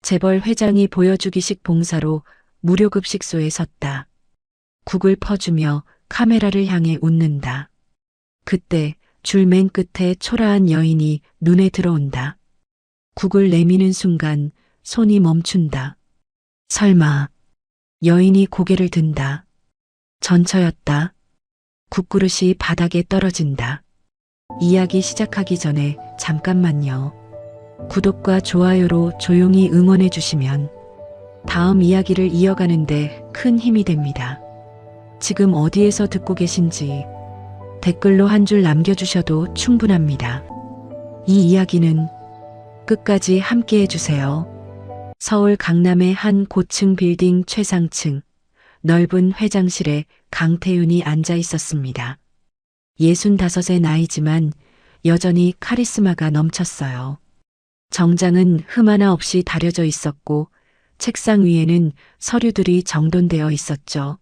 재벌 회장이 보여주기식 봉사로 무료급식소에 섰다. 국을 퍼주며 카메라를 향해 웃는다. 그때 줄 맨 끝에 초라한 여인이 눈에 들어온다. 국을 내미는 순간 손이 멈춘다. 설마. 여인이 고개를 든다. 전처였다. 국그릇이 바닥에 떨어진다. 이야기 시작하기 전에 잠깐만요. 구독과 좋아요로 조용히 응원해 주시면 다음 이야기를 이어가는데 큰 힘이 됩니다. 지금 어디에서 듣고 계신지 댓글로 한 줄 남겨주셔도 충분합니다. 이 이야기는 끝까지 함께 해주세요. 서울 강남의 한 고층 빌딩 최상층 넓은 회장실에 강태윤이 앉아 있었습니다. 65의 나이지만 여전히 카리스마가 넘쳤어요. 정장은 흠 하나 없이 다려져 있었고 책상 위에는 서류들이 정돈되어 있었죠.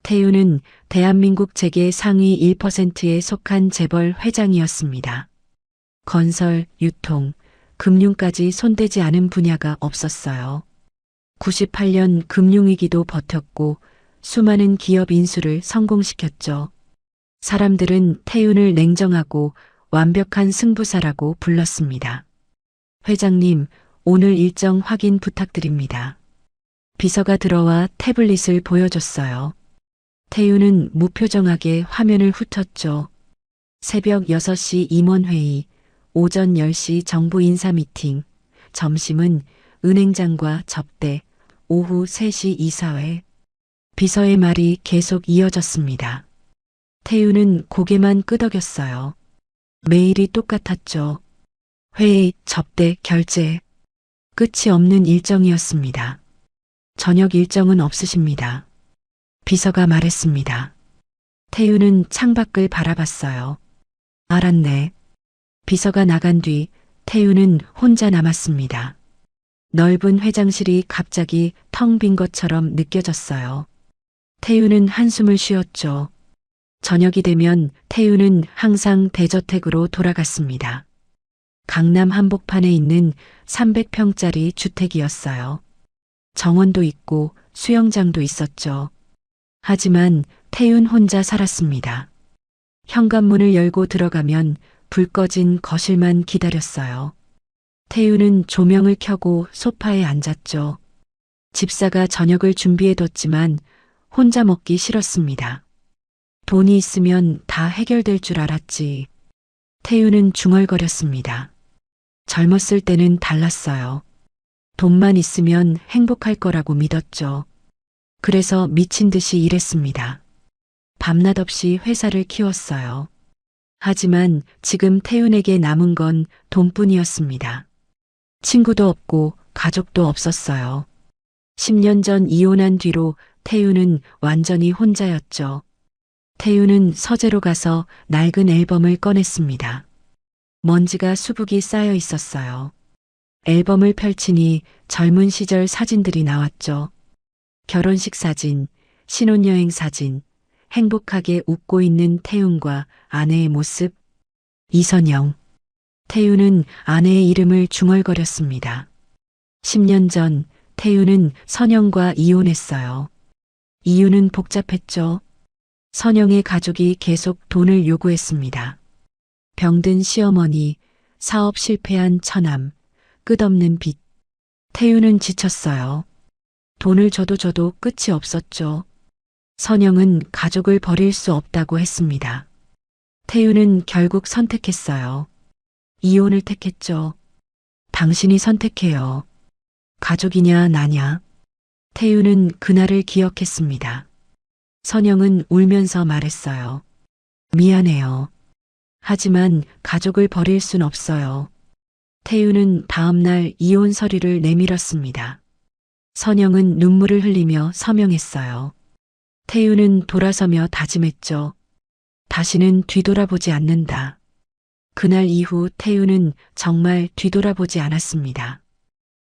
태윤은 대한민국 재계 상위 1%에 속한 재벌 회장이었습니다. 건설, 유통, 금융까지 손대지 않은 분야가 없었어요. 98년 금융위기도 버텼고 수많은 기업 인수를 성공시켰죠. 사람들은 태윤을 냉정하고 완벽한 승부사라고 불렀습니다. 회장님, 오늘 일정 확인 부탁드립니다. 비서가 들어와 태블릿을 보여줬어요. 태윤은 무표정하게 화면을 훑었죠. 새벽 6시 임원회의, 오전 10시 정부 인사 미팅, 점심은 은행장과 접대, 오후 3시 이사회. 비서의 말이 계속 이어졌습니다. 태윤은 고개만 끄덕였어요. 매일이 똑같았죠. 회의, 접대, 결제. 끝이 없는 일정이었습니다. 저녁 일정은 없으십니다. 비서가 말했습니다. 태윤은 창밖을 바라봤어요. 알았네. 비서가 나간 뒤 태윤은 혼자 남았습니다. 넓은 회장실이 갑자기 텅 빈 것처럼 느껴졌어요. 태윤은 한숨을 쉬었죠. 저녁이 되면 태윤은 항상 대저택으로 돌아갔습니다. 강남 한복판에 있는 300평짜리 주택이었어요. 정원도 있고 수영장도 있었죠. 하지만 태윤 혼자 살았습니다. 현관문을 열고 들어가면 불 꺼진 거실만 기다렸어요. 태윤은 조명을 켜고 소파에 앉았죠. 집사가 저녁을 준비해뒀지만 혼자 먹기 싫었습니다. 돈이 있으면 다 해결될 줄 알았지. 태윤은 중얼거렸습니다. 젊었을 때는 달랐어요. 돈만 있으면 행복할 거라고 믿었죠. 그래서 미친 듯이 일했습니다. 밤낮 없이 회사를 키웠어요. 하지만 지금 태윤에게 남은 건 돈뿐이었습니다. 친구도 없고 가족도 없었어요. 10년 전 이혼한 뒤로 태윤은 완전히 혼자였죠. 태윤은 서재로 가서 낡은 앨범을 꺼냈습니다. 먼지가 수북이 쌓여 있었어요. 앨범을 펼치니 젊은 시절 사진들이 나왔죠. 결혼식 사진, 신혼여행 사진, 행복하게 웃고 있는 태윤과 아내의 모습. 이선영. 태윤은 아내의 이름을 중얼거렸습니다. 10년 전 태윤은 선영과 이혼했어요. 이유는 복잡했죠. 선영의 가족이 계속 돈을 요구했습니다. 병든 시어머니, 사업 실패한 처남, 끝없는 빚. 태윤은 지쳤어요. 돈을 줘도 끝이 없었죠. 선영은 가족을 버릴 수 없다고 했습니다. 태윤은 결국 선택했어요. 이혼을 택했죠. 당신이 선택해요. 가족이냐 나냐. 태윤은 그날을 기억했습니다. 선영은 울면서 말했어요. 미안해요. 하지만 가족을 버릴 순 없어요. 태윤은 다음날 이혼 서류를 내밀었습니다. 선영은 눈물을 흘리며 서명했어요. 태윤은 돌아서며 다짐했죠. 다시는 뒤돌아보지 않는다. 그날 이후 태윤은 정말 뒤돌아보지 않았습니다.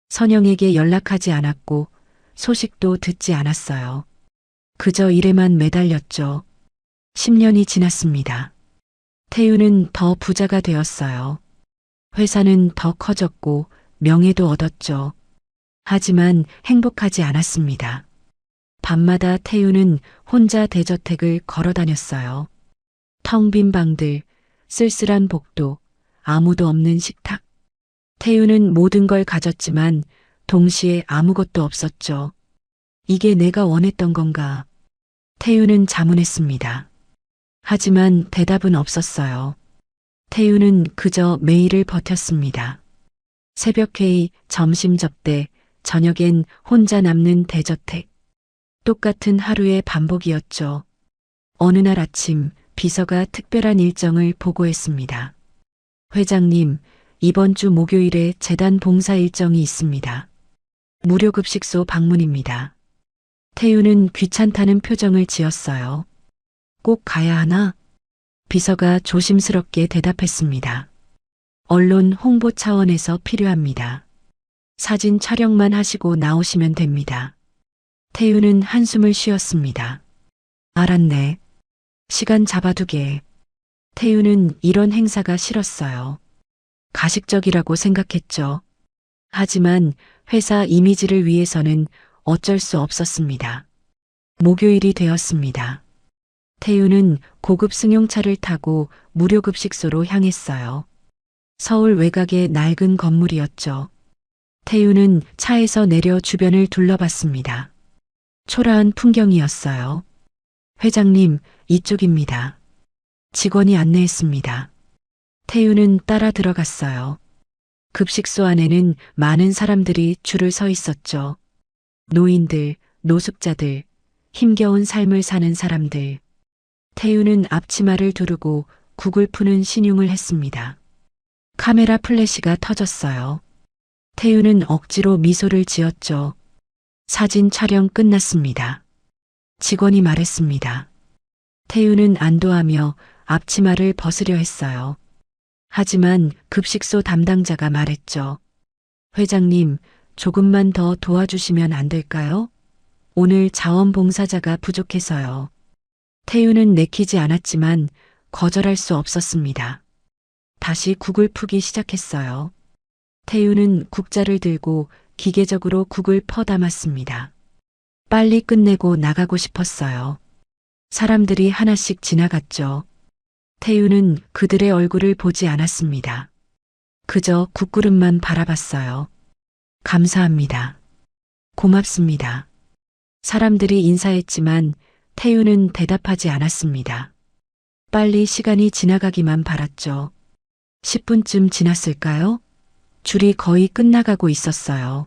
선영에게 연락하지 않았고 소식도 듣지 않았어요. 그저 일에만 매달렸죠. 10년이 지났습니다. 태윤은 더 부자가 되었어요. 회사는 더 커졌고 명예도 얻었죠. 하지만 행복하지 않았습니다. 밤마다 태우는 혼자 대저택을 걸어 다녔어요. 텅 빈 방들, 쓸쓸한 복도, 아무도 없는 식탁. 태우는 모든 걸 가졌지만 동시에 아무것도 없었죠. 이게 내가 원했던 건가? 태우는 자문했습니다. 하지만 대답은 없었어요. 태우는 그저 매일을 버텼습니다. 새벽 회의, 점심 접대, 저녁엔 혼자 남는 대저택. 똑같은 하루의 반복이었죠. 어느 날 아침 비서가 특별한 일정을 보고했습니다. 회장님, 이번 주 목요일에 재단 봉사 일정이 있습니다. 무료급식소 방문입니다. 태우는 귀찮다는 표정을 지었어요. 꼭 가야 하나? 비서가 조심스럽게 대답했습니다. 언론 홍보 차원에서 필요합니다. 사진 촬영만 하시고 나오시면 됩니다. 태우는 한숨을 쉬었습니다. 알았네. 시간 잡아두게. 태우는 이런 행사가 싫었어요. 가식적이라고 생각했죠. 하지만 회사 이미지를 위해서는 어쩔 수 없었습니다. 목요일이 되었습니다. 태우는 고급 승용차를 타고 무료급식소로 향했어요. 서울 외곽의 낡은 건물이었죠. 태우는 차에서 내려 주변을 둘러봤습니다. 초라한 풍경이었어요. 회장님, 이쪽입니다. 직원이 안내했습니다. 태우는 따라 들어갔어요. 급식소 안에는 많은 사람들이 줄을 서 있었죠. 노인들, 노숙자들, 힘겨운 삶을 사는 사람들. 태우는 앞치마를 두르고 국을 푸는 신용을 했습니다. 카메라 플래시가 터졌어요. 태우는 억지로 미소를 지었죠. 사진 촬영 끝났습니다. 직원이 말했습니다. 태우는 안도하며 앞치마를 벗으려 했어요. 하지만 급식소 담당자가 말했죠. 회장님, 조금만 더 도와주시면 안 될까요? 오늘 자원봉사자가 부족해서요. 태우는 내키지 않았지만 거절할 수 없었습니다. 다시 국을 푸기 시작했어요. 태우는 국자를 들고 기계적으로 국을 퍼 담았습니다. 빨리 끝내고 나가고 싶었어요. 사람들이 하나씩 지나갔죠. 태우는 그들의 얼굴을 보지 않았습니다. 그저 국그릇만 바라봤어요. 감사합니다. 고맙습니다. 사람들이 인사했지만 태우는 대답하지 않았습니다. 빨리 시간이 지나가기만 바랐죠. 10분쯤 지났을까요? 줄이 거의 끝나가고 있었어요.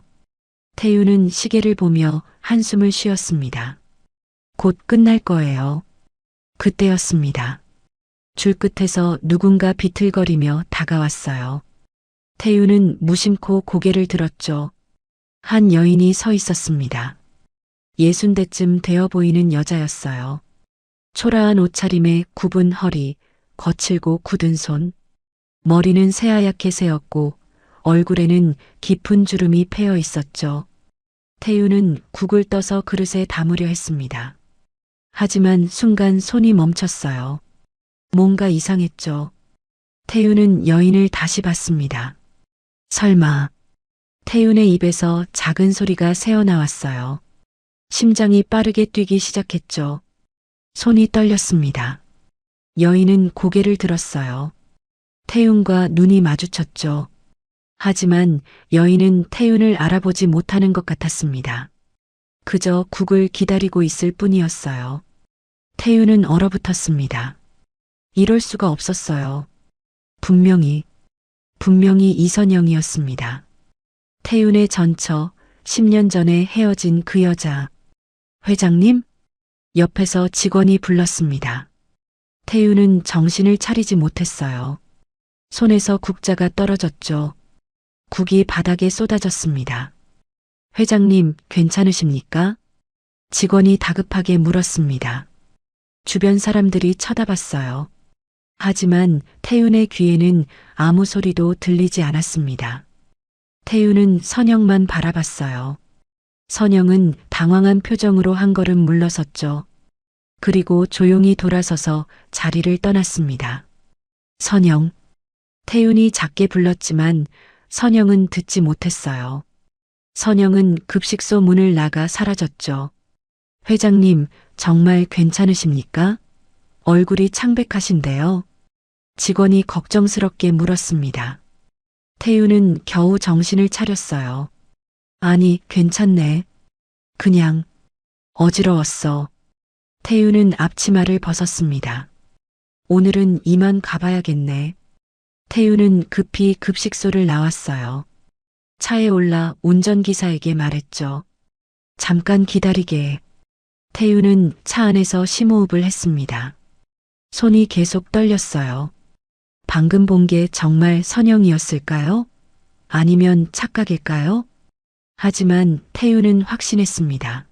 태우는 시계를 보며 한숨을 쉬었습니다. 곧 끝날 거예요. 그때였습니다. 줄 끝에서 누군가 비틀거리며 다가왔어요. 태우는 무심코 고개를 들었죠. 한 여인이 서 있었습니다. 60대쯤 되어 보이는 여자였어요. 초라한 옷차림에 굽은 허리, 거칠고 굳은 손, 머리는 새하얗게 새었고 얼굴에는 깊은 주름이 패여 있었죠. 태우는 국을 떠서 그릇에 담으려 했습니다. 하지만 순간 손이 멈췄어요. 뭔가 이상했죠. 태우는 여인을 다시 봤습니다. 설마. 태윤의 입에서 작은 소리가 새어나왔어요. 심장이 빠르게 뛰기 시작했죠. 손이 떨렸습니다. 여인은 고개를 들었어요. 태윤과 눈이 마주쳤죠. 하지만 여인은 태윤을 알아보지 못하는 것 같았습니다. 그저 국을 기다리고 있을 뿐이었어요. 태윤은 얼어붙었습니다. 이럴 수가 없었어요. 분명히 이선영이었습니다. 태윤의 전처, 10년 전에 헤어진 그 여자. 회장님? 옆에서 직원이 불렀습니다. 태윤은 정신을 차리지 못했어요. 손에서 국자가 떨어졌죠. 국이 바닥에 쏟아졌습니다. 회장님, 괜찮으십니까? 직원이 다급하게 물었습니다. 주변 사람들이 쳐다봤어요. 하지만 태윤의 귀에는 아무 소리도 들리지 않았습니다. 태윤은 선영만 바라봤어요. 선영은 당황한 표정으로 한 걸음 물러섰죠. 그리고 조용히 돌아서서 자리를 떠났습니다. 선영. 태윤이 작게 불렀지만 선영은 듣지 못했어요. 선영은 급식소 문을 나가 사라졌죠. 회장님, 정말 괜찮으십니까? 얼굴이 창백하신데요. 직원이 걱정스럽게 물었습니다. 태우는 겨우 정신을 차렸어요. 아니, 괜찮네. 그냥 어지러웠어. 태우는 앞치마를 벗었습니다. 오늘은 이만 가봐야겠네. 태우는 급히 급식소를 나왔어요. 차에 올라 운전기사에게 말했죠. 잠깐 기다리게. 태우는 차 안에서 심호흡을 했습니다. 손이 계속 떨렸어요. 방금 본 게 정말 선영이었을까요? 아니면 착각일까요? 하지만 태우는 확신했습니다.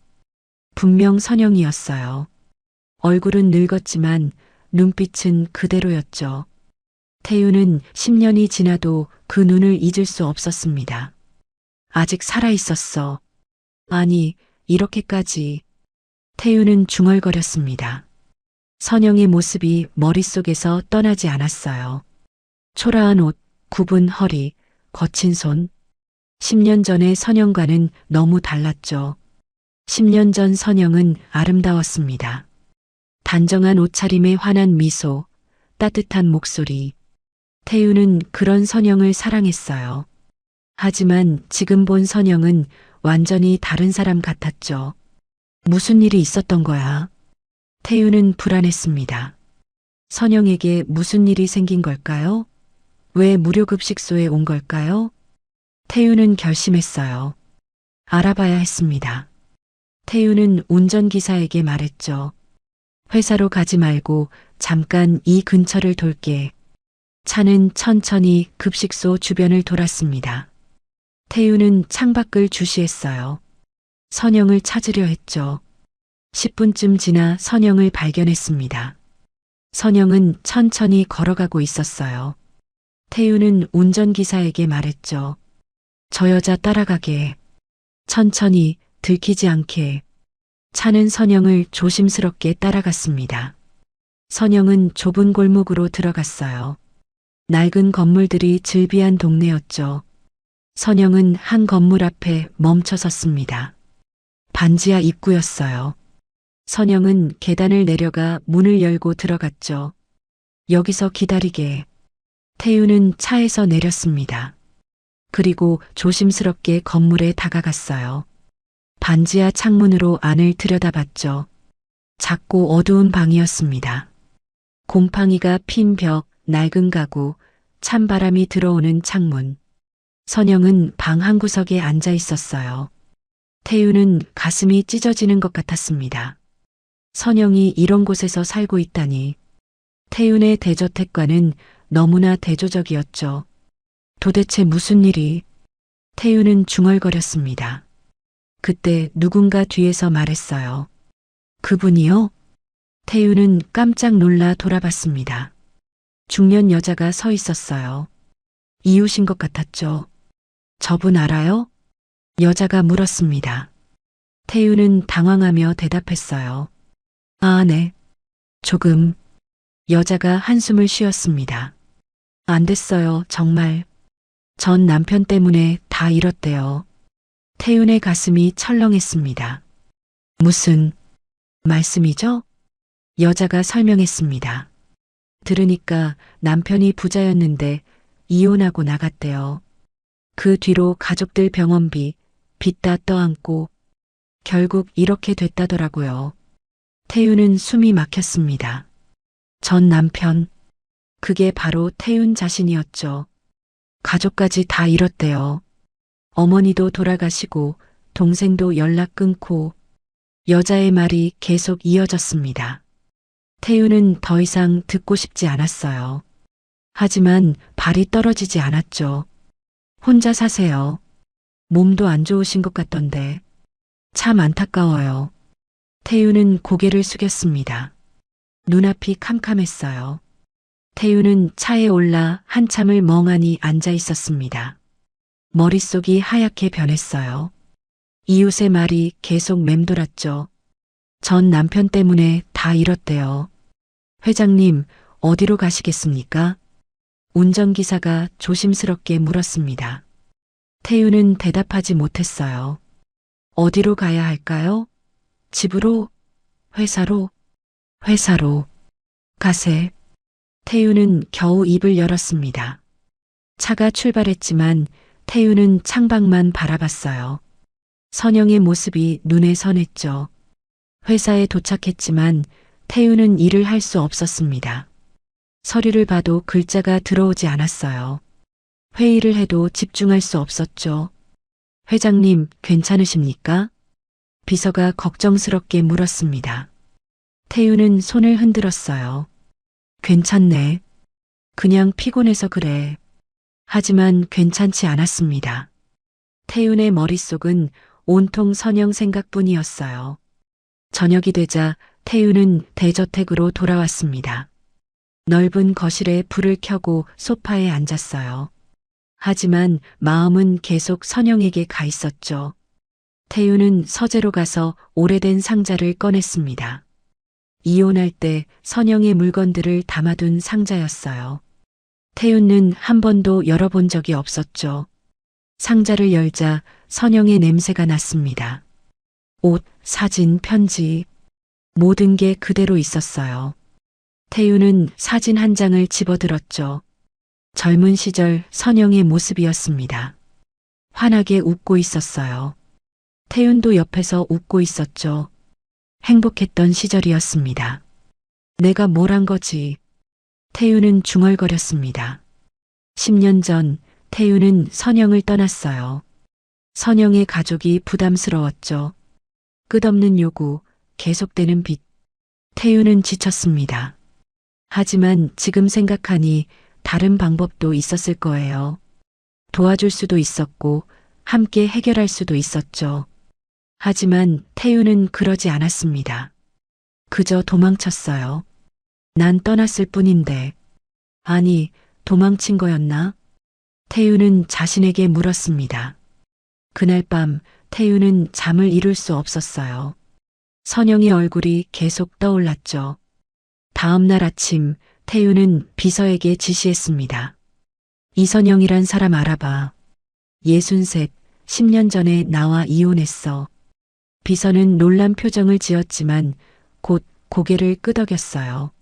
분명 선영이었어요. 얼굴은 늙었지만 눈빛은 그대로였죠. 태우는 10년이 지나도 그 눈을 잊을 수 없었습니다. 아직 살아 있었어. 아니, 이렇게까지. 태우는 중얼거렸습니다. 선영의 모습이 머릿속에서 떠나지 않았어요. 초라한 옷, 굽은 허리, 거친 손. 10년 전의 선영과는 너무 달랐죠. 10년 전 선영은 아름다웠습니다. 단정한 옷차림에 환한 미소, 따뜻한 목소리. 태우는 그런 선영을 사랑했어요. 하지만 지금 본 선영은 완전히 다른 사람 같았죠. 무슨 일이 있었던 거야? 태우는 불안했습니다. 선영에게 무슨 일이 생긴 걸까요? 왜 무료급식소에 온 걸까요? 태우는 결심했어요. 알아봐야 했습니다. 태우는 운전기사에게 말했죠. 회사로 가지 말고 잠깐 이 근처를 돌게. 차는 천천히 급식소 주변을 돌았습니다. 태우는 창밖을 주시했어요. 선영을 찾으려 했죠. 10분쯤 지나 선영을 발견했습니다. 선영은 천천히 걸어가고 있었어요. 태우는 운전기사에게 말했죠. 저 여자 따라가게. 천천히, 들키지 않게. 차는 선영을 조심스럽게 따라갔습니다. 선영은 좁은 골목으로 들어갔어요. 낡은 건물들이 즐비한 동네였죠. 선영은 한 건물 앞에 멈춰 섰습니다. 반지하 입구였어요. 선영은 계단을 내려가 문을 열고 들어갔죠. 여기서 기다리게. 태우는 차에서 내렸습니다. 그리고 조심스럽게 건물에 다가갔어요. 반지하 창문으로 안을 들여다봤죠. 작고 어두운 방이었습니다. 곰팡이가 핀 벽, 낡은 가구, 찬바람이 들어오는 창문. 선영은 방 한 구석에 앉아 있었어요. 태우는 가슴이 찢어지는 것 같았습니다. 선영이 이런 곳에서 살고 있다니. 태윤의 대저택과는 너무나 대조적이었죠. 도대체 무슨 일이? 태윤은 중얼거렸습니다. 그때 누군가 뒤에서 말했어요. 그분이요? 태윤은 깜짝 놀라 돌아봤습니다. 중년 여자가 서 있었어요. 이웃인 것 같았죠. 저분 알아요? 여자가 물었습니다. 태윤은 당황하며 대답했어요. 아, 네. 조금. 여자가 한숨을 쉬었습니다. 안 됐어요, 정말. 전 남편 때문에 다 잃었대요. 태윤의 가슴이 철렁했습니다. 무슨 말씀이죠? 여자가 설명했습니다. 들으니까 남편이 부자였는데 이혼하고 나갔대요. 그 뒤로 가족들 병원비, 빚 다 떠안고 결국 이렇게 됐다더라고요. 태윤은 숨이 막혔습니다. 전 남편, 그게 바로 태윤 자신이었죠. 가족까지 다 잃었대요. 어머니도 돌아가시고 동생도 연락 끊고. 여자의 말이 계속 이어졌습니다. 태윤은 더 이상 듣고 싶지 않았어요. 하지만 발이 떨어지지 않았죠. 혼자 사세요. 몸도 안 좋으신 것 같던데. 참 안타까워요. 태윤은 고개를 숙였습니다. 눈앞이 캄캄했어요. 태윤은 차에 올라 한참을 멍하니 앉아 있었습니다. 머릿속이 하얗게 변했어요. 이웃의 말이 계속 맴돌았죠. 전 남편 때문에 다 잃었대요. 회장님, 어디로 가시겠습니까? 운전기사가 조심스럽게 물었습니다. 태우는 대답하지 못했어요. 어디로 가야 할까요? 집으로? 회사로? 회사로. 가세. 태우는 겨우 입을 열었습니다. 차가 출발했지만 태우는 창밖만 바라봤어요. 선영의 모습이 눈에 선했죠. 회사에 도착했지만 태우는 일을 할 수 없었습니다. 서류를 봐도 글자가 들어오지 않았어요. 회의를 해도 집중할 수 없었죠. 회장님, 괜찮으십니까? 비서가 걱정스럽게 물었습니다. 태우는 손을 흔들었어요. 괜찮네. 그냥 피곤해서 그래. 하지만 괜찮지 않았습니다. 태윤의 머릿속은 온통 선영 생각뿐이었어요. 저녁이 되자 태윤은 대저택으로 돌아왔습니다. 넓은 거실에 불을 켜고 소파에 앉았어요. 하지만 마음은 계속 선영에게 가 있었죠. 태윤은 서재로 가서 오래된 상자를 꺼냈습니다. 이혼할 때 선영의 물건들을 담아둔 상자였어요. 태윤은 한 번도 열어본 적이 없었죠. 상자를 열자 선영의 냄새가 났습니다. 옷, 사진, 편지, 모든 게 그대로 있었어요. 태윤은 사진 한 장을 집어들었죠. 젊은 시절 선영의 모습이었습니다. 환하게 웃고 있었어요. 태윤도 옆에서 웃고 있었죠. 행복했던 시절이었습니다. 내가 뭘 한 거지? 태윤은 중얼거렸습니다. 10년 전 태윤은 선영을 떠났어요. 선영의 가족이 부담스러웠죠. 끝없는 요구, 계속되는 빚. 태윤은 지쳤습니다. 하지만 지금 생각하니 다른 방법도 있었을 거예요. 도와줄 수도 있었고 함께 해결할 수도 있었죠. 하지만 태윤은 그러지 않았습니다. 그저 도망쳤어요. 난 떠났을 뿐인데. 아니, 도망친 거였나? 태윤은 자신에게 물었습니다. 그날 밤 태윤은 잠을 이룰 수 없었어요. 선영의 얼굴이 계속 떠올랐죠. 다음 날 아침 태윤은 비서에게 지시했습니다. 이선영이란 사람 알아봐. 63, 10년 전에 나와 이혼했어. 비서는 놀란 표정을 지었지만 곧 고개를 끄덕였어요.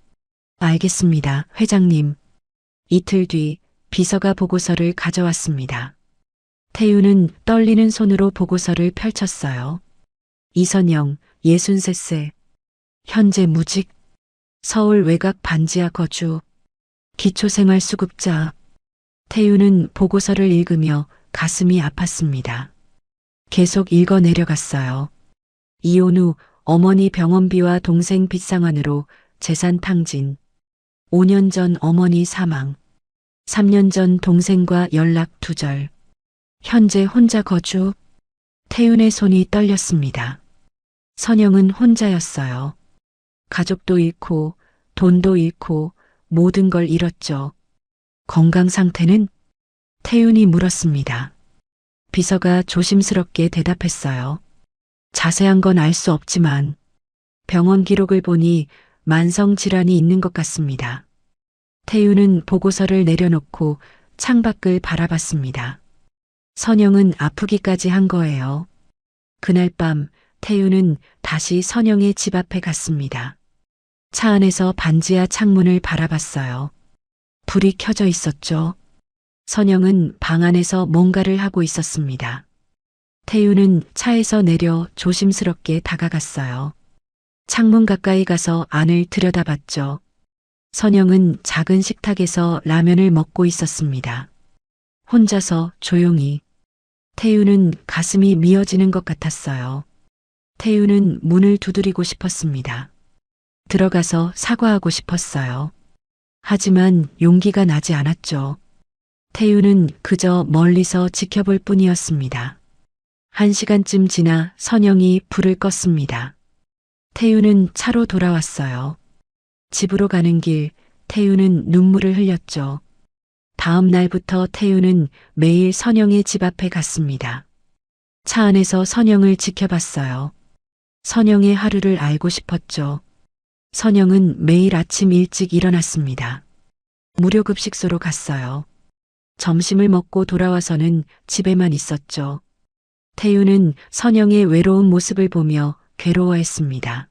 알겠습니다, 회장님. 이틀 뒤 비서가 보고서를 가져왔습니다. 태윤은 떨리는 손으로 보고서를 펼쳤어요. 이선영, 63세. 현재 무직. 서울 외곽 반지하 거주. 기초생활수급자. 태윤은 보고서를 읽으며 가슴이 아팠습니다. 계속 읽어 내려갔어요. 이혼 후 어머니 병원비와 동생 빚상환으로 재산 탕진. 5년 전 어머니 사망. 3년 전 동생과 연락 두절. 현재 혼자 거주. 태윤의 손이 떨렸습니다. 선영은 혼자였어요. 가족도 잃고 돈도 잃고 모든 걸 잃었죠. 건강 상태는? 태윤이 물었습니다. 비서가 조심스럽게 대답했어요. 자세한 건 알 수 없지만 병원 기록을 보니 만성 질환이 있는 것 같습니다. 태윤은 보고서를 내려놓고 창밖을 바라봤습니다. 선영은 아프기까지 한 거예요. 그날 밤 태윤은 다시 선영의 집 앞에 갔습니다. 차 안에서 반지하 창문을 바라봤어요. 불이 켜져 있었죠. 선영은 방 안에서 뭔가를 하고 있었습니다. 태윤은 차에서 내려 조심스럽게 다가갔어요. 창문 가까이 가서 안을 들여다봤죠. 선영은 작은 식탁에서 라면을 먹고 있었습니다. 혼자서 조용히. 태윤은 가슴이 미어지는 것 같았어요. 태윤은 문을 두드리고 싶었습니다. 들어가서 사과하고 싶었어요. 하지만 용기가 나지 않았죠. 태윤은 그저 멀리서 지켜볼 뿐이었습니다. 1시간쯤 지나 선영이 불을 껐습니다. 태윤은 차로 돌아왔어요. 집으로 가는 길 태윤은 눈물을 흘렸죠. 다음 날부터 태윤은 매일 선영의 집 앞에 갔습니다. 차 안에서 선영을 지켜봤어요. 선영의 하루를 알고 싶었죠. 선영은 매일 아침 일찍 일어났습니다. 무료급식소로 갔어요. 점심을 먹고 돌아와서는 집에만 있었죠. 태유는 선영의 외로운 모습을 보며 괴로워했습니다.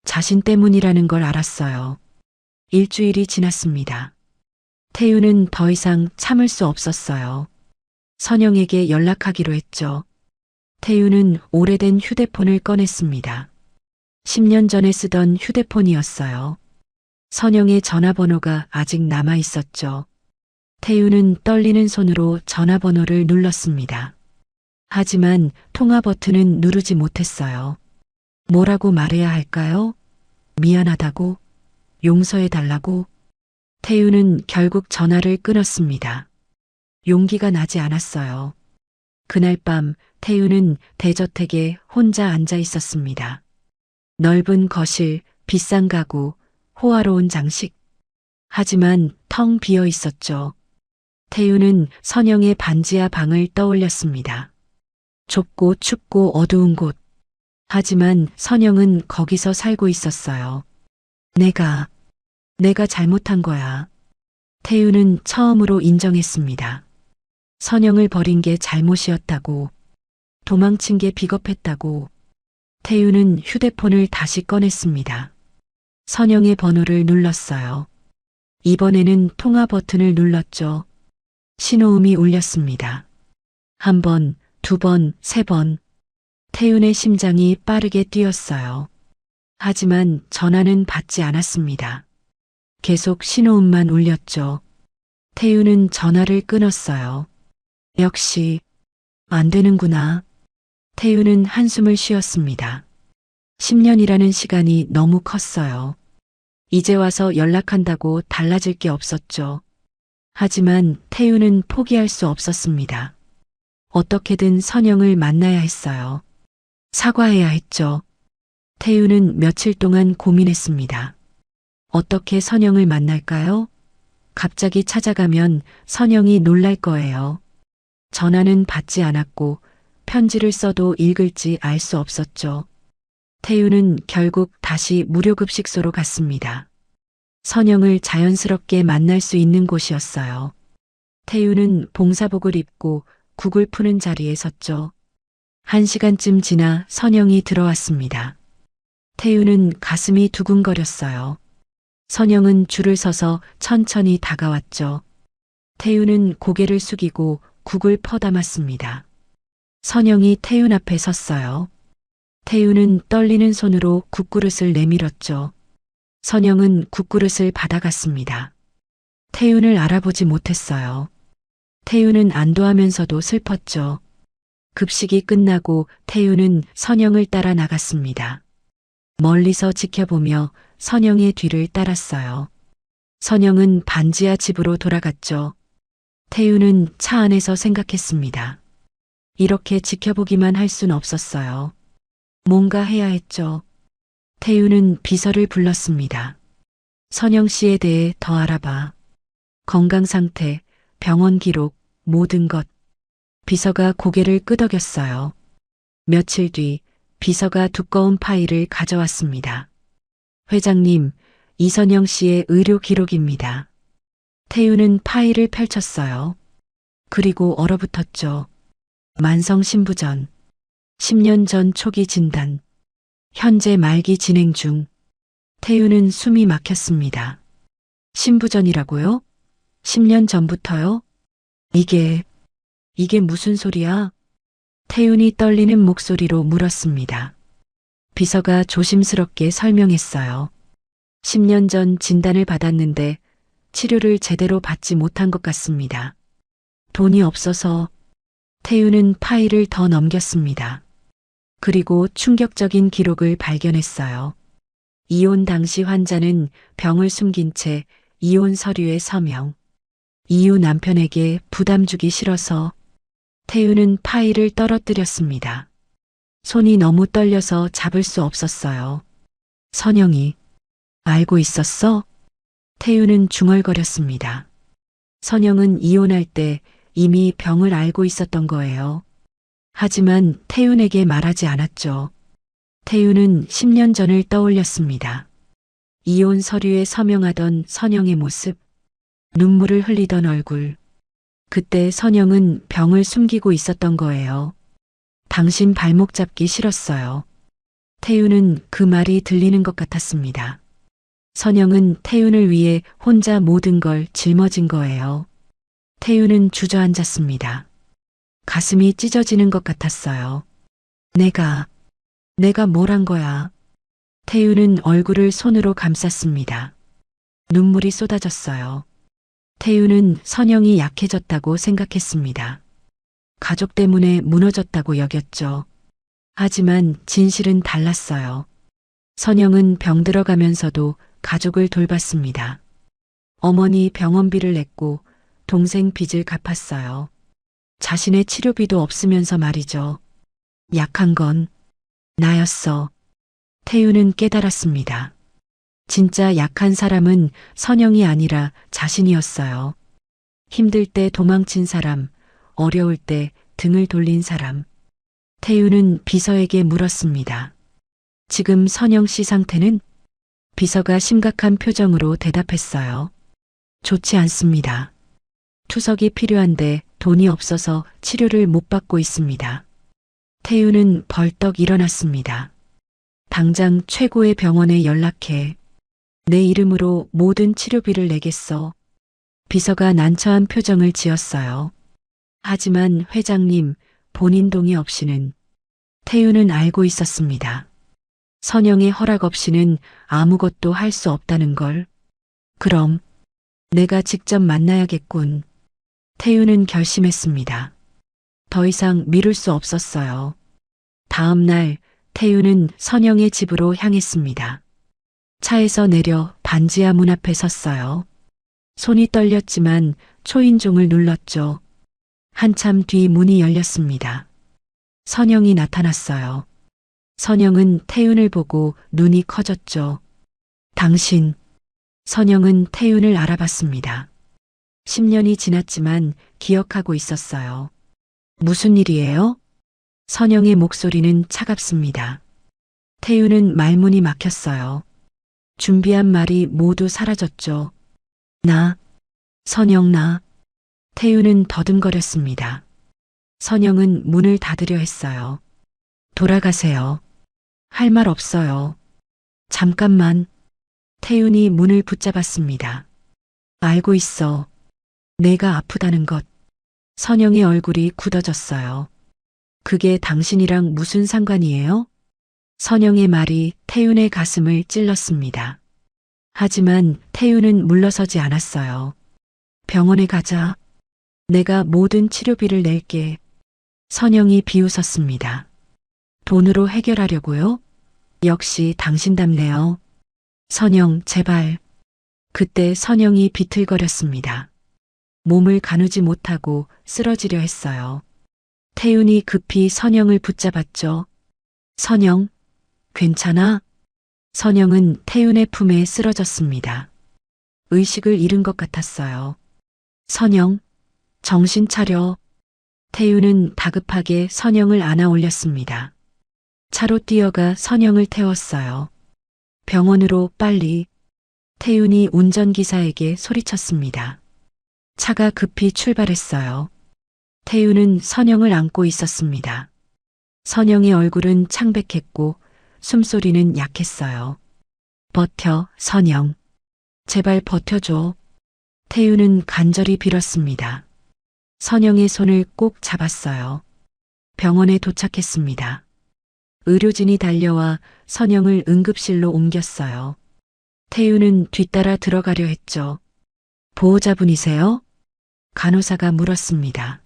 자신 때문이라는 걸 알았어요. 일주일이 지났습니다. 태유는 더 이상 참을 수 없었어요. 선영에게 연락하기로 했죠. 태유는 오래된 휴대폰을 꺼냈습니다. 10년 전에 쓰던 휴대폰이었어요. 선영의 전화번호가 아직 남아 있었죠. 태유는 떨리는 손으로 전화번호를 눌렀습니다. 하지만 통화 버튼은 누르지 못했어요. 뭐라고 말해야 할까요? 미안하다고? 용서해달라고? 태유는 결국 전화를 끊었습니다. 용기가 나지 않았어요. 그날 밤 태유는 대저택에 혼자 앉아 있었습니다. 넓은 거실, 비싼 가구, 호화로운 장식. 하지만 텅 비어 있었죠. 태유는 선영의 반지하 방을 떠올렸습니다. 좁고 춥고 어두운 곳. 하지만 선영은 거기서 살고 있었어요. 내가 잘못한 거야. 태유는 처음으로 인정했습니다. 선영을 버린 게 잘못이었다고. 도망친 게 비겁했다고. 태유는 휴대폰을 다시 꺼냈습니다. 선영의 번호를 눌렀어요. 이번에는 통화 버튼을 눌렀죠. 신호음이 울렸습니다. 한 번, 두 번, 세 번. 태윤의 심장이 빠르게 뛰었어요. 하지만 전화는 받지 않았습니다. 계속 신호음만 울렸죠. 태윤은 전화를 끊었어요. 역시 안 되는구나. 태윤은 한숨을 쉬었습니다. 10년이라는 시간이 너무 컸어요. 이제 와서 연락한다고 달라질 게 없었죠. 하지만 태윤은 포기할 수 없었습니다. 어떻게든 선영을 만나야 했어요. 사과해야 했죠. 태윤은 며칠 동안 고민했습니다. 어떻게 선영을 만날까요? 갑자기 찾아가면 선영이 놀랄 거예요. 전화는 받지 않았고 편지를 써도 읽을지 알 수 없었죠. 태윤은 결국 다시 무료급식소로 갔습니다. 선영을 자연스럽게 만날 수 있는 곳이었어요. 태윤은 봉사복을 입고 국을 푸는 자리에 섰죠. 1시간쯤 지나 선영이 들어왔습니다. 태윤은 가슴이 두근거렸어요. 선영은 줄을 서서 천천히 다가왔죠. 태윤은 고개를 숙이고 국을 퍼담았습니다. 선영이 태윤 앞에 섰어요. 태윤은 떨리는 손으로 국그릇을 내밀었죠. 선영은 국그릇을 받아갔습니다. 태윤을 알아보지 못했어요. 태윤은 안도하면서도 슬펐죠. 급식이 끝나고 태윤은 선영을 따라 나갔습니다. 멀리서 지켜보며 선영의 뒤를 따랐어요. 선영은 반지하 집으로 돌아갔죠. 태윤은 차 안에서 생각했습니다. 이렇게 지켜보기만 할 순 없었어요. 뭔가 해야 했죠. 태윤은 비서를 불렀습니다. 선영 씨에 대해 더 알아봐. 건강 상태, 병원 기록, 모든 것. 비서가 고개를 끄덕였어요. 며칠 뒤 비서가 두꺼운 파일을 가져왔습니다. 회장님, 이선영 씨의 의료 기록입니다. 태윤은 파일을 펼쳤어요. 그리고 얼어붙었죠. 만성 신부전. 10년 전 초기 진단. 현재 말기 진행 중. 태윤은 숨이 막혔습니다. 신부전이라고요? 10년 전부터요? 이게 무슨 소리야? 태윤이 떨리는 목소리로 물었습니다. 비서가 조심스럽게 설명했어요. 10년 전 진단을 받았는데 치료를 제대로 받지 못한 것 같습니다. 돈이 없어서. 태윤은 파일을 더 넘겼습니다. 그리고 충격적인 기록을 발견했어요. 이혼 당시 환자는 병을 숨긴 채 이혼 서류에 서명. 이후 남편에게 부담 주기 싫어서. 태윤은 파일을 떨어뜨렸습니다. 손이 너무 떨려서 잡을 수 없었어요. 선영이 알고 있었어? 태윤은 중얼거렸습니다. 선영은 이혼할 때 이미 병을 알고 있었던 거예요. 하지만 태윤에게 말하지 않았죠. 태윤은 10년 전을 떠올렸습니다. 이혼 서류에 서명하던 선영의 모습, 눈물을 흘리던 얼굴. 그때 선영은 병을 숨기고 있었던 거예요. 당신 발목 잡기 싫었어요. 태윤은 그 말이 들리는 것 같았습니다. 선영은 태윤을 위해 혼자 모든 걸 짊어진 거예요. 태윤은 주저앉았습니다. 가슴이 찢어지는 것 같았어요. 내가 뭘 한 거야? 태윤은 얼굴을 손으로 감쌌습니다. 눈물이 쏟아졌어요. 태윤은 선영이 약해졌다고 생각했습니다. 가족 때문에 무너졌다고 여겼죠. 하지만 진실은 달랐어요. 선영은 병들어가면서도 가족을 돌봤습니다. 어머니 병원비를 냈고 동생 빚을 갚았어요. 자신의 치료비도 없으면서 말이죠. 약한 건 나였어. 태윤은 깨달았습니다. 진짜 약한 사람은 선영이 아니라 자신이었어요. 힘들 때 도망친 사람, 어려울 때 등을 돌린 사람. 태윤은 비서에게 물었습니다. 지금 선영 씨 상태는? 비서가 심각한 표정으로 대답했어요. 좋지 않습니다. 투석이 필요한데 돈이 없어서 치료를 못 받고 있습니다. 태윤은 벌떡 일어났습니다. 당장 최고의 병원에 연락해. 내 이름으로 모든 치료비를 내겠어. 비서가 난처한 표정을 지었어요. 하지만 회장님, 본인 동의 없이는. 태윤은 알고 있었습니다. 선영의 허락 없이는 아무것도 할 수 없다는 걸. 그럼 내가 직접 만나야겠군. 태윤은 결심했습니다. 더 이상 미룰 수 없었어요. 다음 날 태윤은 선영의 집으로 향했습니다. 차에서 내려 반지하 문 앞에 섰어요. 손이 떨렸지만 초인종을 눌렀죠. 한참 뒤 문이 열렸습니다. 선영이 나타났어요. 선영은 태윤을 보고 눈이 커졌죠. 당신. 선영은 태윤을 알아봤습니다. 10년이 지났지만 기억하고 있었어요. 무슨 일이에요? 선영의 목소리는 차갑습니다. 태윤은 말문이 막혔어요. 준비한 말이 모두 사라졌죠. 선영 나. 태윤은 더듬거렸습니다. 선영은 문을 닫으려 했어요. 돌아가세요. 할 말 없어요. 잠깐만. 태윤이 문을 붙잡았습니다. 알고 있어. 내가 아프다는 것. 선영의 얼굴이 굳어졌어요. 그게 당신이랑 무슨 상관이에요? 선영의 말이 태윤의 가슴을 찔렀습니다. 하지만 태윤은 물러서지 않았어요. 병원에 가자. 내가 모든 치료비를 낼게. 선영이 비웃었습니다. 돈으로 해결하려고요? 역시 당신답네요. 선영, 제발. 그때 선영이 비틀거렸습니다. 몸을 가누지 못하고 쓰러지려 했어요. 태윤이 급히 선영을 붙잡았죠. 선영, 괜찮아? 선영은 태윤의 품에 쓰러졌습니다. 의식을 잃은 것 같았어요. 선영, 정신 차려. 태윤은 다급하게 선영을 안아 올렸습니다. 차로 뛰어가 선영을 태웠어요. 병원으로 빨리. 태윤이 운전기사에게 소리쳤습니다. 차가 급히 출발했어요. 태윤은 선영을 안고 있었습니다. 선영의 얼굴은 창백했고 숨소리는 약했어요. 버텨, 선영. 제발 버텨줘. 태윤은 간절히 빌었습니다. 선영의 손을 꼭 잡았어요. 병원에 도착했습니다. 의료진이 달려와 선영을 응급실로 옮겼어요. 태윤은 뒤따라 들어가려 했죠. 보호자분이세요? 간호사가 물었습니다.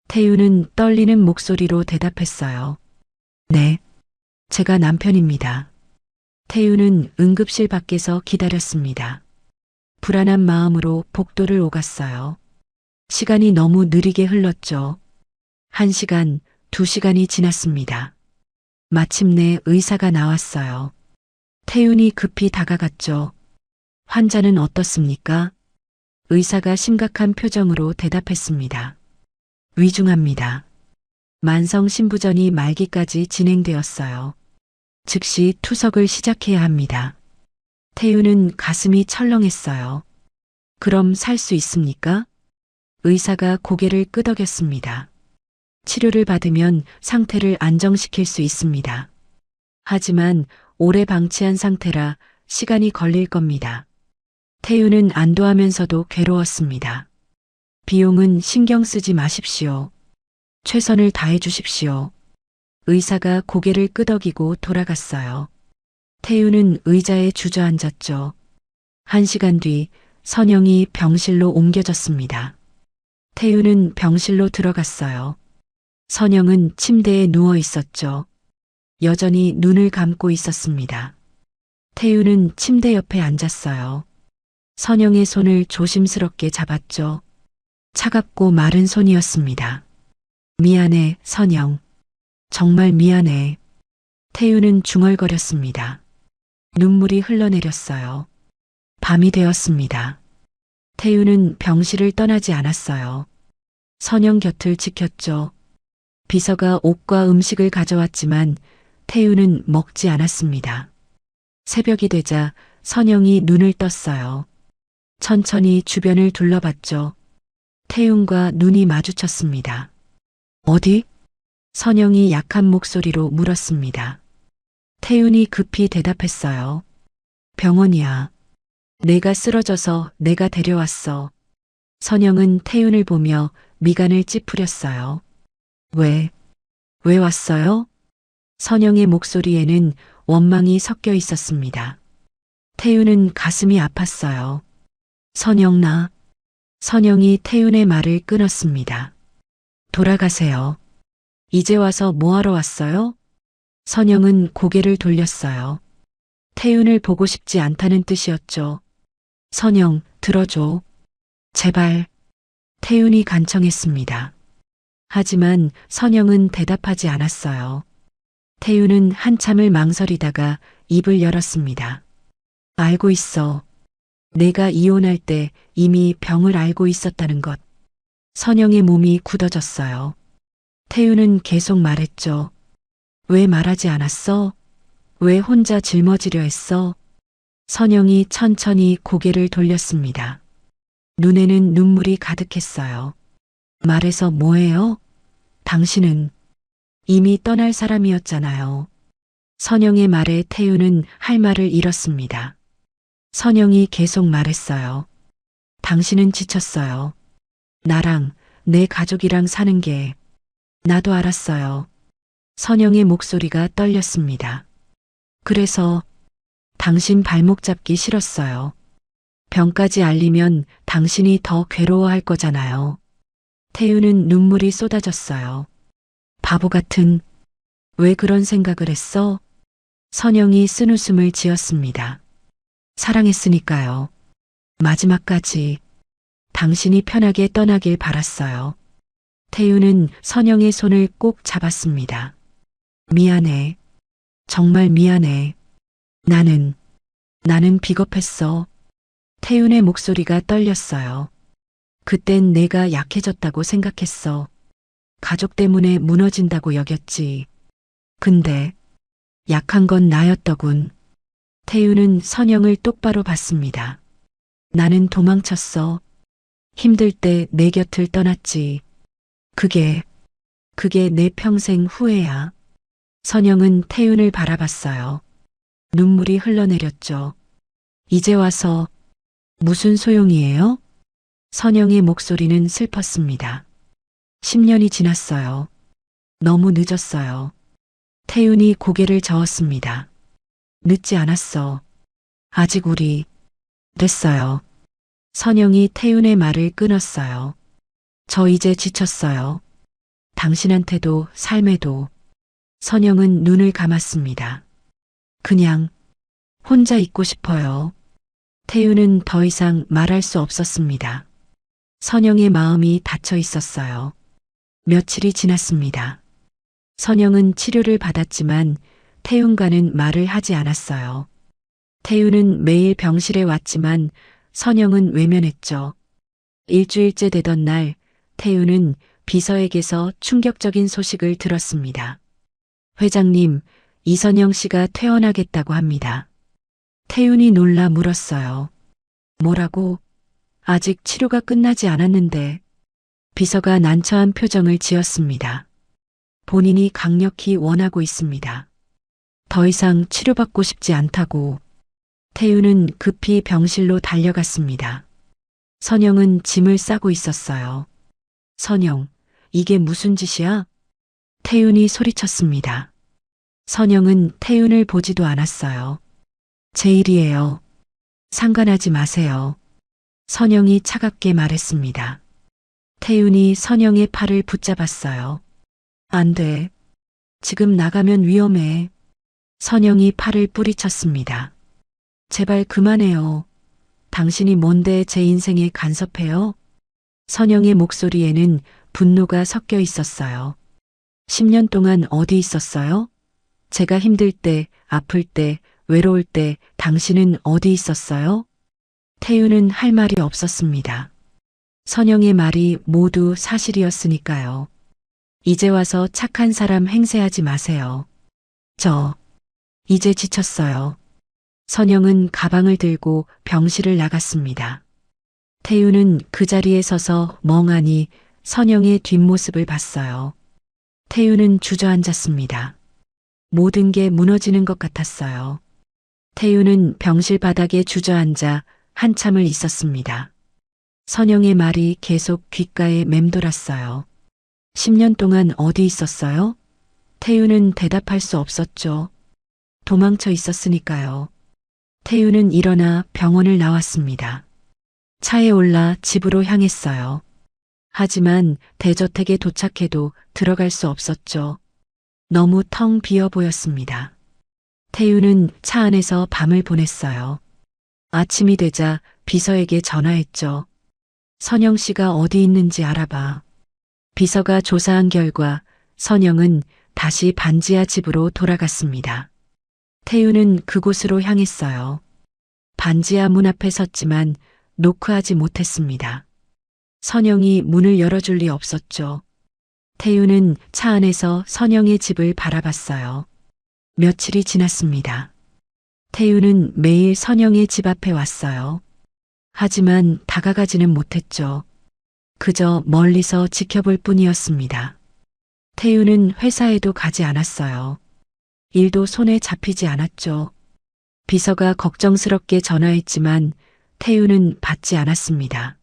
태윤은 떨리는 목소리로 대답했어요. 네, 제가 남편입니다. 태윤은 응급실 밖에서 기다렸습니다. 불안한 마음으로 복도를 오갔어요. 시간이 너무 느리게 흘렀죠. 1시간, 2시간이 지났습니다. 마침내 의사가 나왔어요. 태윤이 급히 다가갔죠. 환자는 어떻습니까? 의사가 심각한 표정으로 대답했습니다. 위중합니다. 만성 신부전이 말기까지 진행되었어요. 즉시 투석을 시작해야 합니다. 태윤은 가슴이 철렁했어요. 그럼 살 수 있습니까? 의사가 고개를 끄덕였습니다. 치료를 받으면 상태를 안정시킬 수 있습니다. 하지만 오래 방치한 상태라 시간이 걸릴 겁니다. 태우는 안도하면서도 괴로웠습니다. 비용은 신경 쓰지 마십시오. 최선을 다해 주십시오. 의사가 고개를 끄덕이고 돌아갔어요. 태우는 의자에 주저앉았죠. 1시간 뒤 선영이 병실로 옮겨졌습니다. 태우는 병실로 들어갔어요. 선영은 침대에 누워 있었죠. 여전히 눈을 감고 있었습니다. 태우는 침대 옆에 앉았어요. 선영의 손을 조심스럽게 잡았죠. 차갑고 마른 손이었습니다. 미안해, 선영. 정말 미안해. 태우는 중얼거렸습니다. 눈물이 흘러내렸어요. 밤이 되었습니다. 태우는 병실을 떠나지 않았어요. 선영 곁을 지켰죠. 비서가 옷과 음식을 가져왔지만 태우는 먹지 않았습니다. 새벽이 되자 선영이 눈을 떴어요. 천천히 주변을 둘러봤죠. 태훈과 눈이 마주쳤습니다. 어디? 선영이 약한 목소리로 물었습니다. 태훈이 급히 대답했어요. 병원이야. 내가 쓰러져서 내가 데려왔어. 선영은 태훈을 보며 미간을 찌푸렸어요. 왜 왔어요? 선영의 목소리에는 원망이 섞여 있었습니다. 태훈은 가슴이 아팠어요. 선영나. 선영이 태훈의 말을 끊었습니다. 돌아가세요. 이제 와서 뭐하러 왔어요? 선영은 고개를 돌렸어요. 태훈을 보고 싶지 않다는 뜻이었죠. 선영, 들어줘. 제발. 태훈이 간청했습니다. 하지만 선영은 대답하지 않았어요. 태훈은 한참을 망설이다가 입을 열었습니다. 알고 있어. 내가 이혼할 때 이미 병을 알고 있었다는 것. 선영의 몸이 굳어졌어요. 태훈은 계속 말했죠. 왜 말하지 않았어? 왜 혼자 짊어지려 했어? 선영이 천천히 고개를 돌렸습니다. 눈에는 눈물이 가득했어요. 말해서 뭐해요? 당신은 이미 떠날 사람이었잖아요. 선영의 말에 태훈은 할 말을 잃었습니다. 선영이 계속 말했어요. 당신은 지쳤어요. 나랑 내 가족이랑 사는 게 나도 알았어요. 선영의 목소리가 떨렸습니다. 그래서 당신 발목 잡기 싫었어요. 병까지 알리면 당신이 더 괴로워할 거잖아요. 태우는 눈물이 쏟아졌어요. 바보 같은, 왜 그런 생각을 했어? 선영이 쓴웃음을 지었습니다. 사랑했으니까요. 마지막까지 당신이 편하게 떠나길 바랐어요. 태우는 선영의 손을 꼭 잡았습니다. 미안해. 정말 미안해. 나는 비겁했어. 태훈의 목소리가 떨렸어요. 그땐 내가 약해졌다고 생각했어. 가족 때문에 무너진다고 여겼지. 근데 약한 건 나였더군. 태훈은 선영을 똑바로 봤습니다. 나는 도망쳤어. 힘들 때 내 곁을 떠났지. 그게 내 평생 후회야. 선영은 태훈을 바라봤어요. 눈물이 흘러내렸죠. 이제 와서 무슨 소용이에요? 선영의 목소리는 슬펐습니다. 10년이 지났어요. 너무 늦었어요. 태훈이 고개를 저었습니다. 늦지 않았어. 아직 우리 됐어요. 선영이 태훈의 말을 끊었어요. 저 이제 지쳤어요. 당신한테도 삶에도. 선영은 눈을 감았습니다. 그냥 혼자 있고 싶어요. 태훈은 더 이상 말할 수 없었습니다. 선영의 마음이 닫혀 있었어요. 며칠이 지났습니다. 선영은 치료를 받았지만 태훈과는 말을 하지 않았어요. 태훈은 매일 병실에 왔지만 선영은 외면했죠. 일주일째 되던 날 태훈은 비서에게서 충격적인 소식을 들었습니다. 회장님, 이선영 씨가 퇴원하겠다고 합니다. 태훈이 놀라 물었어요. 뭐라고? 아직 치료가 끝나지 않았는데. 비서가 난처한 표정을 지었습니다. 본인이 강력히 원하고 있습니다. 더 이상 치료받고 싶지 않다고. 태우는 급히 병실로 달려갔습니다. 선영은 짐을 싸고 있었어요. 선영, 이게 무슨 짓이야? 태윤이 소리쳤습니다. 선영은 태윤을 보지도 않았어요. 제 일이에요. 상관하지 마세요. 선영이 차갑게 말했습니다. 태윤이 선영의 팔을 붙잡았어요. 안 돼. 지금 나가면 위험해. 선영이 팔을 뿌리쳤습니다. 제발 그만해요. 당신이 뭔데 제 인생에 간섭해요? 선영의 목소리에는 분노가 섞여 있었어요. 10년 동안 어디 있었어요? 제가 힘들 때, 아플 때, 외로울 때 당신은 어디 있었어요? 태유는 할 말이 없었습니다. 선영의 말이 모두 사실이었으니까요. 이제 와서 착한 사람 행세하지 마세요. 이제 지쳤어요. 선영은 가방을 들고 병실을 나갔습니다. 태유는 그 자리에 서서 멍하니 선영의 뒷모습을 봤어요. 태유는 주저앉았습니다. 모든 게 무너지는 것 같았어요. 태유는 병실 바닥에 주저앉아 한참을 있었습니다. 선영의 말이 계속 귓가에 맴돌았어요. 10년 동안 어디 있었어요? 태유는 대답할 수 없었죠. 도망쳐 있었으니까요. 태유는 일어나 병원을 나왔습니다. 차에 올라 집으로 향했어요. 하지만 대저택에 도착해도 들어갈 수 없었죠. 너무 텅 비어 보였습니다. 태유는 차 안에서 밤을 보냈어요. 아침이 되자 비서에게 전화했죠. 선영 씨가 어디 있는지 알아봐. 비서가 조사한 결과 선영은 다시 반지하 집으로 돌아갔습니다. 태유는 그곳으로 향했어요. 반지하 문 앞에 섰지만 노크하지 못했습니다. 선영이 문을 열어줄 리 없었죠. 태유는 차 안에서 선영의 집을 바라봤어요. 며칠이 지났습니다. 태유는 매일 선영의 집 앞에 왔어요. 하지만 다가가지는 못했죠. 그저 멀리서 지켜볼 뿐이었습니다. 태유는 회사에도 가지 않았어요. 일도 손에 잡히지 않았죠. 비서가 걱정스럽게 전화했지만 태유는 받지 않았습니다.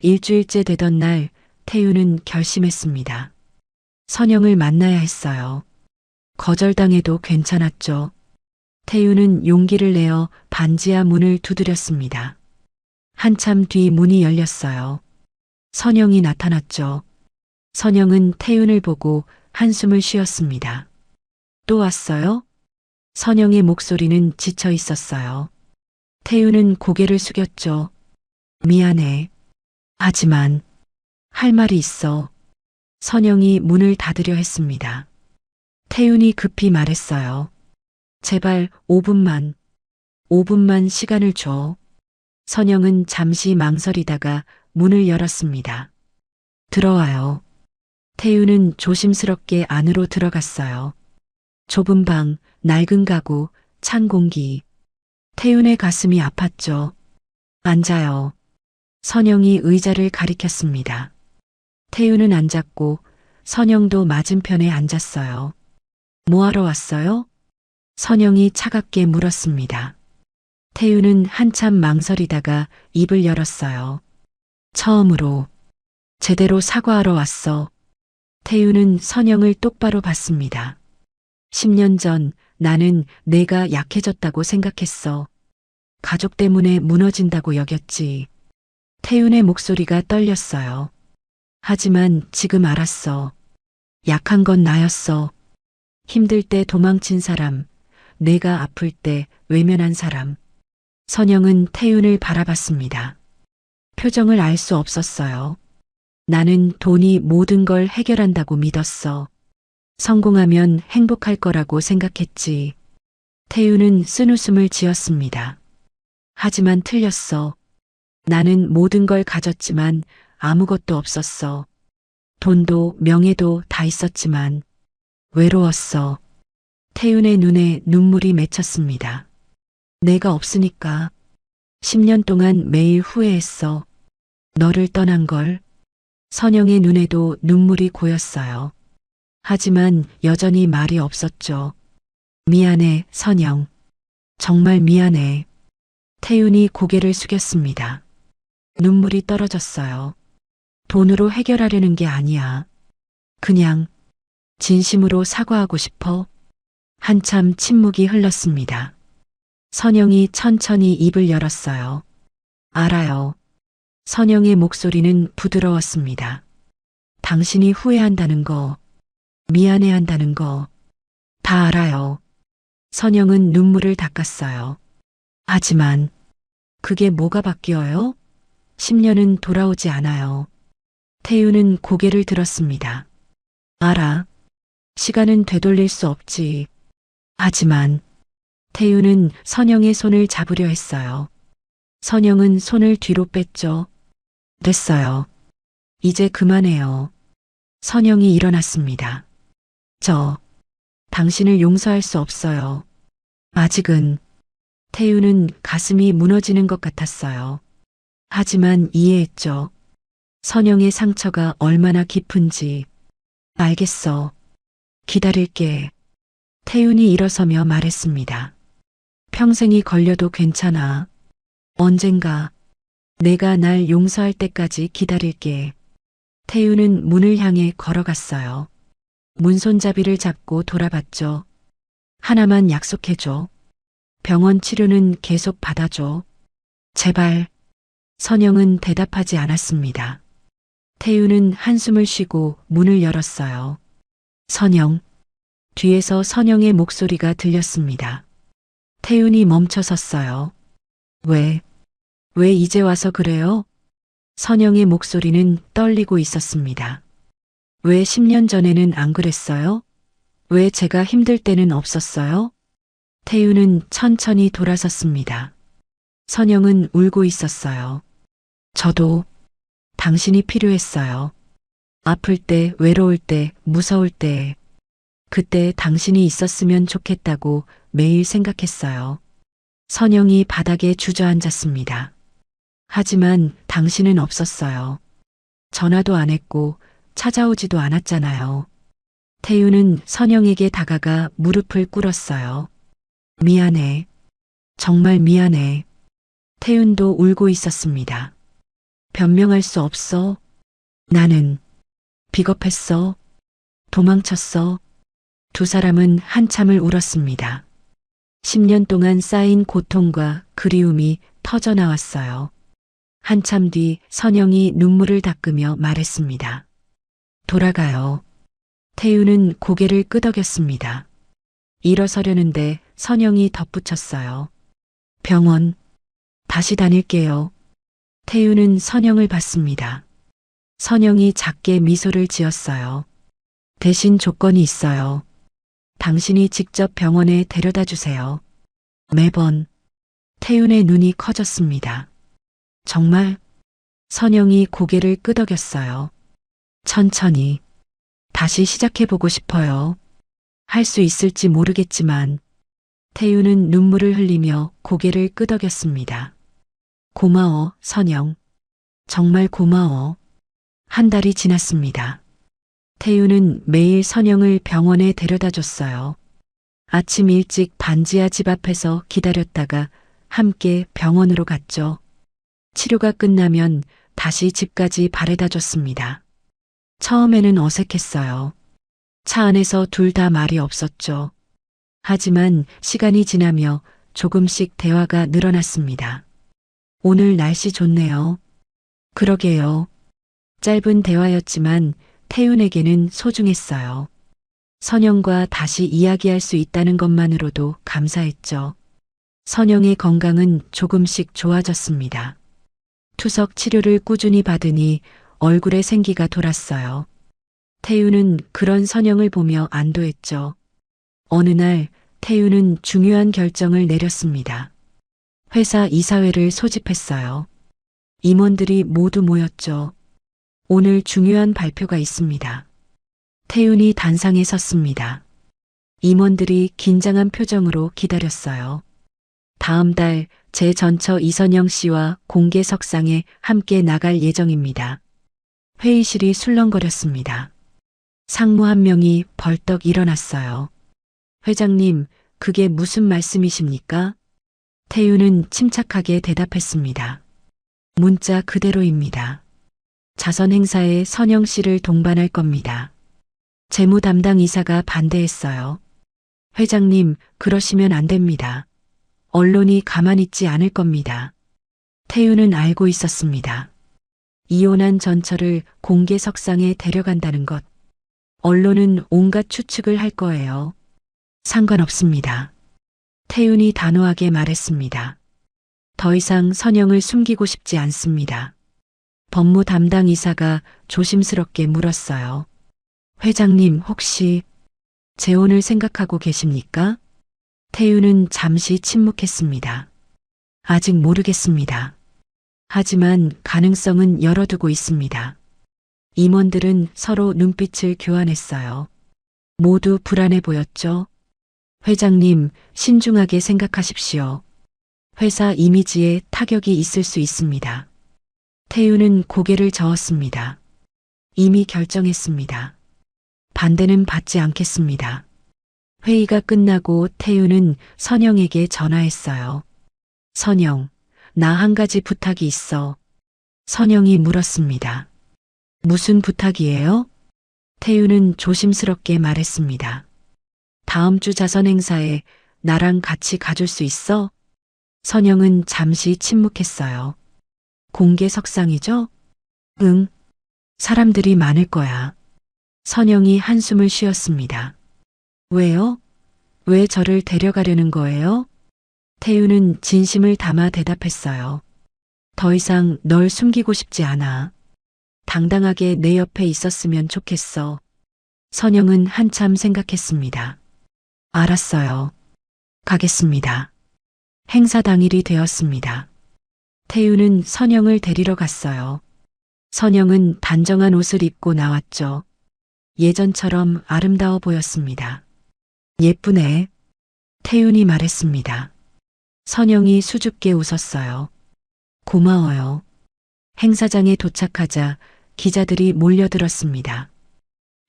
일주일째 되던 날 태유는 결심했습니다. 선영을 만나야 했어요. 거절당해도 괜찮았죠. 태유는 용기를 내어 반지하 문을 두드렸습니다. 한참 뒤 문이 열렸어요. 선영이 나타났죠. 선영은 태윤을 보고 한숨을 쉬었습니다. 또 왔어요? 선영의 목소리는 지쳐 있었어요. 태윤은 고개를 숙였죠. 미안해. 하지만 할 말이 있어. 선영이 문을 닫으려 했습니다. 태윤이 급히 말했어요. 제발 5분만 시간을 줘. 선영은 잠시 망설이다가 문을 열었습니다. 들어와요. 태윤은 조심스럽게 안으로 들어갔어요. 좁은 방, 낡은 가구, 찬 공기. 태윤의 가슴이 아팠죠. 앉아요. 선영이 의자를 가리켰습니다. 태윤은 앉았고 선영도 맞은편에 앉았어요. 뭐하러 왔어요? 선영이 차갑게 물었습니다. 태윤은 한참 망설이다가 입을 열었어요. 처음으로 제대로 사과하러 왔어. 태윤은 선영을 똑바로 봤습니다. 10년 전 나는 내가 약해졌다고 생각했어. 가족 때문에 무너진다고 여겼지. 태윤의 목소리가 떨렸어요. 하지만 지금 알았어. 약한 건 나였어. 힘들 때 도망친 사람, 내가 아플 때 외면한 사람. 선영은 태윤을 바라봤습니다. 표정을 알 수 없었어요. 나는 돈이 모든 걸 해결한다고 믿었어. 성공하면 행복할 거라고 생각했지. 태윤은 쓴웃음을 지었습니다. 하지만 틀렸어. 나는 모든 걸 가졌지만 아무것도 없었어. 돈도 명예도 다 있었지만 외로웠어. 태윤의 눈에 눈물이 맺혔습니다. 내가 없으니까 10년 동안 매일 후회했어. 너를 떠난 걸. 선영의 눈에도 눈물이 고였어요. 하지만 여전히 말이 없었죠. 미안해, 선영. 정말 미안해. 태윤이 고개를 숙였습니다. 눈물이 떨어졌어요. 돈으로 해결하려는 게 아니야. 그냥 진심으로 사과하고 싶어. 한참 침묵이 흘렀습니다. 선영이 천천히 입을 열었어요. 알아요. 선영의 목소리는 부드러웠습니다. 당신이 후회한다는 거, 미안해한다는 거, 다 알아요. 선영은 눈물을 닦았어요. 하지만 그게 뭐가 바뀌어요? 10년은 돌아오지 않아요. 태유는 고개를 들었습니다. 알아. 시간은 되돌릴 수 없지. 하지만 태유는 선영의 손을 잡으려 했어요. 선영은 손을 뒤로 뺐죠. 됐어요. 이제 그만해요. 선영이 일어났습니다. 당신을 용서할 수 없어요. 아직은. 태유는 가슴이 무너지는 것 같았어요. 하지만 이해했죠. 선영의 상처가 얼마나 깊은지. 알겠어. 기다릴게. 태윤이 일어서며 말했습니다. 평생이 걸려도 괜찮아. 언젠가 내가 날 용서할 때까지 기다릴게. 태윤은 문을 향해 걸어갔어요. 문손잡이를 잡고 돌아봤죠. 하나만 약속해줘. 병원 치료는 계속 받아줘. 제발. 선영은 대답하지 않았습니다. 태윤은 한숨을 쉬고 문을 열었어요. 선영. 뒤에서 선영의 목소리가 들렸습니다. 태윤이 멈춰 섰어요. 왜 이제 와서 그래요? 선영의 목소리는 떨리고 있었습니다. 왜 10년 전에는 안 그랬어요? 왜 제가 힘들 때는 없었어요? 태윤은 천천히 돌아섰습니다. 선영은 울고 있었어요. 저도 당신이 필요했어요. 아플 때, 외로울 때, 무서울 때, 그때 당신이 있었으면 좋겠다고 매일 생각했어요. 선영이 바닥에 주저앉았습니다. 하지만 당신은 없었어요. 전화도 안 했고 찾아오지도 않았잖아요. 태윤은 선영에게 다가가 무릎을 꿇었어요. 미안해. 정말 미안해. 태윤도 울고 있었습니다. 변명할 수 없어. 나는 비겁했어. 도망쳤어. 두 사람은 한참을 울었습니다. 10년 동안 쌓인 고통과 그리움이 터져나왔어요. 한참 뒤 선영이 눈물을 닦으며 말했습니다. 돌아가요. 태윤은 고개를 끄덕였습니다. 일어서려는데 선영이 덧붙였어요. 병원 다시 다닐게요. 태윤은 선영을 봤습니다. 선영이 작게 미소를 지었어요. 대신 조건이 있어요. 당신이 직접 병원에 데려다 주세요. 매번. 태윤의 눈이 커졌습니다. 정말? 선영이 고개를 끄덕였어요. 천천히. 다시 시작해보고 싶어요. 할 수 있을지 모르겠지만. 태윤은 눈물을 흘리며 고개를 끄덕였습니다. 고마워, 선영. 정말 고마워. 한 달이 지났습니다. 태윤은 매일 선영을 병원에 데려다 줬어요. 아침 일찍 반지하 집 앞에서 기다렸다가 함께 병원으로 갔죠. 치료가 끝나면 다시 집까지 바래다 줬습니다. 처음에는 어색했어요. 차 안에서 둘 다 말이 없었죠. 하지만 시간이 지나며 조금씩 대화가 늘어났습니다. 오늘 날씨 좋네요. 그러게요. 짧은 대화였지만 태윤에게는 소중했어요. 선영과 다시 이야기할 수 있다는 것만으로도 감사했죠. 선영의 건강은 조금씩 좋아졌습니다. 투석 치료를 꾸준히 받으니 얼굴에 생기가 돌았어요. 태윤은 그런 선영을 보며 안도했죠. 어느 날 태윤은 중요한 결정을 내렸습니다. 회사 이사회를 소집했어요. 임원들이 모두 모였죠. 오늘 중요한 발표가 있습니다. 태윤이 단상에 섰습니다. 임원들이 긴장한 표정으로 기다렸어요. 다음 달 제 전처 이선영 씨와 공개석상에 함께 나갈 예정입니다. 회의실이 술렁거렸습니다. 상무 한 명이 벌떡 일어났어요. 회장님, 그게 무슨 말씀이십니까? 태유는 침착하게 대답했습니다. 문자 그대로입니다. 자선 행사에 선영 씨를 동반할 겁니다. 재무 담당 이사가 반대했어요. 회장님, 그러시면 안 됩니다. 언론이 가만히 있지 않을 겁니다. 태유는 알고 있었습니다. 이혼한 전처를 공개석상에 데려간다는 것. 언론은 온갖 추측을 할 거예요. 상관없습니다. 태윤이 단호하게 말했습니다. 더 이상 선영을 숨기고 싶지 않습니다. 법무 담당 이사가 조심스럽게 물었어요. 회장님, 혹시 재혼을 생각하고 계십니까? 태윤은 잠시 침묵했습니다. 아직 모르겠습니다. 하지만 가능성은 열어두고 있습니다. 임원들은 서로 눈빛을 교환했어요. 모두 불안해 보였죠. 회장님, 신중하게 생각하십시오. 회사 이미지에 타격이 있을 수 있습니다. 태유는 고개를 저었습니다. 이미 결정했습니다. 반대는 받지 않겠습니다. 회의가 끝나고 태유는 선영에게 전화했어요. 선영, 나 한 가지 부탁이 있어. 선영이 물었습니다. 무슨 부탁이에요? 태유는 조심스럽게 말했습니다. 다음 주 자선 행사에 나랑 같이 가줄 수 있어? 선영은 잠시 침묵했어요. 공개석상이죠? 응. 사람들이 많을 거야. 선영이 한숨을 쉬었습니다. 왜요? 왜 저를 데려가려는 거예요? 태유는 진심을 담아 대답했어요. 더 이상 널 숨기고 싶지 않아. 당당하게 내 옆에 있었으면 좋겠어. 선영은 한참 생각했습니다. 알았어요. 가겠습니다. 행사 당일이 되었습니다. 태유는 선영을 데리러 갔어요. 선영은 단정한 옷을 입고 나왔죠. 예전처럼 아름다워 보였습니다. 예쁘네. 태윤이 말했습니다. 선영이 수줍게 웃었어요. 고마워요. 행사장에 도착하자 기자들이 몰려들었습니다.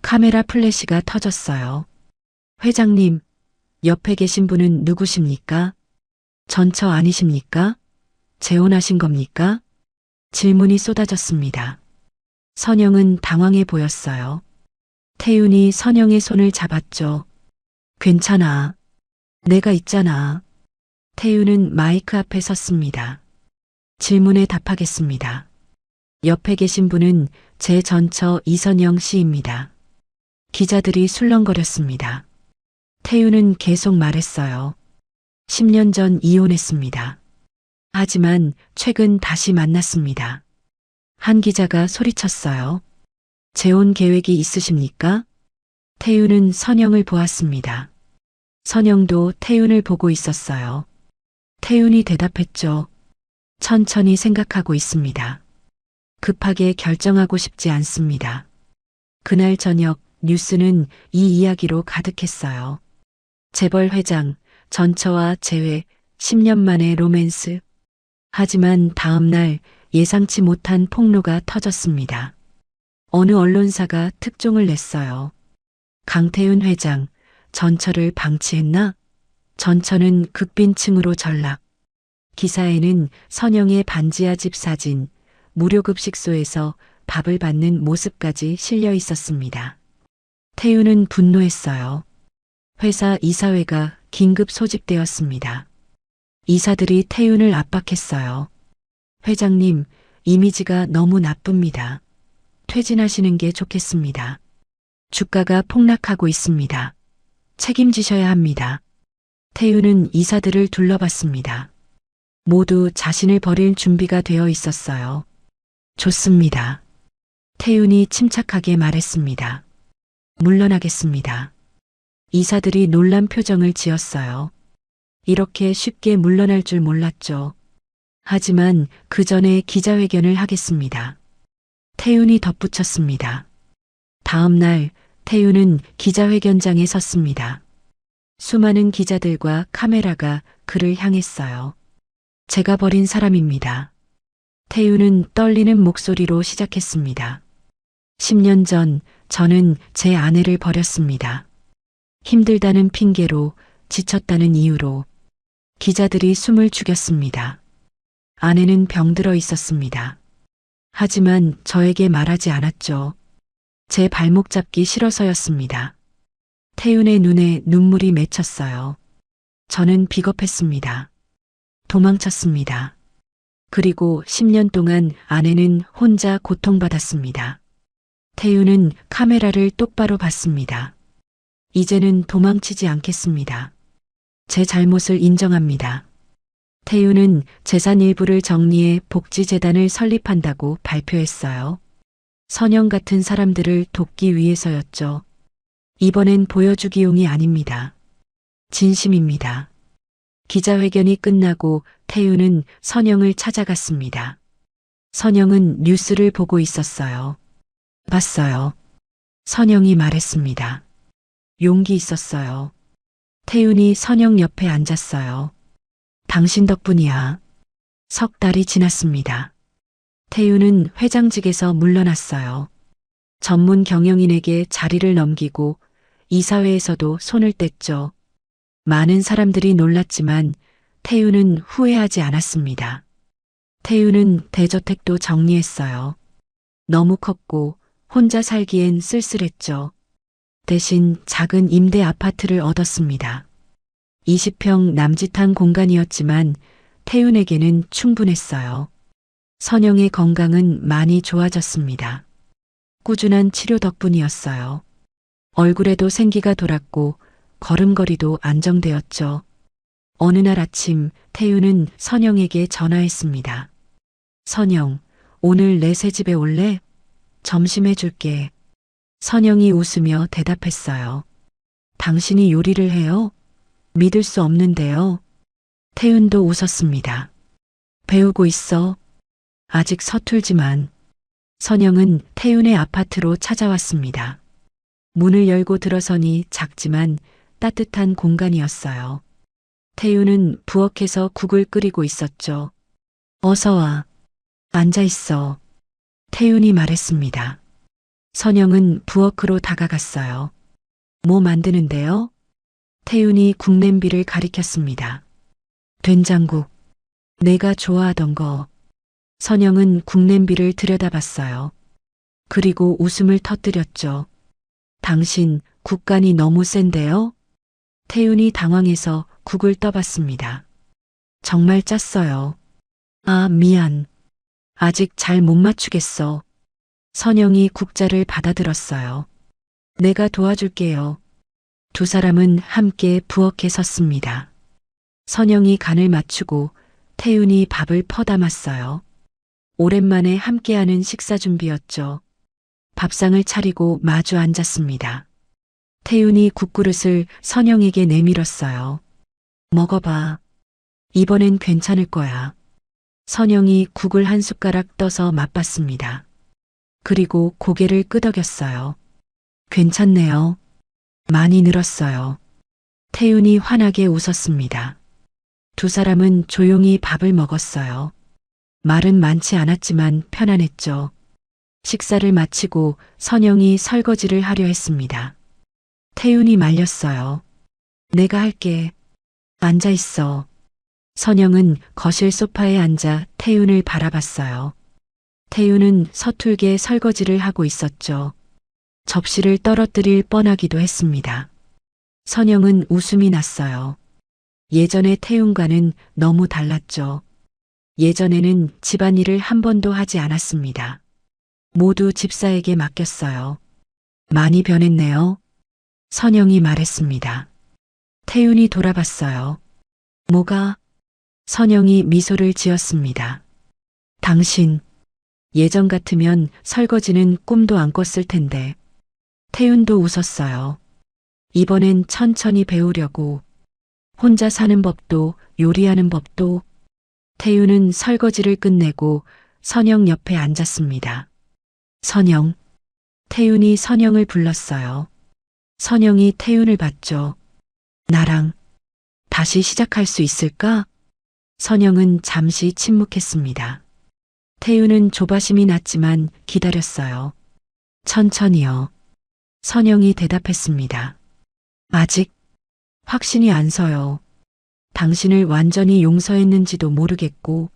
카메라 플래시가 터졌어요. 회장님, 옆에 계신 분은 누구십니까? 전처 아니십니까? 재혼하신 겁니까? 질문이 쏟아졌습니다. 선영은 당황해 보였어요. 태윤이 선영의 손을 잡았죠. 괜찮아. 내가 있잖아. 태윤은 마이크 앞에 섰습니다. 질문에 답하겠습니다. 옆에 계신 분은 제 전처 이선영 씨입니다. 기자들이 술렁거렸습니다. 태윤은 계속 말했어요. 10년 전 이혼했습니다. 하지만 최근 다시 만났습니다. 한 기자가 소리쳤어요. 재혼 계획이 있으십니까? 태윤은 선영을 보았습니다. 선영도 태윤을 보고 있었어요. 태윤이 대답했죠. 천천히 생각하고 있습니다. 급하게 결정하고 싶지 않습니다. 그날 저녁 뉴스는 이 이야기로 가득했어요. 재벌 회장, 전처와 재회, 10년 만의 로맨스. 하지만 다음 날 예상치 못한 폭로가 터졌습니다. 어느 언론사가 특종을 냈어요. 강태윤 회장, 전처를 방치했나? 전처는 극빈층으로 전락. 기사에는 선영의 반지하 집 사진, 무료급식소에서 밥을 받는 모습까지 실려 있었습니다. 태윤은 분노했어요. 회사 이사회가 긴급 소집되었습니다. 이사들이 태윤을 압박했어요. 회장님, 이미지가 너무 나쁩니다. 퇴진하시는 게 좋겠습니다. 주가가 폭락하고 있습니다. 책임지셔야 합니다. 태윤은 이사들을 둘러봤습니다. 모두 자신을 버릴 준비가 되어 있었어요. 좋습니다. 태윤이 침착하게 말했습니다. 물러나겠습니다. 이사들이 놀란 표정을 지었어요. 이렇게 쉽게 물러날 줄 몰랐죠. 하지만 그 전에 기자회견을 하겠습니다. 태윤이 덧붙였습니다. 다음 날 태윤은 기자회견장에 섰습니다. 수많은 기자들과 카메라가 그를 향했어요. 제가 버린 사람입니다. 태윤은 떨리는 목소리로 시작했습니다. 10년 전 저는 제 아내를 버렸습니다. 힘들다는 핑계로, 지쳤다는 이유로 기자들이 숨을 죽였습니다. 아내는 병들어 있었습니다. 하지만 저에게 말하지 않았죠. 제 발목 잡기 싫어서였습니다. 태윤의 눈에 눈물이 맺혔어요. 저는 비겁했습니다. 도망쳤습니다. 그리고 10년 동안 아내는 혼자 고통받았습니다. 태윤은 카메라를 똑바로 봤습니다. 이제는 도망치지 않겠습니다. 제 잘못을 인정합니다. 태윤은 재산 일부를 정리해 복지재단을 설립한다고 발표했어요. 선영 같은 사람들을 돕기 위해서였죠. 이번엔 보여주기용이 아닙니다. 진심입니다. 기자회견이 끝나고 태윤은 선영을 찾아갔습니다. 선영은 뉴스를 보고 있었어요. 봤어요. 선영이 말했습니다. 용기 있었어요. 태윤이 선영 옆에 앉았어요. 당신 덕분이야. 석 달이 지났습니다. 태윤은 회장직에서 물러났어요. 전문 경영인에게 자리를 넘기고 이사회에서도 손을 뗐죠. 많은 사람들이 놀랐지만 태윤은 후회하지 않았습니다. 태윤은 대저택도 정리했어요. 너무 컸고 혼자 살기엔 쓸쓸했죠. 대신 작은 임대 아파트를 얻었습니다. 20평 남짓한 공간이었지만 태윤에게는 충분했어요. 선영의 건강은 많이 좋아졌습니다. 꾸준한 치료 덕분이었어요. 얼굴에도 생기가 돌았고 걸음걸이도 안정되었죠. 어느 날 아침 태윤은 선영에게 전화했습니다. 선영, 오늘 내 새 집에 올래? 점심 해줄게. 선영이 웃으며 대답했어요. 당신이 요리를 해요? 믿을 수 없는데요. 태윤도 웃었습니다. 배우고 있어. 아직 서툴지만. 선영은 태윤의 아파트로 찾아왔습니다. 문을 열고 들어서니 작지만 따뜻한 공간이었어요. 태윤은 부엌에서 국을 끓이고 있었죠. 어서 와. 앉아 있어. 태윤이 말했습니다. 선영은 부엌으로 다가갔어요. 뭐 만드는데요? 태윤이 국냄비를 가리켰습니다. 된장국. 내가 좋아하던 거. 선영은 국냄비를 들여다봤어요. 그리고 웃음을 터뜨렸죠. 당신 국간이 너무 센데요? 태윤이 당황해서 국을 떠봤습니다. 정말 짰어요. 아, 미안. 아직 잘 못 맞추겠어. 선영이 국자를 받아들었어요. 내가 도와줄게요. 두 사람은 함께 부엌에 섰습니다. 선영이 간을 맞추고 태윤이 밥을 퍼담았어요. 오랜만에 함께하는 식사 준비였죠. 밥상을 차리고 마주 앉았습니다. 태윤이 국그릇을 선영에게 내밀었어요. 먹어봐. 이번엔 괜찮을 거야. 선영이 국을 한 숟가락 떠서 맛봤습니다. 그리고 고개를 끄덕였어요. 괜찮네요. 많이 늘었어요. 태윤이 환하게 웃었습니다. 두 사람은 조용히 밥을 먹었어요. 말은 많지 않았지만 편안했죠. 식사를 마치고 선영이 설거지를 하려 했습니다. 태윤이 말렸어요. 내가 할게. 앉아 있어. 선영은 거실 소파에 앉아 태윤을 바라봤어요. 태윤은 서툴게 설거지를 하고 있었죠. 접시를 떨어뜨릴 뻔하기도 했습니다. 선영은 웃음이 났어요. 예전의 태윤과는 너무 달랐죠. 예전에는 집안일을 한 번도 하지 않았습니다. 모두 집사에게 맡겼어요. 많이 변했네요. 선영이 말했습니다. 태윤이 돌아봤어요. 뭐가? 선영이 미소를 지었습니다. 당신, 예전 같으면 설거지는 꿈도 안 꿨을 텐데. 태윤도 웃었어요. 이번엔 천천히 배우려고. 혼자 사는 법도 요리하는 법도. 태윤은 설거지를 끝내고 선영 옆에 앉았습니다. 선영. 태윤이 선영을 불렀어요. 선영이 태윤을 봤죠. 나랑 다시 시작할 수 있을까? 선영은 잠시 침묵했습니다. 태윤은 조바심이 났지만 기다렸어요. 천천히요. 선영이 대답했습니다. 아직 확신이 안 서요. 당신을 완전히 용서했는지도 모르겠고.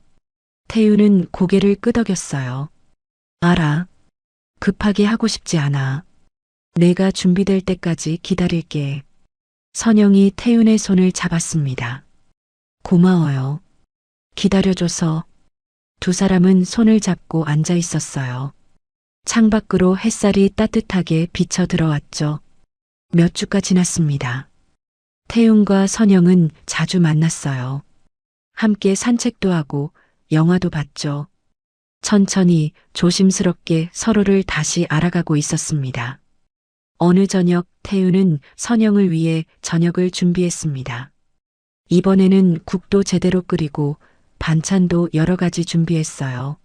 태유는 고개를 끄덕였어요. 알아. 급하게 하고 싶지 않아. 내가 준비될 때까지 기다릴게. 선영이 태윤의 손을 잡았습니다. 고마워요. 기다려줘서. 두 사람은 손을 잡고 앉아 있었어요. 창밖으로 햇살이 따뜻하게 비쳐 들어왔죠. 몇 주가 지났습니다. 태윤과 선영은 자주 만났어요. 함께 산책도 하고 영화도 봤죠. 천천히 조심스럽게 서로를 다시 알아가고 있었습니다. 어느 저녁 태윤은 선영을 위해 저녁을 준비했습니다. 이번에는 국도 제대로 끓이고 반찬도 여러 가지 준비했어요.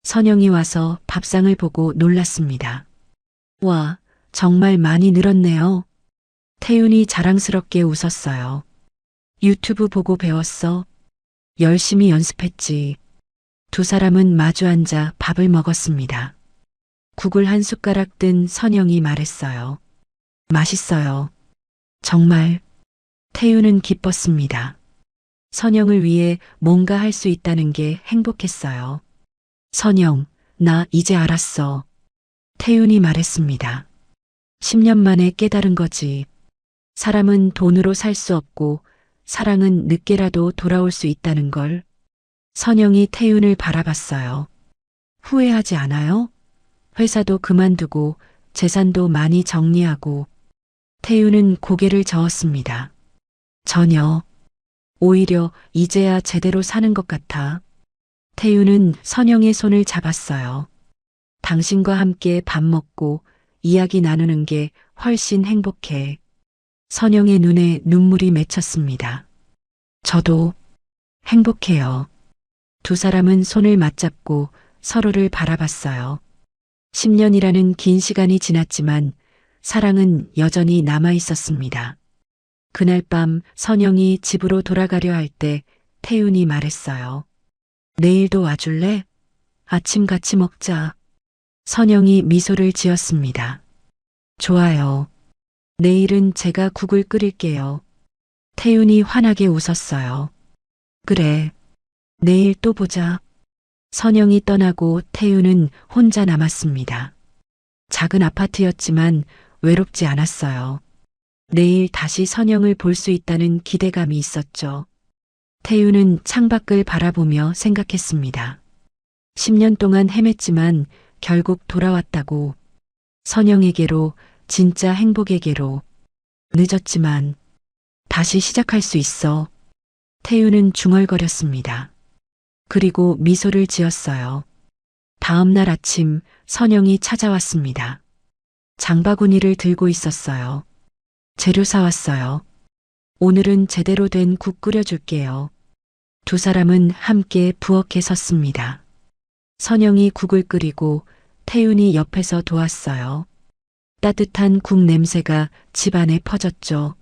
선영이 와서 밥상을 보고 놀랐습니다. 와, 정말 많이 늘었네요. 태윤이 자랑스럽게 웃었어요. 유튜브 보고 배웠어. 열심히 연습했지. 두 사람은 마주 앉아 밥을 먹었습니다. 국을 한 숟가락 뜬 선영이 말했어요. 맛있어요. 정말. 태윤은 기뻤습니다. 선영을 위해 뭔가 할 수 있다는 게 행복했어요. 선영, 나 이제 알았어. 태윤이 말했습니다. 10년 만에 깨달은 거지. 사람은 돈으로 살 수 없고 사랑은 늦게라도 돌아올 수 있다는 걸. 선영이 태윤을 바라봤어요. 후회하지 않아요? 회사도 그만두고 재산도 많이 정리하고. 태윤은 고개를 저었습니다. 전혀. 오히려 이제야 제대로 사는 것 같아. 태윤은 선영의 손을 잡았어요. 당신과 함께 밥 먹고 이야기 나누는 게 훨씬 행복해. 선영의 눈에 눈물이 맺혔습니다. 저도 행복해요. 두 사람은 손을 맞잡고 서로를 바라봤어요. 10년이라는 긴 시간이 지났지만 사랑은 여전히 남아 있었습니다. 그날 밤 선영이 집으로 돌아가려 할 때 태윤이 말했어요. 내일도 와줄래? 아침 같이 먹자. 선영이 미소를 지었습니다. 좋아요. 내일은 제가 국을 끓일게요. 태윤이 환하게 웃었어요. 그래. 내일 또 보자. 선영이 떠나고 태윤은 혼자 남았습니다. 작은 아파트였지만 외롭지 않았어요. 내일 다시 선영을 볼 수 있다는 기대감이 있었죠. 태윤은 창밖을 바라보며 생각했습니다. 10년 동안 헤맸지만 결국 돌아왔다고. 선영에게로, 진짜 행복에게로. 늦었지만 다시 시작할 수 있어. 태윤은 중얼거렸습니다. 그리고 미소를 지었어요. 다음 날 아침 선영이 찾아왔습니다. 장바구니를 들고 있었어요. 재료 사왔어요. 오늘은 제대로 된 국 끓여줄게요. 두 사람은 함께 부엌에 섰습니다. 선영이 국을 끓이고 태윤이 옆에서 도왔어요. 따뜻한 국 냄새가 집안에 퍼졌죠.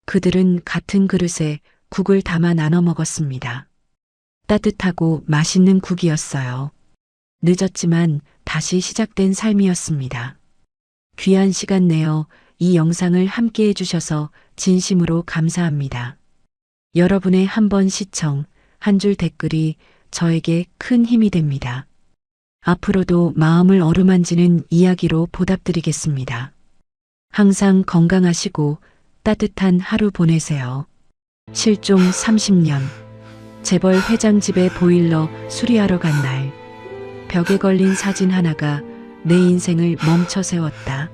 그들은 같은 그릇에 국을 담아 나눠 먹었습니다. 따뜻하고 맛있는 국이었어요. 늦었지만 다시 시작된 삶이었습니다. 귀한 시간 내어 이 영상을 함께 해주셔서 진심으로 감사합니다. 여러분의 한 번 시청, 한 줄 댓글이 저에게 큰 힘이 됩니다. 앞으로도 마음을 어루만지는 이야기로 보답드리겠습니다. 항상 건강하시고 따뜻한 하루 보내세요. 실종 30년. 재벌 회장 집에 보일러 수리하러 간 날. 벽에 걸린 사진 하나가 내 인생을 멈춰 세웠다.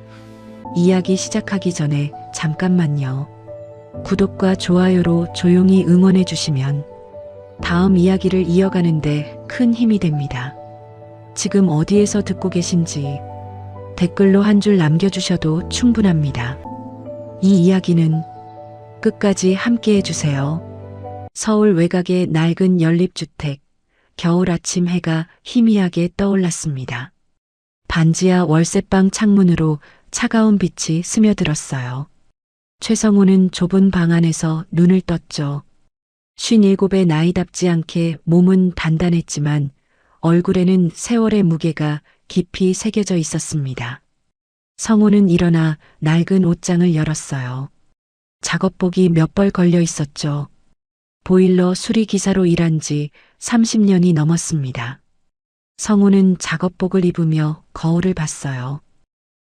이야기 시작하기 전에 잠깐만요. 구독과 좋아요로 조용히 응원해 주시면 다음 이야기를 이어가는데 큰 힘이 됩니다. 지금 어디에서 듣고 계신지 댓글로 한 줄 남겨주셔도 충분합니다. 이 이야기는 끝까지 함께 해주세요. 서울 외곽의 낡은 연립주택. 겨울 아침 해가 희미하게 떠올랐습니다. 반지하 월세방 창문으로 차가운 빛이 스며들었어요. 최성우는 좁은 방 안에서 눈을 떴죠. 57의 나이답지 않게 몸은 단단했지만 얼굴에는 세월의 무게가 깊이 새겨져 있었습니다. 성우는 일어나 낡은 옷장을 열었어요. 작업복이 몇 벌 걸려 있었죠. 보일러 수리 기사로 일한 지 30년이 넘었습니다. 성우는 작업복을 입으며 거울을 봤어요.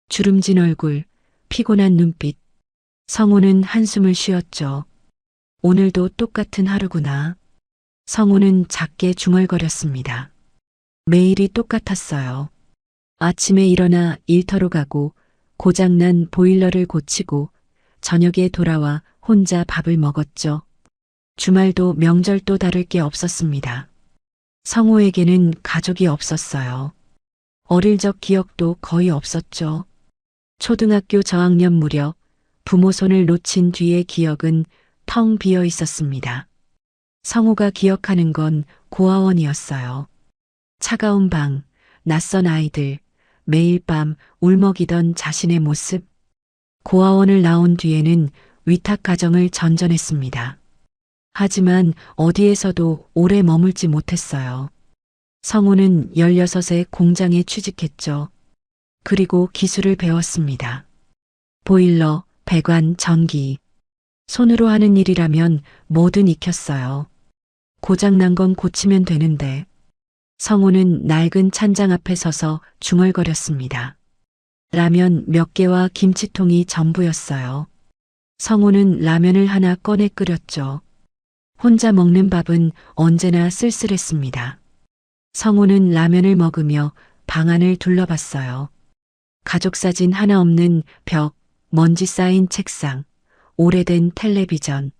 주름진 얼굴, 피곤한 눈빛. 성우는 한숨을 쉬었죠. 오늘도 똑같은 하루구나. 성우는 작게 중얼거렸습니다. 매일이 똑같았어요. 아침에 일어나 일터로 가고 고장난 보일러를 고치고 저녁에 돌아와 혼자 밥을 먹었죠. 주말도 명절도 다를 게 없었습니다. 성우에게는 가족이 없었어요. 어릴 적 기억도 거의 없었죠. 초등학교 저학년 무렵 부모 손을 놓친 뒤의 기억은 텅 비어 있었습니다. 성우가 기억하는 건 고아원이었어요. 차가운 방, 낯선 아이들, 매일 밤 울먹이던 자신의 모습. 고아원을 나온 뒤에는 위탁 가정을 전전했습니다. 하지만 어디에서도 오래 머물지 못했어요. 성우는 16세 공장에 취직했죠. 그리고 기술을 배웠습니다. 보일러, 배관, 전기. 손으로 하는 일이라면 뭐든 익혔어요. 고장난 건 고치면 되는데. 성우는 낡은 찬장 앞에 서서 중얼거렸습니다. 라면 몇 개와 김치통이 전부였어요. 성우는 라면을 하나 꺼내 끓였죠. 혼자 먹는 밥은 언제나 쓸쓸했습니다. 성우는 라면을 먹으며 방 안을 둘러봤어요. 가족 사진 하나 없는 벽, 먼지 쌓인 책상, 오래된 텔레비전.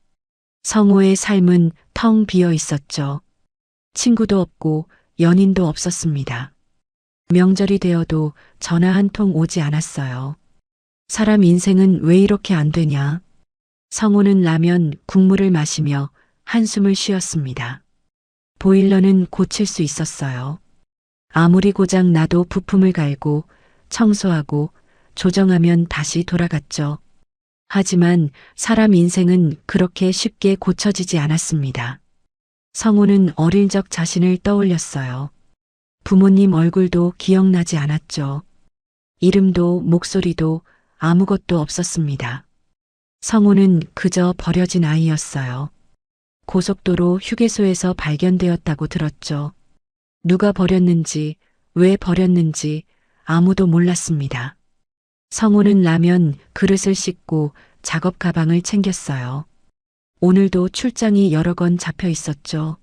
성우의 삶은 텅 비어 있었죠. 친구도 없고 연인도 없었습니다. 명절이 되어도 전화 한 통 오지 않았어요. 사람 인생은 왜 이렇게 안 되냐? 성우는 라면 국물을 마시며 한숨을 쉬었습니다. 보일러는 고칠 수 있었어요. 아무리 고장 나도 부품을 갈고 청소하고 조정하면 다시 돌아갔죠. 하지만 사람 인생은 그렇게 쉽게 고쳐지지 않았습니다. 성우는 어릴 적 자신을 떠올렸어요. 부모님 얼굴도 기억나지 않았죠. 이름도 목소리도 아무것도 없었습니다. 성우는 그저 버려진 아이였어요. 고속도로 휴게소에서 발견되었다고 들었죠. 누가 버렸는지, 왜 버렸는지 아무도 몰랐습니다. 성우는 라면 그릇을 씻고 작업 가방을 챙겼어요. 오늘도 출장이 여러 건 잡혀 있었죠.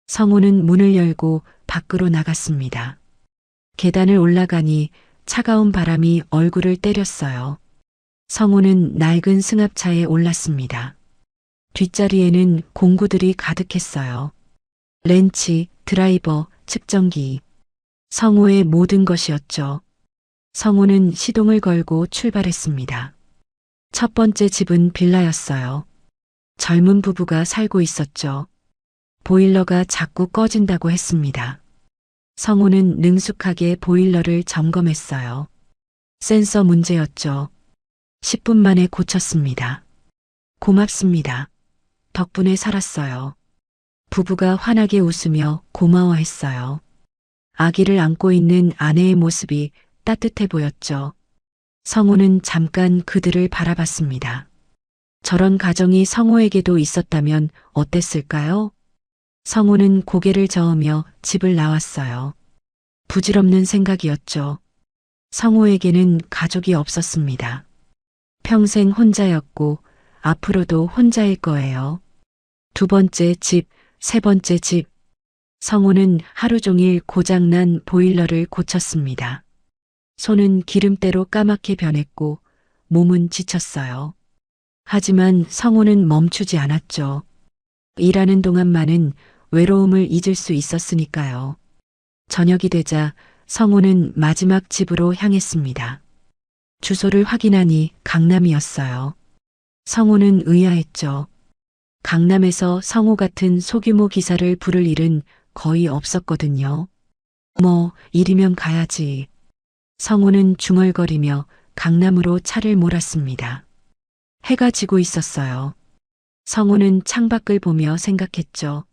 성우는 문을 열고 밖으로 나갔습니다. 계단을 올라가니 차가운 바람이 얼굴을 때렸어요. 성우는 낡은 승합차에 올랐습니다. 뒷자리에는 공구들이 가득했어요. 렌치, 드라이버, 측정기. 성우의 모든 것이었죠. 성우는 시동을 걸고 출발했습니다. 첫 번째 집은 빌라였어요. 젊은 부부가 살고 있었죠. 보일러가 자꾸 꺼진다고 했습니다. 성우는 능숙하게 보일러를 점검했어요. 센서 문제였죠. 10분 만에 고쳤습니다. 고맙습니다. 덕분에 살았어요. 부부가 환하게 웃으며 고마워했어요. 아기를 안고 있는 아내의 모습이 따뜻해 보였죠. 성우는 잠깐 그들을 바라봤습니다. 저런 가정이 성우에게도 있었다면 어땠을까요? 성우는 고개를 저으며 집을 나왔어요. 부질없는 생각이었죠. 성우에게는 가족이 없었습니다. 평생 혼자였고 앞으로도 혼자일 거예요. 두 번째 집, 세 번째 집. 성우는 하루 종일 고장난 보일러를 고쳤습니다. 손은 기름때로 까맣게 변했고 몸은 지쳤어요. 하지만 성우는 멈추지 않았죠. 일하는 동안만은 외로움을 잊을 수 있었으니까요. 저녁이 되자 성우는 마지막 집으로 향했습니다. 주소를 확인하니 강남이었어요. 성우는 의아했죠. 강남에서 성우 같은 소규모 기사를 부를 일은 거의 없었거든요. 뭐, 일이면 가야지. 성우는 중얼거리며 강남으로 차를 몰았습니다. 해가 지고 있었어요. 성우는 창밖을 보며 생각했죠.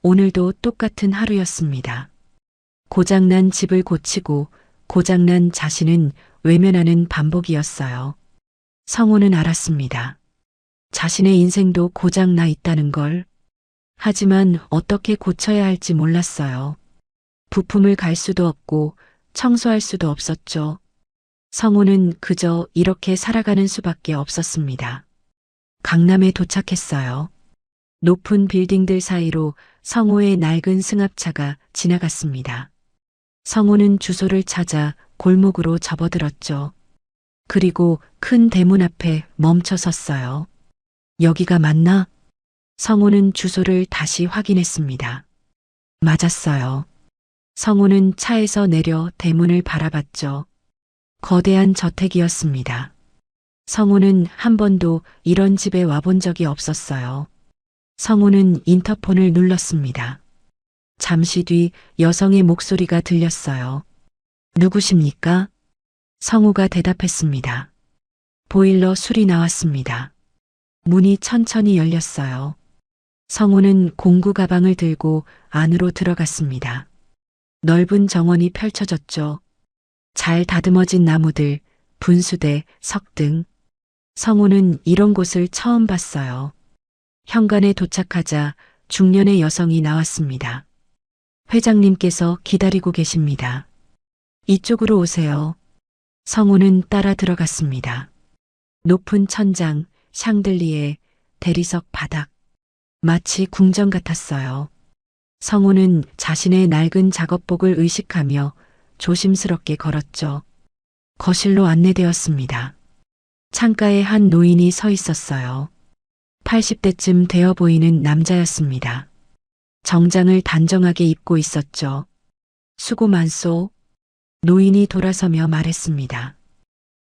오늘도 똑같은 하루였습니다. 고장난 집을 고치고 고장난 자신은 외면하는 반복이었어요. 성호는 알았습니다. 자신의 인생도 고장 나 있다는 걸. 하지만 어떻게 고쳐야 할지 몰랐어요. 부품을 갈 수도 없고 청소할 수도 없었죠. 성호는 그저 이렇게 살아가는 수밖에 없었습니다. 강남에 도착했어요. 높은 빌딩들 사이로 성호의 낡은 승합차가 지나갔습니다. 성호는 주소를 찾아 골목으로 접어들었죠. 그리고 큰 대문 앞에 멈춰 섰어요. 여기가 맞나? 성호는 주소를 다시 확인했습니다. 맞았어요. 성호는 차에서 내려 대문을 바라봤죠. 거대한 저택이었습니다. 성호는 한 번도 이런 집에 와본 적이 없었어요. 성호는 인터폰을 눌렀습니다. 잠시 뒤 여성의 목소리가 들렸어요. 누구십니까? 성호가 대답했습니다. 보일러 수리 나왔습니다. 문이 천천히 열렸어요. 성호는 공구 가방을 들고 안으로 들어갔습니다. 넓은 정원이 펼쳐졌죠. 잘 다듬어진 나무들, 분수대, 석등. 성호는 이런 곳을 처음 봤어요. 현관에 도착하자 중년의 여성이 나왔습니다. 회장님께서 기다리고 계십니다. 이쪽으로 오세요. 성호는 따라 들어갔습니다. 높은 천장, 샹들리에, 대리석 바닥. 마치 궁전 같았어요. 성호는 자신의 낡은 작업복을 의식하며 조심스럽게 걸었죠. 거실로 안내되었습니다. 창가에 한 노인이 서 있었어요. 80대쯤 되어 보이는 남자였습니다. 정장을 단정하게 입고 있었죠. 수고 많소. 노인이 돌아서며 말했습니다.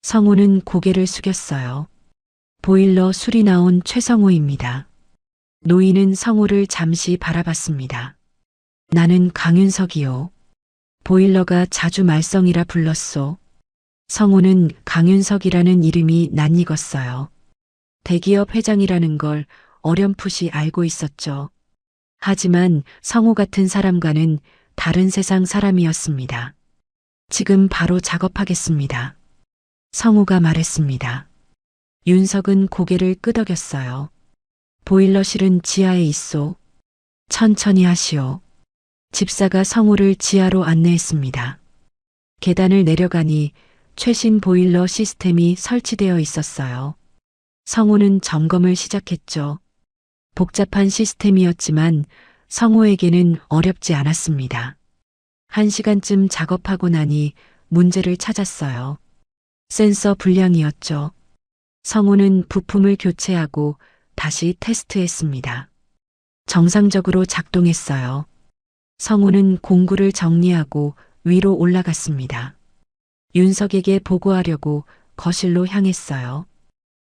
성호는 고개를 숙였어요. 보일러 수리 나온 최성호입니다. 노인은 성호를 잠시 바라봤습니다. 나는 강윤석이요. 보일러가 자주 말썽이라 불렀소. 성호는 강윤석이라는 이름이 낯익었어요. 대기업 회장이라는 걸 어렴풋이 알고 있었죠. 하지만 성호 같은 사람과는 다른 세상 사람이었습니다. 지금 바로 작업하겠습니다. 성호가 말했습니다. 윤석은 고개를 끄덕였어요. 보일러실은 지하에 있소. 천천히 하시오. 집사가 성호를 지하로 안내했습니다. 계단을 내려가니 최신 보일러 시스템이 설치되어 있었어요. 성호는 점검을 시작했죠. 복잡한 시스템이었지만 성호에게는 어렵지 않았습니다. 1시간쯤 작업하고 나니 문제를 찾았어요. 센서 불량이었죠. 성호는 부품을 교체하고 다시 테스트했습니다. 정상적으로 작동했어요. 성호는 공구를 정리하고 위로 올라갔습니다. 윤석에게 보고하려고 거실로 향했어요.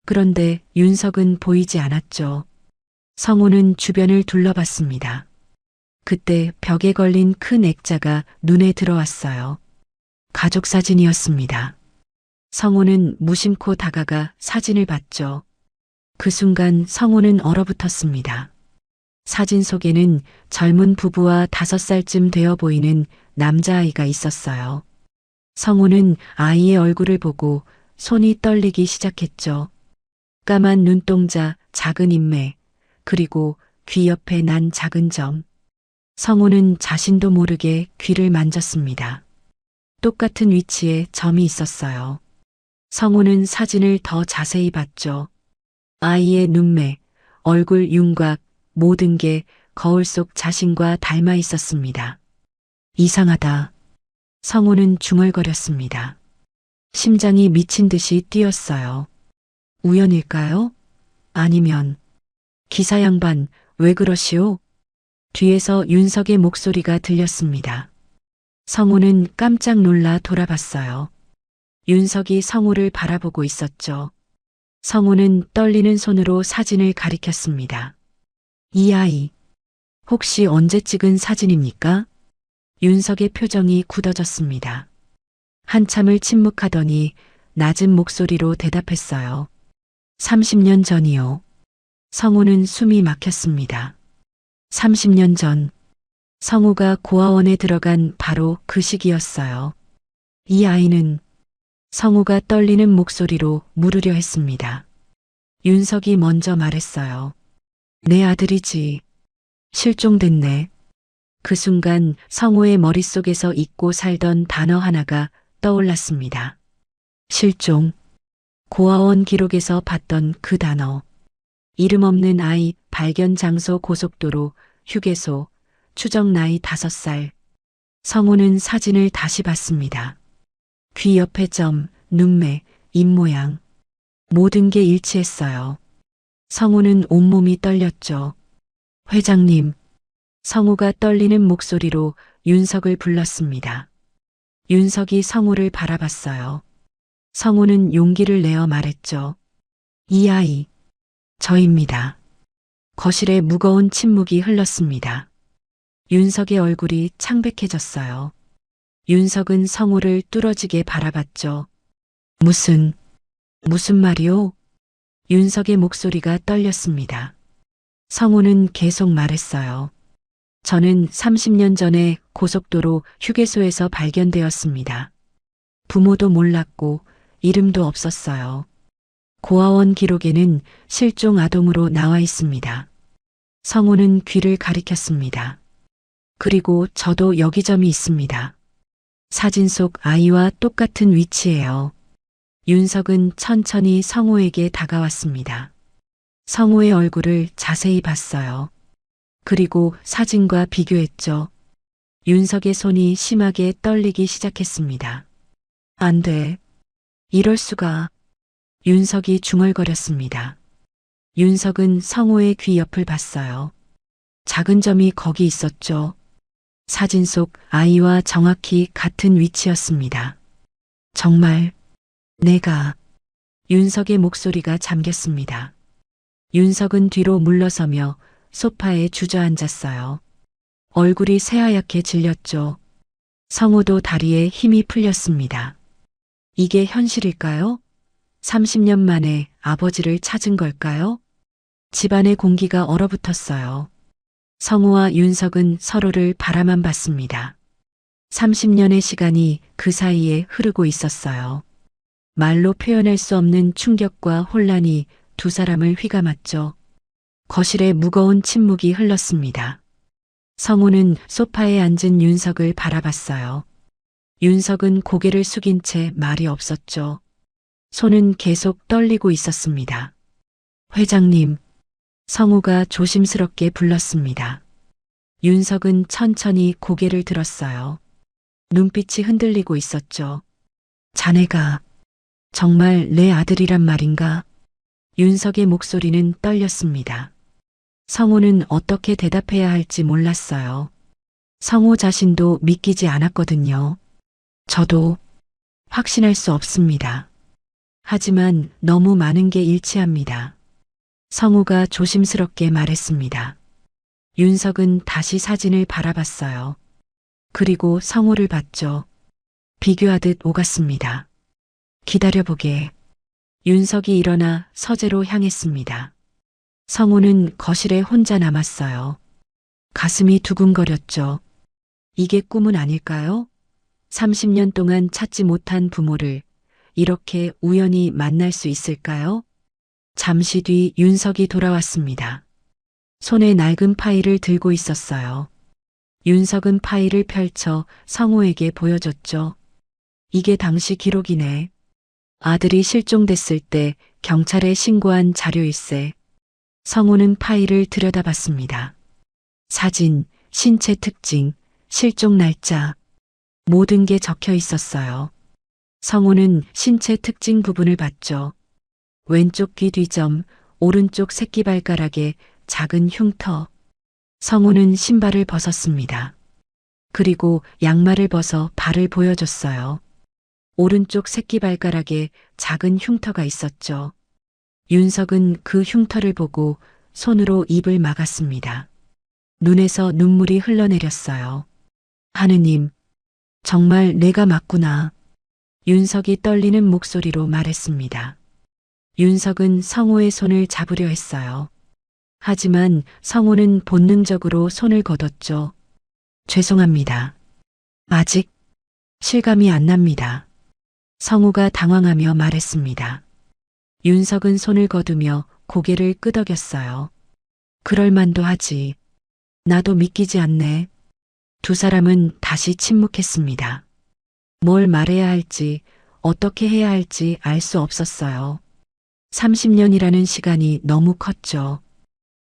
그런데 윤석은 보이지 않았죠. 성호는 주변을 둘러봤습니다. 그때 벽에 걸린 큰 액자가 눈에 들어왔어요. 가족 사진이었습니다. 성호는 무심코 다가가 사진을 봤죠. 그 순간 성호는 얼어붙었습니다. 사진 속에는 젊은 부부와 5살쯤 되어 보이는 남자아이가 있었어요. 성호는 아이의 얼굴을 보고 손이 떨리기 시작했죠. 까만 눈동자, 작은 인매, 그리고 귀 옆에 난 작은 점. 성호는 자신도 모르게 귀를 만졌습니다. 똑같은 위치에 점이 있었어요. 성호는 사진을 더 자세히 봤죠. 아이의 눈매, 얼굴 윤곽, 모든 게 거울 속 자신과 닮아 있었습니다. 이상하다. 성호는 중얼거렸습니다. 심장이 미친 듯이 뛰었어요. 우연일까요? 아니면 기사 양반 왜 그러시오? 뒤에서 윤석의 목소리가 들렸습니다. 성호는 깜짝 놀라 돌아봤어요. 윤석이 성호를 바라보고 있었죠. 성호는 떨리는 손으로 사진을 가리켰습니다. 이 아이, 혹시 언제 찍은 사진입니까? 윤석의 표정이 굳어졌습니다. 한참을 침묵하더니 낮은 목소리로 대답했어요. 30년 전이요. 성호는 숨이 막혔습니다. 30년 전, 성호가 고아원에 들어간 바로 그 시기였어요. 이 아이는 성우가 떨리는 목소리로 물으려 했습니다. 윤석이 먼저 말했어요. 내 아들이지. 실종됐네. 그 순간 성우의 머릿속에서 잊고 살던 단어 하나가 떠올랐습니다. 실종. 고아원 기록에서 봤던 그 단어. 이름 없는 아이, 발견 장소 고속도로, 휴게소, 추정 나이 5살. 성우는 사진을 다시 봤습니다. 귀 옆에 점, 눈매, 입모양. 모든 게 일치했어요. 성우는 온몸이 떨렸죠. 회장님. 성우가 떨리는 목소리로 윤석을 불렀습니다. 윤석이 성우를 바라봤어요. 성우는 용기를 내어 말했죠. 이 아이. 저입니다. 거실에 무거운 침묵이 흘렀습니다. 윤석의 얼굴이 창백해졌어요. 윤석은 성우를 뚫어지게 바라봤죠. 무슨 말이오? 윤석의 목소리가 떨렸습니다. 성우는 계속 말했어요. 저는 30년 전에 고속도로 휴게소에서 발견되었습니다. 부모도 몰랐고 이름도 없었어요. 고아원 기록에는 실종 아동으로 나와 있습니다. 성우는 귀를 가리켰습니다. 그리고 저도 여기 점이 있습니다. 사진 속 아이와 똑같은 위치예요. 윤석은 천천히 성우에게 다가왔습니다. 성우의 얼굴을 자세히 봤어요. 그리고 사진과 비교했죠. 윤석의 손이 심하게 떨리기 시작했습니다. 안 돼. 이럴 수가. 윤석이 중얼거렸습니다. 윤석은 성우의 귀 옆을 봤어요. 작은 점이 거기 있었죠. 사진 속 아이와 정확히 같은 위치였습니다. 정말 내가. 윤석의 목소리가 잠겼습니다. 윤석은 뒤로 물러서며 소파에 주저앉았어요. 얼굴이 새하얗게 질렸죠. 성우도 다리에 힘이 풀렸습니다. 이게 현실일까요? 30년 만에 아버지를 찾은 걸까요? 집안의 공기가 얼어붙었어요. 성우와 윤석은 서로를 바라만 봤습니다. 30년의 시간이 그 사이에 흐르고 있었어요. 말로 표현할 수 없는 충격과 혼란이 두 사람을 휘감았죠. 거실에 무거운 침묵이 흘렀습니다. 성우는 소파에 앉은 윤석을 바라봤어요. 윤석은 고개를 숙인 채 말이 없었죠. 손은 계속 떨리고 있었습니다. 회장님. 성우가 조심스럽게 불렀습니다. 윤석은 천천히 고개를 들었어요. 눈빛이 흔들리고 있었죠. 자네가 정말 내 아들이란 말인가? 윤석의 목소리는 떨렸습니다. 성우는 어떻게 대답해야 할지 몰랐어요. 성우 자신도 믿기지 않았거든요. 저도 확신할 수 없습니다. 하지만 너무 많은 게 일치합니다. 성우가 조심스럽게 말했습니다. 윤석은 다시 사진을 바라봤어요. 그리고 성우를 봤죠. 비교하듯 오갔습니다. 기다려보게. 윤석이 일어나 서재로 향했습니다. 성우는 거실에 혼자 남았어요. 가슴이 두근거렸죠. 이게 꿈은 아닐까요? 30년 동안 찾지 못한 부모를 이렇게 우연히 만날 수 있을까요? 잠시 뒤 윤석이 돌아왔습니다. 손에 낡은 파일을 들고 있었어요. 윤석은 파일을 펼쳐 성우에게 보여줬죠. 이게 당시 기록이네. 아들이 실종됐을 때 경찰에 신고한 자료일세. 성우는 파일을 들여다봤습니다. 사진, 신체 특징, 실종 날짜, 모든 게 적혀 있었어요. 성우는 신체 특징 부분을 봤죠. 왼쪽 귀 뒤점, 오른쪽 새끼발가락에 작은 흉터. 성우는 신발을 벗었습니다. 그리고 양말을 벗어 발을 보여줬어요. 오른쪽 새끼발가락에 작은 흉터가 있었죠. 윤석은 그 흉터를 보고 손으로 입을 막았습니다. 눈에서 눈물이 흘러내렸어요. 하느님, 정말 내가 맞구나. 윤석이 떨리는 목소리로 말했습니다. 윤석은 성우의 손을 잡으려 했어요. 하지만 성우는 본능적으로 손을 거뒀죠. 죄송합니다. 아직 실감이 안 납니다. 성우가 당황하며 말했습니다. 윤석은 손을 거두며 고개를 끄덕였어요. 그럴 만도 하지. 나도 믿기지 않네. 두 사람은 다시 침묵했습니다. 뭘 말해야 할지, 어떻게 해야 할지 알 수 없었어요. 30년이라는 시간이 너무 컸죠.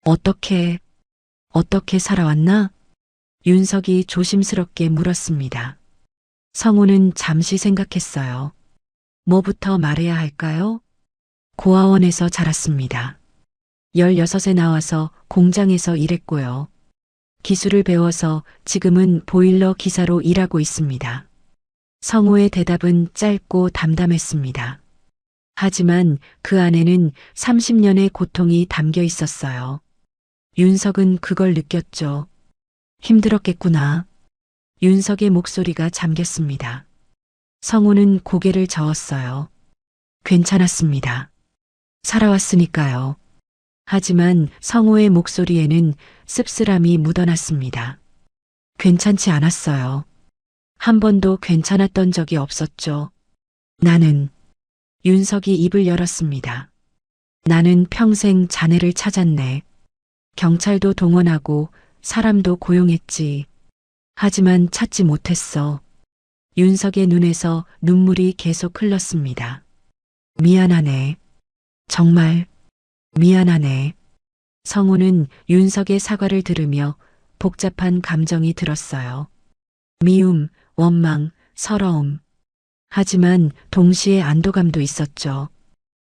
어떻게 살아왔나? 윤석이 조심스럽게 물었습니다. 성우는 잠시 생각했어요. 뭐부터 말해야 할까요? 고아원에서 자랐습니다. 16에 나와서 공장에서 일했고요. 기술을 배워서 지금은 보일러 기사로 일하고 있습니다. 성우의 대답은 짧고 담담했습니다. 하지만 그 안에는 30년의 고통이 담겨 있었어요. 윤석은 그걸 느꼈죠. 힘들었겠구나. 윤석의 목소리가 잠겼습니다. 성우는 고개를 저었어요. 괜찮았습니다. 살아왔으니까요. 하지만 성우의 목소리에는 씁쓸함이 묻어났습니다. 괜찮지 않았어요. 한 번도 괜찮았던 적이 없었죠. 나는 윤석이 입을 열었습니다. 나는 평생 자네를 찾았네. 경찰도 동원하고 사람도 고용했지. 하지만 찾지 못했어. 윤석의 눈에서 눈물이 계속 흘렀습니다. 미안하네. 정말 미안하네. 성우는 윤석의 사과를 들으며 복잡한 감정이 들었어요. 미움, 원망, 서러움. 하지만 동시에 안도감도 있었죠.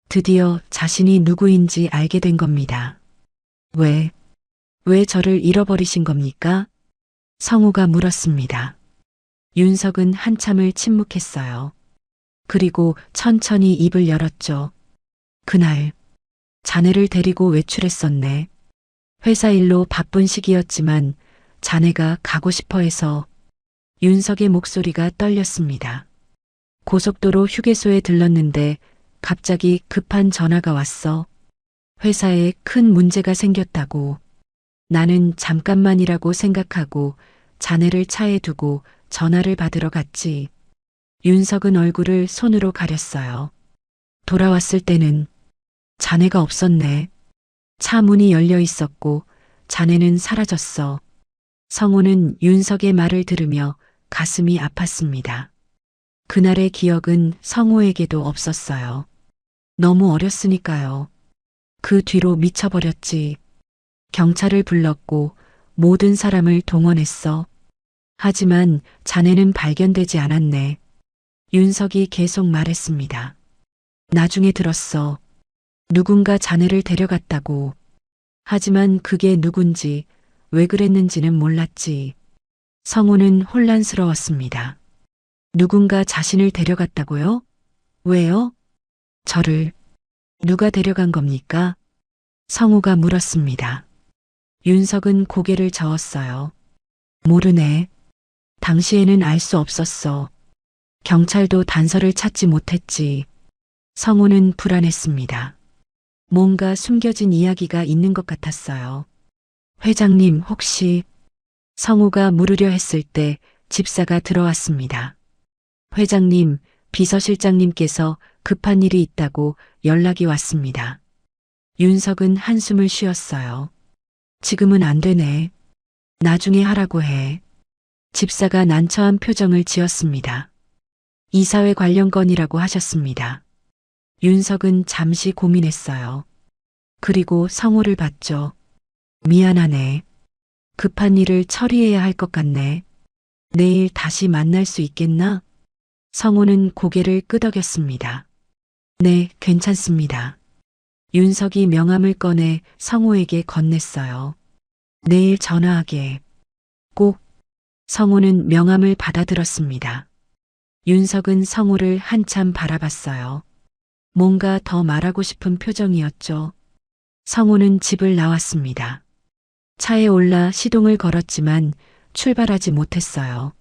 드디어 자신이 누구인지 알게 된 겁니다. 왜 저를 잃어버리신 겁니까? 성우가 물었습니다. 윤석은 한참을 침묵했어요. 그리고 천천히 입을 열었죠. 그날 자네를 데리고 외출했었네. 회사 일로 바쁜 시기였지만 자네가 가고 싶어 해서. 윤석의 목소리가 떨렸습니다. 고속도로 휴게소에 들렀는데 갑자기 급한 전화가 왔어. 회사에 큰 문제가 생겼다고. 나는 잠깐만이라고 생각하고 자네를 차에 두고 전화를 받으러 갔지. 윤석은 얼굴을 손으로 가렸어요. 돌아왔을 때는 자네가 없었네. 차 문이 열려 있었고 자네는 사라졌어. 성우는 윤석의 말을 들으며 가슴이 아팠습니다. 그날의 기억은 성우에게도 없었어요. 너무 어렸으니까요. 그 뒤로 미쳐버렸지. 경찰을 불렀고 모든 사람을 동원했어. 하지만 자네는 발견되지 않았네. 윤석이 계속 말했습니다. 나중에 들었어. 누군가 자네를 데려갔다고. 하지만 그게 누군지 왜 그랬는지는 몰랐지. 성우는 혼란스러웠습니다. 누군가 자신을 데려갔다고요? 왜요? 저를 누가 데려간 겁니까? 성우가 물었습니다. 윤석은 고개를 저었어요. 모르네. 당시에는 알 수 없었어. 경찰도 단서를 찾지 못했지. 성우는 불안했습니다. 뭔가 숨겨진 이야기가 있는 것 같았어요. 회장님 혹시... 성우가 물으려 했을 때 집사가 들어왔습니다. 회장님, 비서실장님께서 급한 일이 있다고 연락이 왔습니다. 윤석은 한숨을 쉬었어요. 지금은 안 되네. 나중에 하라고 해. 집사가 난처한 표정을 지었습니다. 이사회 관련 건이라고 하셨습니다. 윤석은 잠시 고민했어요. 그리고 성우를 봤죠. 미안하네. 급한 일을 처리해야 할 것 같네. 내일 다시 만날 수 있겠나? 성우는 고개를 끄덕였습니다. 네, 괜찮습니다. 윤석이 명함을 꺼내 성우에게 건넸어요. 내일 전화하게. 꼭. 성우는 명함을 받아들었습니다. 윤석은 성우를 한참 바라봤어요. 뭔가 더 말하고 싶은 표정이었죠. 성우는 집을 나왔습니다. 차에 올라 시동을 걸었지만 출발하지 못했어요.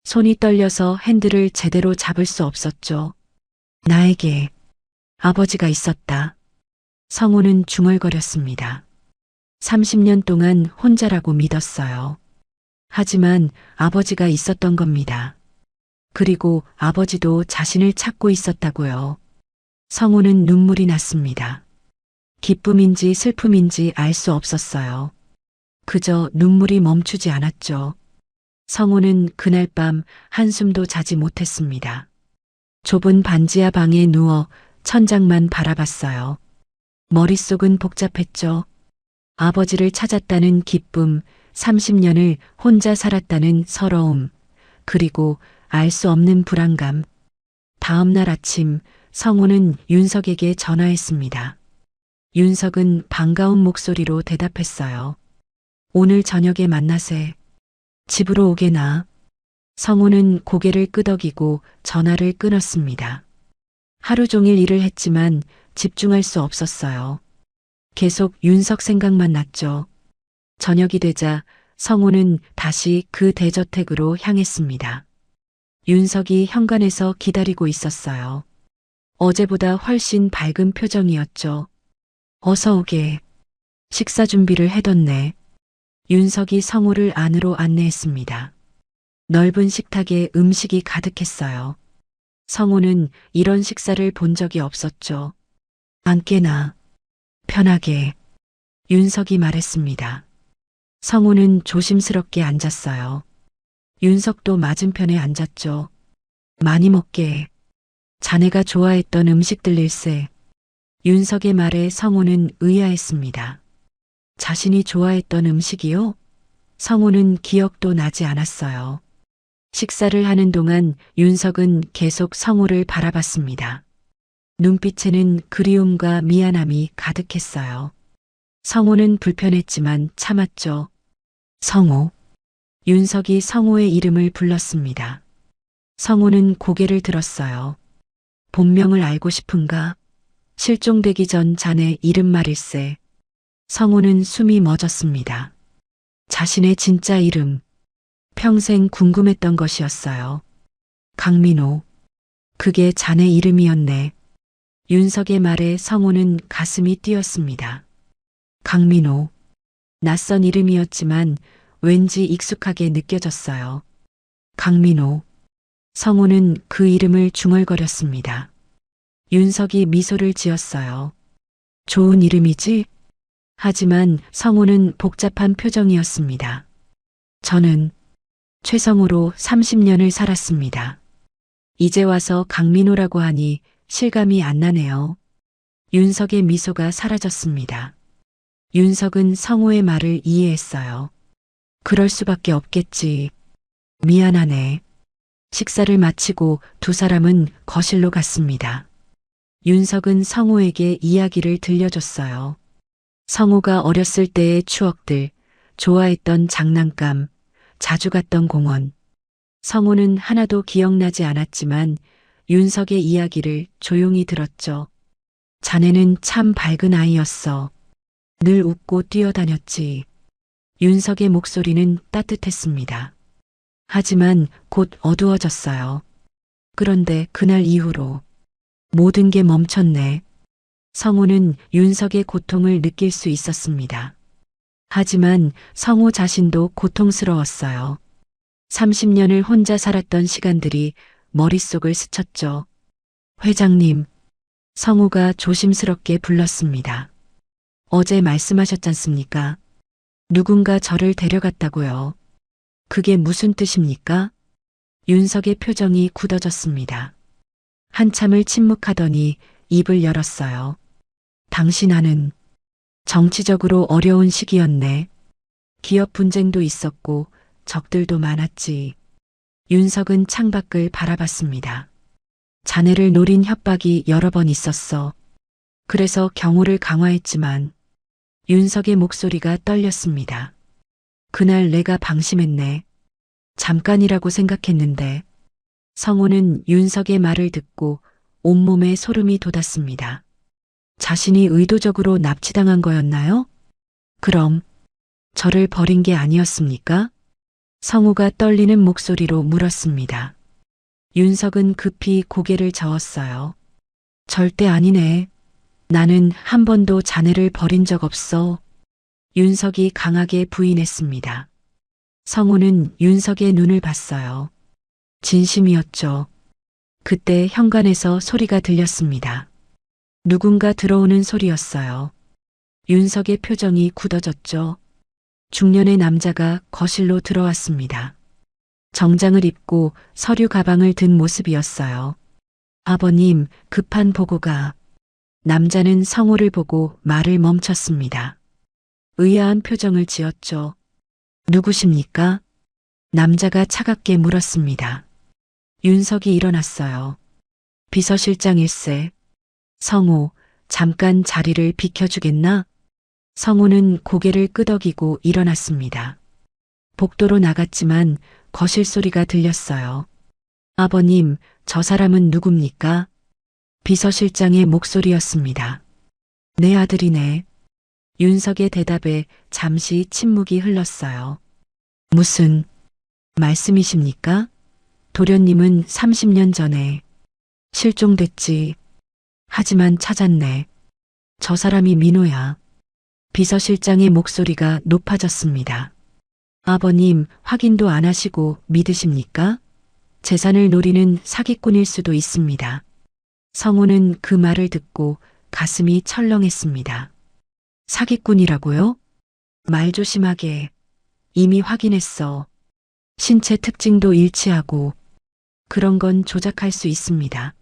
손이 떨려서 핸들을 제대로 잡을 수 없었죠. 나에게 아버지가 있었다. 성우는 중얼거렸습니다. 30년 동안 혼자라고 믿었어요. 하지만 아버지가 있었던 겁니다. 그리고 아버지도 자신을 찾고 있었다고요. 성우는 눈물이 났습니다. 기쁨인지 슬픔인지 알 수 없었어요. 그저 눈물이 멈추지 않았죠. 성우는 그날 밤 한숨도 자지 못했습니다. 좁은 반지하 방에 누워 천장만 바라봤어요. 머릿속은 복잡했죠. 아버지를 찾았다는 기쁨, 30년을 혼자 살았다는 서러움, 그리고 알 수 없는 불안감. 다음 날 아침 성우는 윤석에게 전화했습니다. 윤석은 반가운 목소리로 대답했어요. 오늘 저녁에 만나세. 집으로 오게나. 성우는 고개를 끄덕이고 전화를 끊었습니다. 하루 종일 일을 했지만 집중할 수 없었어요. 계속 윤석 생각만 났죠. 저녁이 되자 성우는 다시 그 대저택으로 향했습니다. 윤석이 현관에서 기다리고 있었어요. 어제보다 훨씬 밝은 표정이었죠. 어서 오게. 식사 준비를 해뒀네. 윤석이 성우를 안으로 안내했습니다. 넓은 식탁에 음식이 가득했어요. 성우는 이런 식사를 본 적이 없었죠. 앉게나. 편하게. 윤석이 말했습니다. 성우는 조심스럽게 앉았어요. 윤석도 맞은편에 앉았죠. 많이 먹게. 자네가 좋아했던 음식들일세. 윤석의 말에 성우는 의아했습니다. 자신이 좋아했던 음식이요? 성우는 기억도 나지 않았어요. 식사를 하는 동안 윤석은 계속 성우를 바라봤습니다. 눈빛에는 그리움과 미안함이 가득했어요. 성우는 불편했지만 참았죠. 성우. 윤석이 성우의 이름을 불렀습니다. 성우는 고개를 들었어요. 본명을 알고 싶은가? 실종되기 전 자네 이름 말일세. 성우는 숨이 멎었습니다. 자신의 진짜 이름. 평생 궁금했던 것이었어요. 강민호. 그게 자네 이름이었네. 윤석의 말에 성우는 가슴이 뛰었습니다. 강민호. 낯선 이름이었지만 왠지 익숙하게 느껴졌어요. 강민호. 성우는 그 이름을 중얼거렸습니다. 윤석이 미소를 지었어요. 좋은 이름이지? 하지만 성우는 복잡한 표정이었습니다. 저는 최성우로 30년을 살았습니다. 이제 와서 강민호라고 하니 실감이 안 나네요. 윤석의 미소가 사라졌습니다. 윤석은 성우의 말을 이해했어요. 그럴 수밖에 없겠지. 미안하네. 식사를 마치고 두 사람은 거실로 갔습니다. 윤석은 성우에게 이야기를 들려줬어요. 성우가 어렸을 때의 추억들, 좋아했던 장난감, 자주 갔던 공원. 성우는 하나도 기억나지 않았지만 윤석의 이야기를 조용히 들었죠. 자네는 참 밝은 아이였어. 늘 웃고 뛰어다녔지. 윤석의 목소리는 따뜻했습니다. 하지만 곧 어두워졌어요. 그런데 그날 이후로 모든 게 멈췄네. 성우는 윤석의 고통을 느낄 수 있었습니다. 하지만 성우 자신도 고통스러웠어요. 30년을 혼자 살았던 시간들이 머릿속을 스쳤죠. 회장님, 성우가 조심스럽게 불렀습니다. 어제 말씀하셨잖습니까? 누군가 저를 데려갔다고요. 그게 무슨 뜻입니까? 윤석의 표정이 굳어졌습니다. 한참을 침묵하더니 입을 열었어요. 당신 아는 정치적으로 어려운 시기였네. 기업 분쟁도 있었고 적들도 많았지. 윤석은 창밖을 바라봤습니다. 자네를 노린 협박이 여러 번 있었어. 그래서 경호를 강화했지만 윤석의 목소리가 떨렸습니다. 그날 내가 방심했네. 잠깐이라고 생각했는데. 성우는 윤석의 말을 듣고 온몸에 소름이 돋았습니다. 자신이 의도적으로 납치당한 거였나요? 그럼 저를 버린 게 아니었습니까? 성우가 떨리는 목소리로 물었습니다. 윤석은 급히 고개를 저었어요. 절대 아니네. 나는 한 번도 자네를 버린 적 없어. 윤석이 강하게 부인했습니다. 성우는 윤석의 눈을 봤어요. 진심이었죠. 그때 현관에서 소리가 들렸습니다. 누군가 들어오는 소리였어요. 윤석의 표정이 굳어졌죠. 중년의 남자가 거실로 들어왔습니다. 정장을 입고 서류 가방을 든 모습이었어요. 아버님, 급한 보고가. 남자는 성호를 보고 말을 멈췄습니다. 의아한 표정을 지었죠. 누구십니까? 남자가 차갑게 물었습니다. 윤석이 일어났어요. 비서실장일세. 성호, 잠깐 자리를 비켜주겠나? 성호는 고개를 끄덕이고 일어났습니다. 복도로 나갔지만 거실 소리가 들렸어요. 아버님, 저 사람은 누굽니까? 비서실장의 목소리였습니다. 내 아들이네. 윤석의 대답에 잠시 침묵이 흘렀어요. 무슨 말씀이십니까? 도련님은 30년 전에 실종됐지. 하지만 찾았네. 저 사람이 민호야. 비서실장의 목소리가 높아졌습니다. 아버님, 확인도 안 하시고 믿으십니까? 재산을 노리는 사기꾼일 수도 있습니다. 성호는 그 말을 듣고 가슴이 철렁했습니다. 사기꾼이라고요? 말 조심하게. 이미 확인했어. 신체 특징도 일치하고 그런 건 조작할 수 있습니다.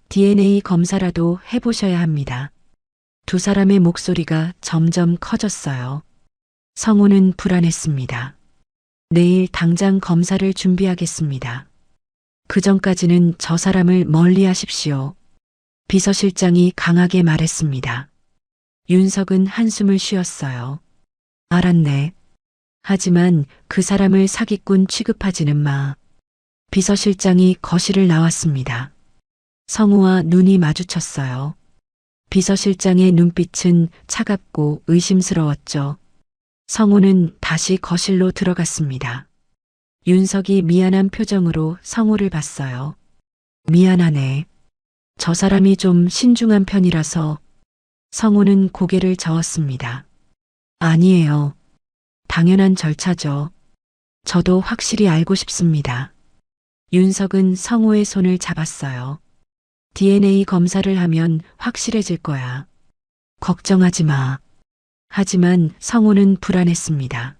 DNA 검사라도 해보셔야 합니다. 두 사람의 목소리가 점점 커졌어요. 성호는 불안했습니다. 내일 당장 검사를 준비하겠습니다. 그 전까지는 저 사람을 멀리 하십시오. 비서실장이 강하게 말했습니다. 윤석은 한숨을 쉬었어요. 알았네. 하지만 그 사람을 사기꾼 취급하지는 마. 비서실장이 거실을 나왔습니다. 성우와 눈이 마주쳤어요. 비서실장의 눈빛은 차갑고 의심스러웠죠. 성우는 다시 거실로 들어갔습니다. 윤석이 미안한 표정으로 성우를 봤어요. 미안하네. 저 사람이 좀 신중한 편이라서. 성우는 고개를 저었습니다. 아니에요. 당연한 절차죠. 저도 확실히 알고 싶습니다. 윤석은 성우의 손을 잡았어요. DNA 검사를 하면 확실해질 거야. 걱정하지 마. 하지만 성우는 불안했습니다.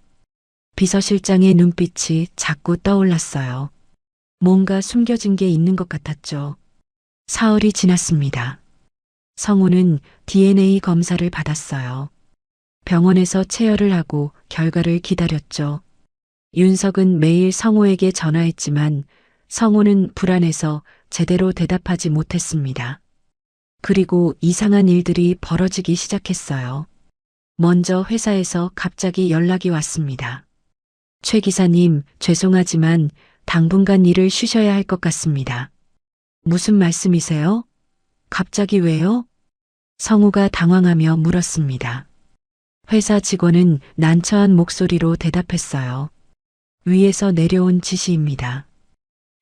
비서실장의 눈빛이 자꾸 떠올랐어요. 뭔가 숨겨진 게 있는 것 같았죠. 사흘이 지났습니다. 성우는 DNA 검사를 받았어요. 병원에서 체열을 하고 결과를 기다렸죠. 윤석은 매일 성우에게 전화했지만 성우는 불안해서 제대로 대답하지 못했습니다. 그리고 이상한 일들이 벌어지기 시작했어요. 먼저 회사에서 갑자기 연락이 왔습니다. 최 기사님, 죄송하지만 당분간 일을 쉬셔야 할 것 같습니다. 무슨 말씀이세요? 갑자기 왜요? 성우가 당황하며 물었습니다. 회사 직원은 난처한 목소리로 대답했어요. 위에서 내려온 지시입니다.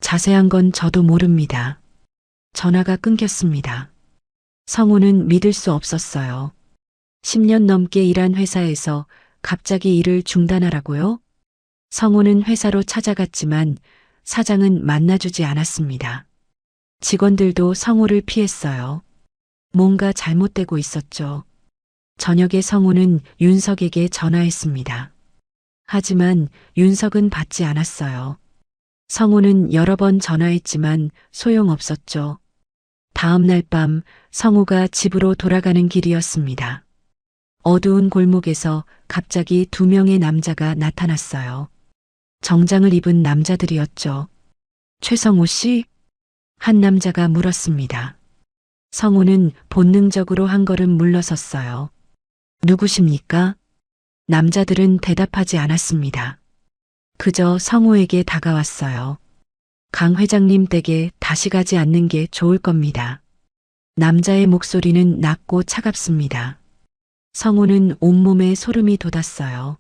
자세한 건 저도 모릅니다. 전화가 끊겼습니다. 성우는 믿을 수 없었어요. 10년 넘게 일한 회사에서 갑자기 일을 중단하라고요? 성우는 회사로 찾아갔지만 사장은 만나주지 않았습니다. 직원들도 성우를 피했어요. 뭔가 잘못되고 있었죠. 저녁에 성우는 윤석에게 전화했습니다. 하지만 윤석은 받지 않았어요. 성우는 여러 번 전화했지만 소용없었죠. 다음 날 밤 성우가 집으로 돌아가는 길이었습니다. 어두운 골목에서 갑자기 2명의 남자가 나타났어요. 정장을 입은 남자들이었죠. 최성호 씨? 한 남자가 물었습니다. 성우는 본능적으로 한 걸음 물러섰어요. 누구십니까? 남자들은 대답하지 않았습니다. 그저 성우에게 다가왔어요. 강 회장님 댁에 다시 가지 않는 게 좋을 겁니다. 남자의 목소리는 낮고 차갑습니다. 성우는 온몸에 소름이 돋았어요.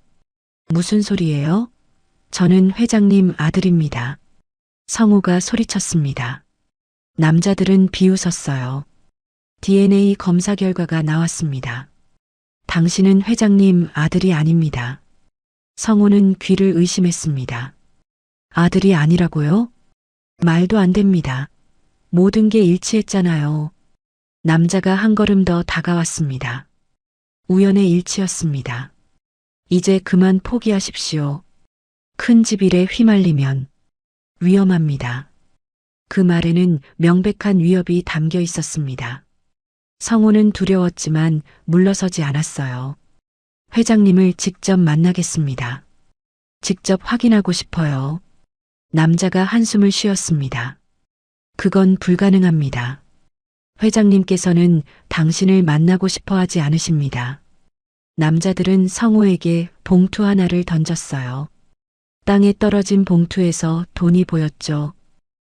무슨 소리예요? 저는 회장님 아들입니다. 성우가 소리쳤습니다. 남자들은 비웃었어요. DNA 검사 결과가 나왔습니다. 당신은 회장님 아들이 아닙니다. 성우는 귀를 의심했습니다. 아들이 아니라고요? 말도 안 됩니다. 모든 게 일치했잖아요. 남자가 한 걸음 더 다가왔습니다. 우연의 일치였습니다. 이제 그만 포기하십시오. 큰 집 일에 휘말리면 위험합니다. 그 말에는 명백한 위협이 담겨 있었습니다. 성우는 두려웠지만 물러서지 않았어요. 회장님을 직접 만나겠습니다. 직접 확인하고 싶어요. 남자가 한숨을 쉬었습니다. 그건 불가능합니다. 회장님께서는 당신을 만나고 싶어 하지 않으십니다. 남자들은 성우에게 봉투 하나를 던졌어요. 땅에 떨어진 봉투에서 돈이 보였죠.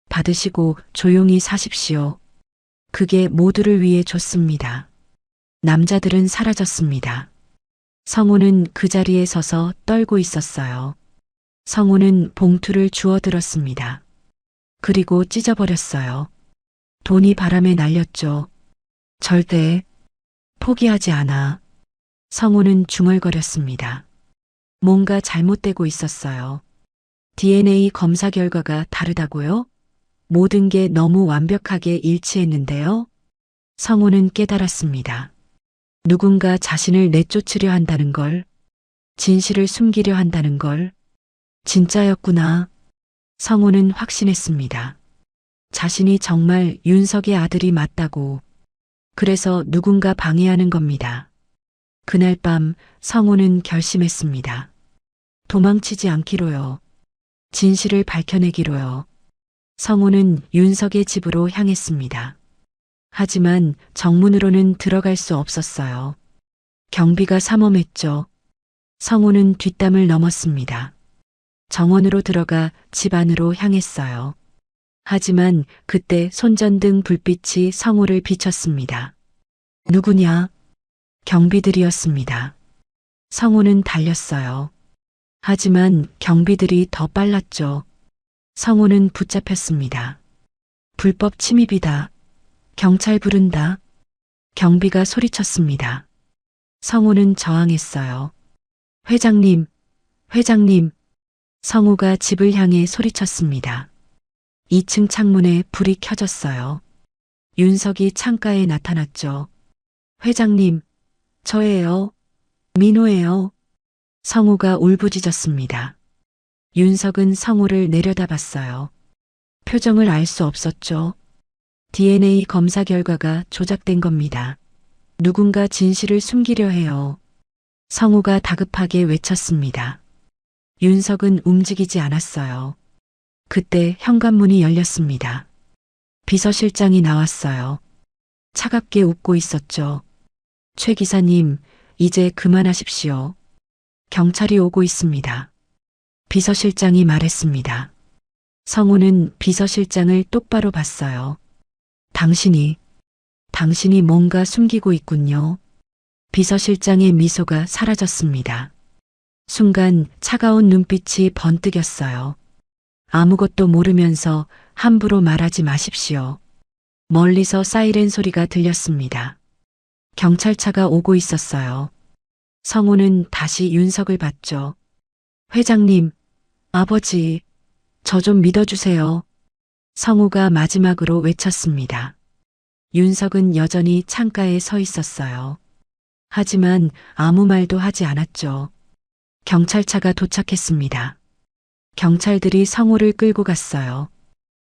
받으시고 조용히 사십시오. 그게 모두를 위해 줬습니다. 남자들은 사라졌습니다. 성우는 그 자리에 서서 떨고 있었어요. 성우는 봉투를 주워들었습니다. 그리고 찢어버렸어요. 돈이 바람에 날렸죠. 절대 포기하지 않아. 성우는 중얼거렸습니다. 뭔가 잘못되고 있었어요. DNA 검사 결과가 다르다고요? 모든 게 너무 완벽하게 일치했는데요. 성우는 깨달았습니다. 누군가 자신을 내쫓으려 한다는 걸, 진실을 숨기려 한다는 걸, 진짜였구나. 성우는 확신했습니다. 자신이 정말 윤석의 아들이 맞다고. 그래서 누군가 방해하는 겁니다. 그날 밤 성우는 결심했습니다. 도망치지 않기로요. 진실을 밝혀내기로요. 성우는 윤석의 집으로 향했습니다. 하지만 정문으로는 들어갈 수 없었어요. 경비가 삼엄했죠. 성우는 뒷담을 넘었습니다. 정원으로 들어가 집 안으로 향했어요. 하지만 그때 손전등 불빛이 성우를 비췄습니다. 누구냐? 경비들이었습니다. 성우는 달렸어요. 하지만 경비들이 더 빨랐죠. 성우는 붙잡혔습니다. 불법 침입이다. 경찰 부른다. 경비가 소리쳤습니다. 성우는 저항했어요. 회장님, 회장님. 성우가 집을 향해 소리쳤습니다. 2층 창문에 불이 켜졌어요. 윤석이 창가에 나타났죠. 회장님, 저예요. 민호예요. 성우가 울부짖었습니다. 윤석은 성우를 내려다봤어요. 표정을 알 수 없었죠. DNA 검사 결과가 조작된 겁니다. 누군가 진실을 숨기려 해요. 성우가 다급하게 외쳤습니다. 윤석은 움직이지 않았어요. 그때 현관문이 열렸습니다. 비서실장이 나왔어요. 차갑게 웃고 있었죠. 최 기사님, 이제 그만하십시오. 경찰이 오고 있습니다. 비서실장이 말했습니다. 성우는 비서실장을 똑바로 봤어요. 당신이 뭔가 숨기고 있군요. 비서실장의 미소가 사라졌습니다. 순간 차가운 눈빛이 번뜩였어요. 아무것도 모르면서 함부로 말하지 마십시오. 멀리서 사이렌 소리가 들렸습니다. 경찰차가 오고 있었어요. 성우는 다시 윤석을 봤죠. 회장님, 아버지, 저 좀 믿어주세요. 성우가 마지막으로 외쳤습니다. 윤석은 여전히 창가에 서 있었어요. 하지만 아무 말도 하지 않았죠. 경찰차가 도착했습니다. 경찰들이 성우를 끌고 갔어요.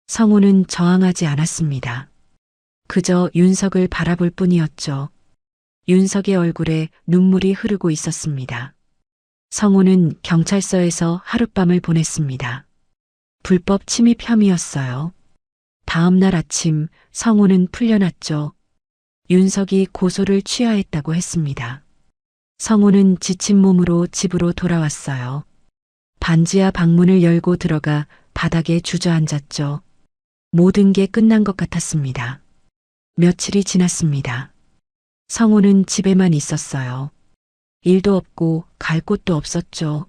성우는 저항하지 않았습니다. 그저 윤석을 바라볼 뿐이었죠. 윤석의 얼굴에 눈물이 흐르고 있었습니다. 성우는 경찰서에서 하룻밤을 보냈습니다. 불법 침입 혐의였어요. 다음 날 아침 성우는 풀려났죠. 윤석이 고소를 취하했다고 했습니다. 성우는 지친 몸으로 집으로 돌아왔어요. 반지하 방문을 열고 들어가 바닥에 주저앉았죠. 모든 게 끝난 것 같았습니다. 며칠이 지났습니다. 성우는 집에만 있었어요. 일도 없고 갈 곳도 없었죠.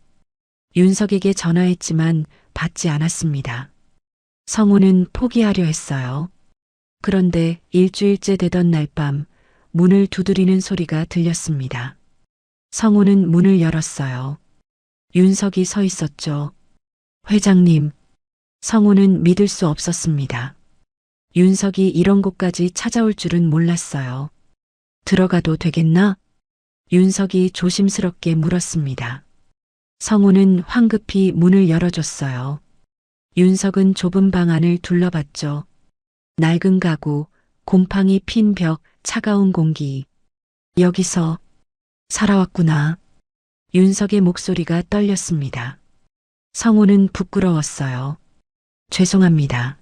윤석에게 전화했지만 받지 않았습니다. 성우는 포기하려 했어요. 그런데 일주일째 되던 날 밤 문을 두드리는 소리가 들렸습니다. 성우는 문을 열었어요. 윤석이 서 있었죠. 회장님, 성우는 믿을 수 없었습니다. 윤석이 이런 곳까지 찾아올 줄은 몰랐어요. 들어가도 되겠나? 윤석이 조심스럽게 물었습니다. 성우는 황급히 문을 열어줬어요. 윤석은 좁은 방 안을 둘러봤죠. 낡은 가구, 곰팡이 핀 벽, 차가운 공기. 여기서 살아왔구나. 윤석의 목소리가 떨렸습니다. 성우는 부끄러웠어요. 죄송합니다.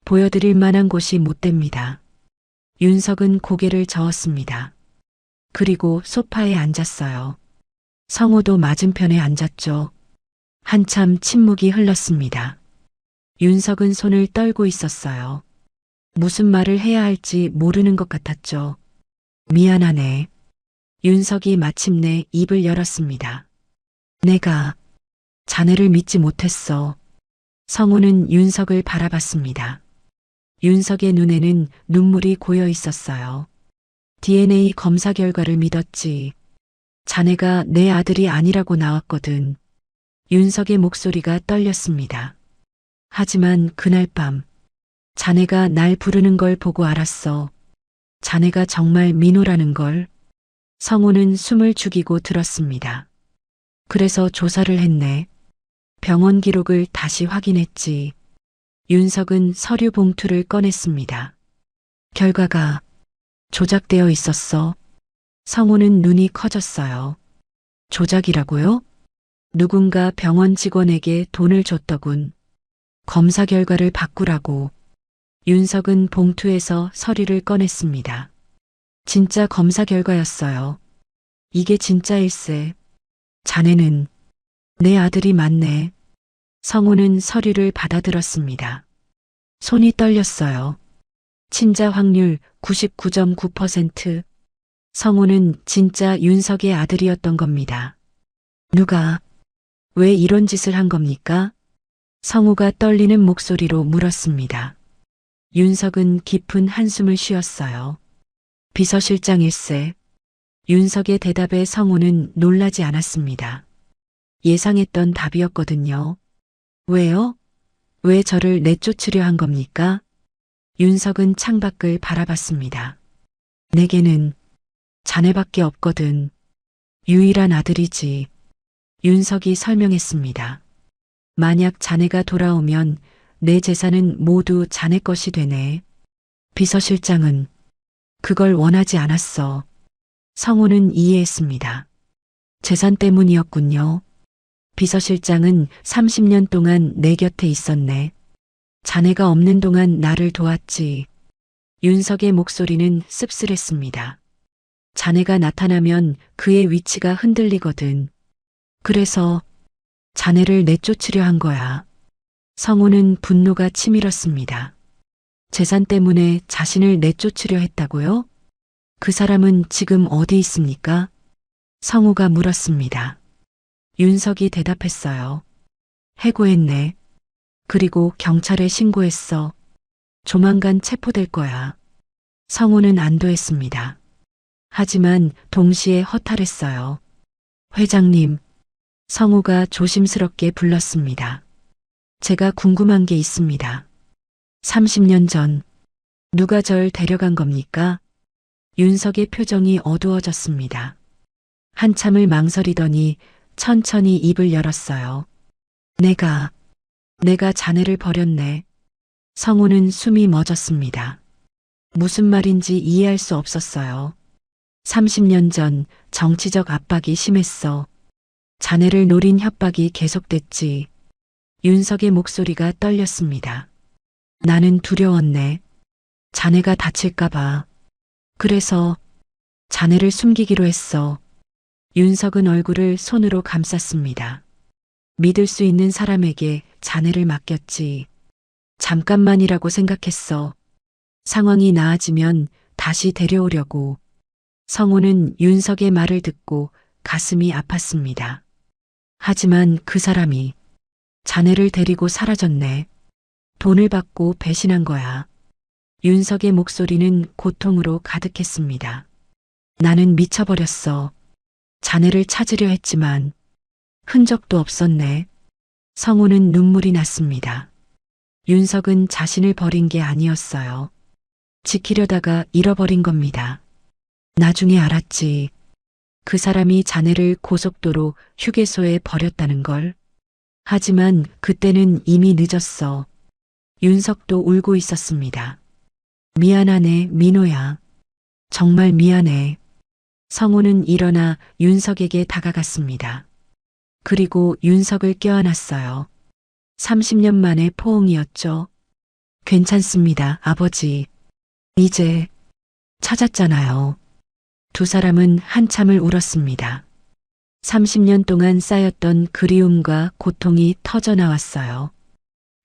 보여드릴 만한 곳이 못 됩니다. 윤석은 고개를 저었습니다. 그리고 소파에 앉았어요. 성우도 맞은편에 앉았죠. 한참 침묵이 흘렀습니다. 윤석은 손을 떨고 있었어요. 무슨 말을 해야 할지 모르는 것 같았죠. 미안하네. 윤석이 마침내 입을 열었습니다. 내가 자네를 믿지 못했어. 성우는 윤석을 바라봤습니다. 윤석의 눈에는 눈물이 고여 있었어요. DNA 검사 결과를 믿었지. 자네가 내 아들이 아니라고 나왔거든. 윤석의 목소리가 떨렸습니다. 하지만 그날 밤 자네가 날 부르는 걸 보고 알았어. 자네가 정말 민호라는 걸. 성우는 숨을 죽이고 들었습니다. 그래서 조사를 했네. 병원 기록을 다시 확인했지. 윤석은 서류 봉투를 꺼냈습니다. 결과가 조작되어 있었어. 성우는 눈이 커졌어요. 조작이라고요? 누군가 병원 직원에게 돈을 줬더군. 검사 결과를 바꾸라고. 윤석은 봉투에서 서류를 꺼냈습니다. 진짜 검사 결과였어요. 이게 진짜일세. 자네는 내 아들이 맞네. 성우는 서류를 받아들었습니다. 손이 떨렸어요. 친자 확률 99.9%. 성우는 진짜 윤석의 아들이었던 겁니다. 누가, 왜 이런 짓을 한 겁니까? 성우가 떨리는 목소리로 물었습니다. 윤석은 깊은 한숨을 쉬었어요. 비서실장일세. 윤석의 대답에 성우는 놀라지 않았습니다. 예상했던 답이었거든요. 왜요? 왜 저를 내쫓으려 한 겁니까? 윤석은 창밖을 바라봤습니다. 내게는 자네밖에 없거든. 유일한 아들이지. 윤석이 설명했습니다. 만약 자네가 돌아오면 내 재산은 모두 자네 것이 되네. 비서실장은 그걸 원하지 않았어. 성우는 이해했습니다. 재산 때문이었군요. 비서실장은 30년 동안 내 곁에 있었네. 자네가 없는 동안 나를 도왔지. 윤석의 목소리는 씁쓸했습니다. 자네가 나타나면 그의 위치가 흔들리거든. 그래서 자네를 내쫓으려 한 거야. 성우는 분노가 치밀었습니다. 재산 때문에 자신을 내쫓으려 했다고요? 그 사람은 지금 어디 있습니까? 성우가 물었습니다. 윤석이 대답했어요. 해고했네. 그리고 경찰에 신고했어. 조만간 체포될 거야. 성우는 안도했습니다. 하지만 동시에 허탈했어요. 회장님, 성우가 조심스럽게 불렀습니다. 제가 궁금한 게 있습니다. 30년 전 누가 절 데려간 겁니까? 윤석의 표정이 어두워졌습니다. 한참을 망설이더니 천천히 입을 열었어요. 내가 자네를 버렸네. 성우는 숨이 멎었습니다. 무슨 말인지 이해할 수 없었어요. 30년 전 정치적 압박이 심했어. 자네를 노린 협박이 계속됐지. 윤석의 목소리가 떨렸습니다. 나는 두려웠네. 자네가 다칠까봐. 그래서 자네를 숨기기로 했어. 윤석은 얼굴을 손으로 감쌌습니다. 믿을 수 있는 사람에게 자네를 맡겼지. 잠깐만이라고 생각했어. 상황이 나아지면 다시 데려오려고. 성우는 윤석의 말을 듣고 가슴이 아팠습니다. 하지만 그 사람이 자네를 데리고 사라졌네. 돈을 받고 배신한 거야. 윤석의 목소리는 고통으로 가득했습니다. 나는 미쳐버렸어. 자네를 찾으려 했지만 흔적도 없었네. 성우는 눈물이 났습니다. 윤석은 자신을 버린 게 아니었어요. 지키려다가 잃어버린 겁니다. 나중에 알았지. 그 사람이 자네를 고속도로 휴게소에 버렸다는 걸. 하지만 그때는 이미 늦었어. 윤석도 울고 있었습니다. 미안하네, 민호야. 정말 미안해. 성우는 일어나 윤석에게 다가갔습니다. 그리고 윤석을 껴안았어요. 30년 만의 포옹이었죠. 괜찮습니다, 아버지. 이제 찾았잖아요. 두 사람은 한참을 울었습니다. 30년 동안 쌓였던 그리움과 고통이 터져 나왔어요.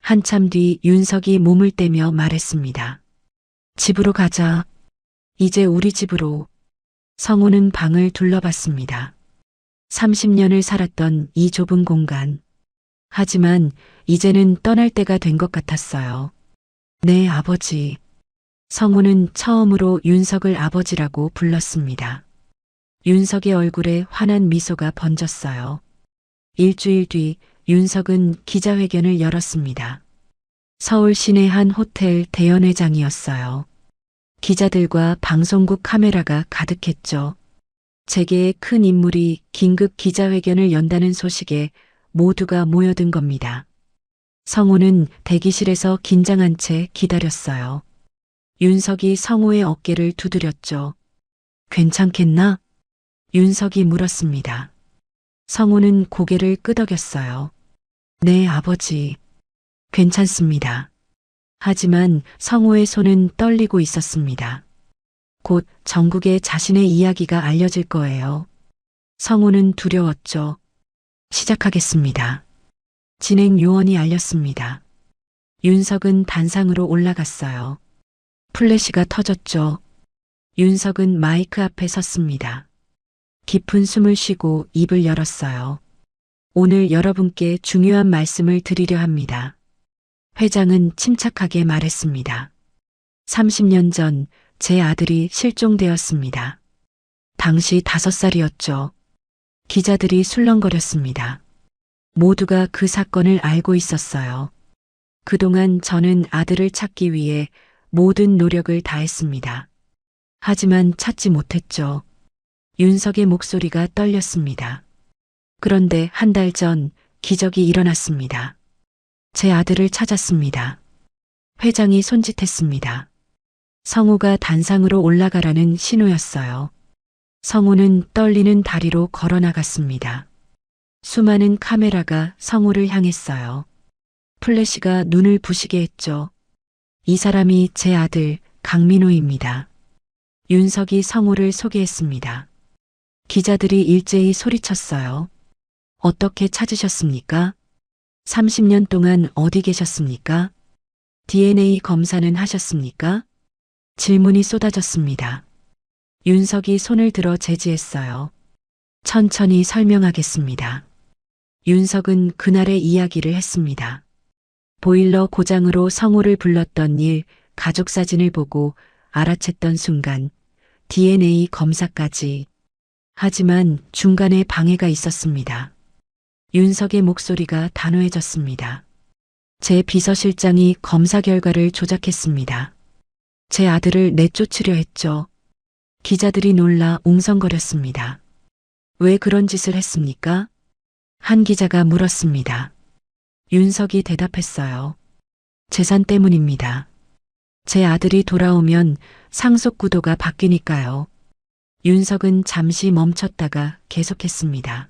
한참 뒤 윤석이 몸을 떼며 말했습니다. 집으로 가자. 이제 우리 집으로. 성우는 방을 둘러봤습니다. 30년을 살았던 이 좁은 공간. 하지만 이제는 떠날 때가 된 것 같았어요. 네, 아버지. 성우는 처음으로 윤석을 아버지라고 불렀습니다. 윤석의 얼굴에 환한 미소가 번졌어요. 일주일 뒤 윤석은 기자회견을 열었습니다. 서울 시내 한 호텔 대연회장이었어요. 기자들과 방송국 카메라가 가득했죠. 재계의 큰 인물이 긴급 기자회견을 연다는 소식에 모두가 모여든 겁니다. 성우는 대기실에서 긴장한 채 기다렸어요. 윤석이 성우의 어깨를 두드렸죠. 괜찮겠나? 윤석이 물었습니다. 성우는 고개를 끄덕였어요. 네, 아버지. 괜찮습니다. 하지만 성우의 손은 떨리고 있었습니다. 곧 전국에 자신의 이야기가 알려질 거예요. 성우는 두려웠죠. 시작하겠습니다. 진행 요원이 알렸습니다. 윤석은 단상으로 올라갔어요. 플래시가 터졌죠. 윤석은 마이크 앞에 섰습니다. 깊은 숨을 쉬고 입을 열었어요. 오늘 여러분께 중요한 말씀을 드리려 합니다. 회장은 침착하게 말했습니다. 30년 전 제 아들이 실종되었습니다. 당시 5살이었죠. 기자들이 술렁거렸습니다. 모두가 그 사건을 알고 있었어요. 그동안 저는 아들을 찾기 위해 모든 노력을 다했습니다. 하지만 찾지 못했죠. 윤석의 목소리가 떨렸습니다. 그런데 한 달 전 기적이 일어났습니다. 제 아들을 찾았습니다. 회장이 손짓했습니다. 성우가 단상으로 올라가라는 신호였어요. 성우는 떨리는 다리로 걸어 나갔습니다. 수많은 카메라가 성우를 향했어요. 플래시가 눈을 부시게 했죠. 이 사람이 제 아들 강민호입니다. 윤석이 성우를 소개했습니다. 기자들이 일제히 소리쳤어요. 어떻게 찾으셨습니까? 30년 동안 어디 계셨습니까? DNA 검사는 하셨습니까? 질문이 쏟아졌습니다. 윤석이 손을 들어 제지했어요. 천천히 설명하겠습니다. 윤석은 그날의 이야기를 했습니다. 보일러 고장으로 성우를 불렀던 일, 가족 사진을 보고 알아챘던 순간, DNA 검사까지. 하지만 중간에 방해가 있었습니다. 윤석의 목소리가 단호해졌습니다. 제 비서실장이 검사 결과를 조작했습니다. 제 아들을 내쫓으려 했죠. 기자들이 놀라 웅성거렸습니다. 왜 그런 짓을 했습니까? 한 기자가 물었습니다. 윤석이 대답했어요. 재산 때문입니다. 제 아들이 돌아오면 상속 구도가 바뀌니까요. 윤석은 잠시 멈췄다가 계속했습니다.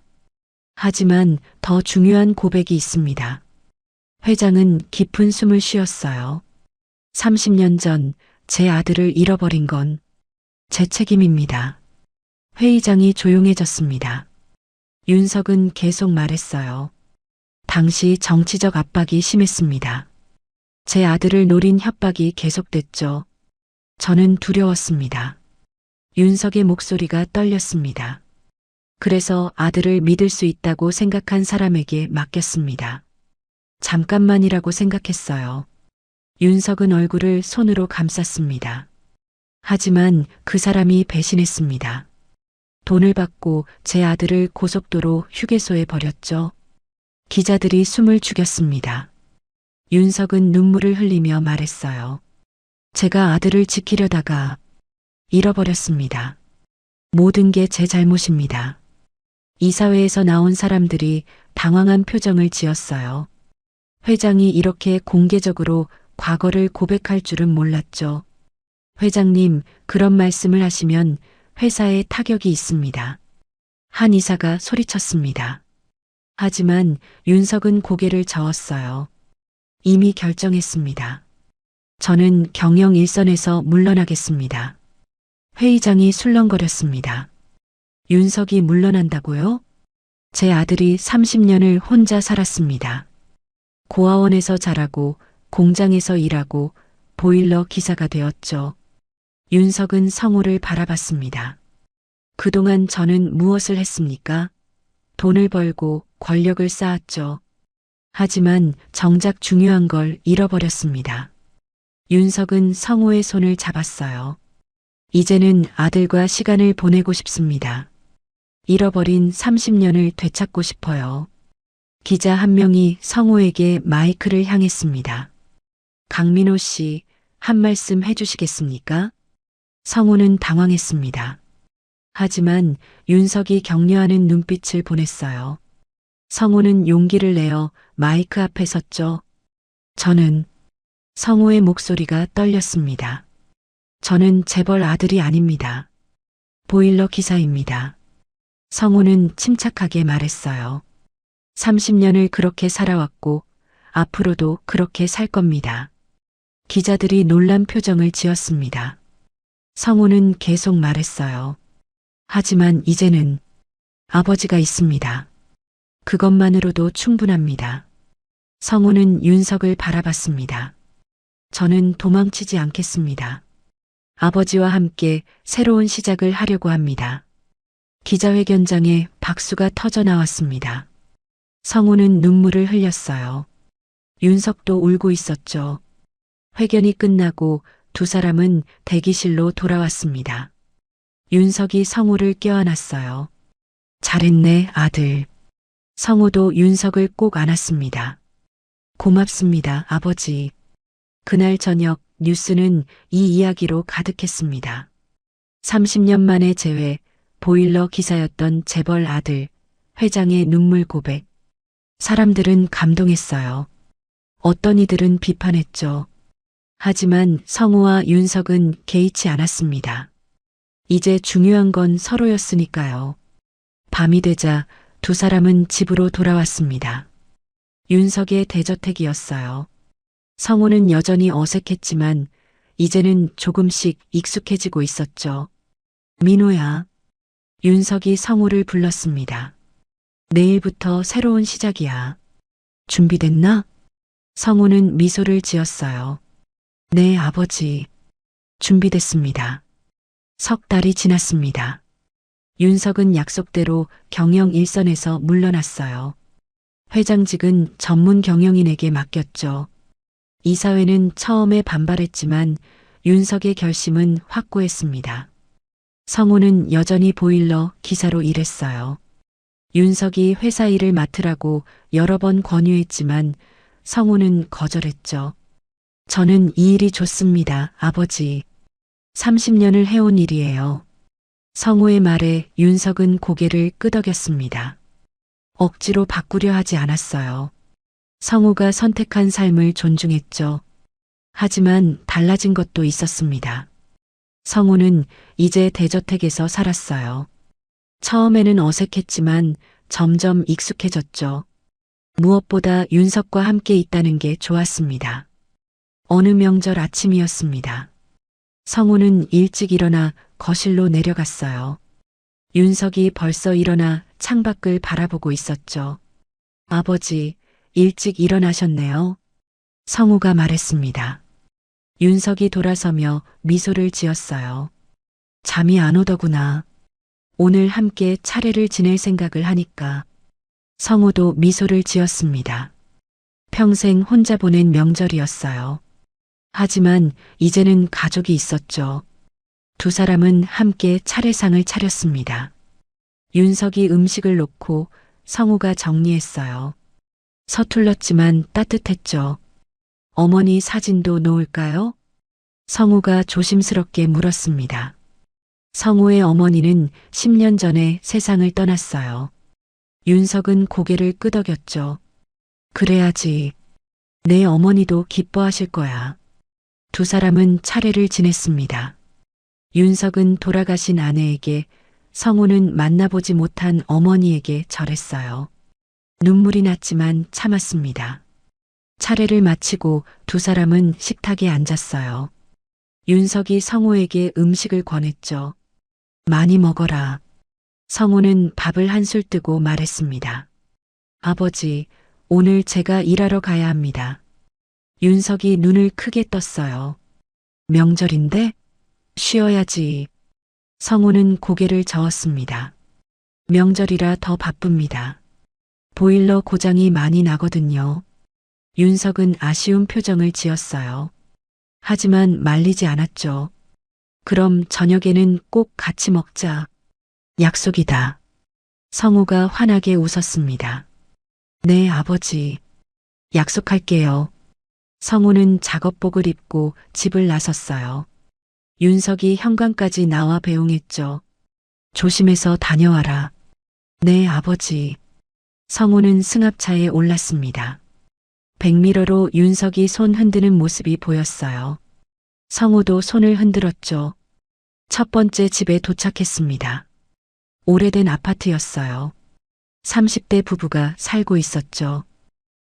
하지만 더 중요한 고백이 있습니다. 회장은 깊은 숨을 쉬었어요. 30년 전 제 아들을 잃어버린 건 제 책임입니다. 회의장이 조용해졌습니다. 윤석은 계속 말했어요. 당시 정치적 압박이 심했습니다. 제 아들을 노린 협박이 계속됐죠. 저는 두려웠습니다. 윤석의 목소리가 떨렸습니다. 그래서 아들을 믿을 수 있다고 생각한 사람에게 맡겼습니다. 잠깐만이라고 생각했어요. 윤석은 얼굴을 손으로 감쌌습니다. 하지만 그 사람이 배신했습니다. 돈을 받고 제 아들을 고속도로 휴게소에 버렸죠. 기자들이 숨을 죽였습니다. 윤석은 눈물을 흘리며 말했어요. 제가 아들을 지키려다가 잃어버렸습니다. 모든 게 제 잘못입니다. 이사회에서 나온 사람들이 당황한 표정을 지었어요. 회장이 이렇게 공개적으로 과거를 고백할 줄은 몰랐죠. 회장님, 그런 말씀을 하시면 회사에 타격이 있습니다. 한 이사가 소리쳤습니다. 하지만 윤석은 고개를 저었어요. 이미 결정했습니다. 저는 경영 일선에서 물러나겠습니다. 회의장이 술렁거렸습니다. 윤석이 물러난다고요? 제 아들이 30년을 혼자 살았습니다. 고아원에서 자라고 공장에서 일하고 보일러 기사가 되었죠. 윤석은 성우를 바라봤습니다. 그동안 저는 무엇을 했습니까? 돈을 벌고 권력을 쌓았죠. 하지만 정작 중요한 걸 잃어버렸습니다. 윤석은 성우의 손을 잡았어요. 이제는 아들과 시간을 보내고 싶습니다. 잃어버린 30년을 되찾고 싶어요. 기자 한 명이 성우에게 마이크를 향했습니다. 강민호 씨, 한 말씀 해주시겠습니까? 성우는 당황했습니다. 하지만 윤석이 격려하는 눈빛을 보냈어요. 성우는 용기를 내어 마이크 앞에 섰죠. 저는 성우의 목소리가 떨렸습니다. 저는 재벌 아들이 아닙니다. 보일러 기사입니다. 성우는 침착하게 말했어요. 30년을 그렇게 살아왔고 앞으로도 그렇게 살 겁니다. 기자들이 놀란 표정을 지었습니다. 성우는 계속 말했어요. 하지만 이제는 아버지가 있습니다. 그것만으로도 충분합니다. 성우는 윤석을 바라봤습니다. 저는 도망치지 않겠습니다. 아버지와 함께 새로운 시작을 하려고 합니다. 기자회견장에 박수가 터져 나왔습니다. 성우는 눈물을 흘렸어요. 윤석도 울고 있었죠. 회견이 끝나고 두 사람은 대기실로 돌아왔습니다. 윤석이 성우를 껴안았어요. 잘했네, 아들. 성우도 윤석을 꼭 안았습니다. 고맙습니다, 아버지. 그날 저녁 뉴스는 이 이야기로 가득했습니다. 30년 만에 재회, 보일러 기사였던 재벌 아들, 회장의 눈물 고백. 사람들은 감동했어요. 어떤 이들은 비판했죠. 하지만 성우와 윤석은 개의치 않았습니다. 이제 중요한 건 서로였으니까요. 밤이 되자 두 사람은 집으로 돌아왔습니다. 윤석의 대저택이었어요. 성우는 여전히 어색했지만 이제는 조금씩 익숙해지고 있었죠. 민호야. 윤석이 성우를 불렀습니다. 내일부터 새로운 시작이야. 준비됐나? 성우는 미소를 지었어요. 네, 아버지. 준비됐습니다. 석 달이 지났습니다. 윤석은 약속대로 경영 일선에서 물러났어요. 회장직은 전문 경영인에게 맡겼죠. 이사회는 처음에 반발했지만 윤석의 결심은 확고했습니다. 성우는 여전히 보일러 기사로 일했어요. 윤석이 회사 일을 맡으라고 여러 번 권유했지만 성우는 거절했죠. 저는 이 일이 좋습니다, 아버지. 30년을 해온 일이에요. 성우의 말에 윤석은 고개를 끄덕였습니다. 억지로 바꾸려 하지 않았어요. 성우가 선택한 삶을 존중했죠. 하지만 달라진 것도 있었습니다. 성우는 이제 대저택에서 살았어요. 처음에는 어색했지만 점점 익숙해졌죠. 무엇보다 윤석과 함께 있다는 게 좋았습니다. 어느 명절 아침이었습니다. 성우는 일찍 일어나 거실로 내려갔어요. 윤석이 벌써 일어나 창밖을 바라보고 있었죠. 아버지, 일찍 일어나셨네요. 성우가 말했습니다. 윤석이 돌아서며 미소를 지었어요. 잠이 안 오더구나. 오늘 함께 차례를 지낼 생각을 하니까. 성우도 미소를 지었습니다. 평생 혼자 보낸 명절이었어요. 하지만 이제는 가족이 있었죠. 두 사람은 함께 차례상을 차렸습니다. 윤석이 음식을 놓고 성우가 정리했어요. 서툴렀지만 따뜻했죠. 어머니 사진도 놓을까요? 성우가 조심스럽게 물었습니다. 성우의 어머니는 10년 전에 세상을 떠났어요. 윤석은 고개를 끄덕였죠. 그래야지. 내 어머니도 기뻐하실 거야. 두 사람은 차례를 지냈습니다. 윤석은 돌아가신 아내에게, 성우는 만나보지 못한 어머니에게 절했어요. 눈물이 났지만 참았습니다. 차례를 마치고 두 사람은 식탁에 앉았어요. 윤석이 성우에게 음식을 권했죠. 많이 먹어라. 성우는 밥을 한술 뜨고 말했습니다. 아버지, 오늘 제가 일하러 가야 합니다. 윤석이 눈을 크게 떴어요. 명절인데? 쉬어야지. 성우는 고개를 저었습니다. 명절이라 더 바쁩니다. 보일러 고장이 많이 나거든요. 윤석은 아쉬운 표정을 지었어요. 하지만 말리지 않았죠. 그럼 저녁에는 꼭 같이 먹자. 약속이다. 성우가 환하게 웃었습니다. 네, 아버지. 약속할게요. 성우는 작업복을 입고 집을 나섰어요. 윤석이 현관까지 나와 배웅했죠. 조심해서 다녀와라. 네, 아버지. 성우는 승합차에 올랐습니다. 백미러로 윤석이 손 흔드는 모습이 보였어요. 성우도 손을 흔들었죠. 첫 번째 집에 도착했습니다. 오래된 아파트였어요. 30대 부부가 살고 있었죠.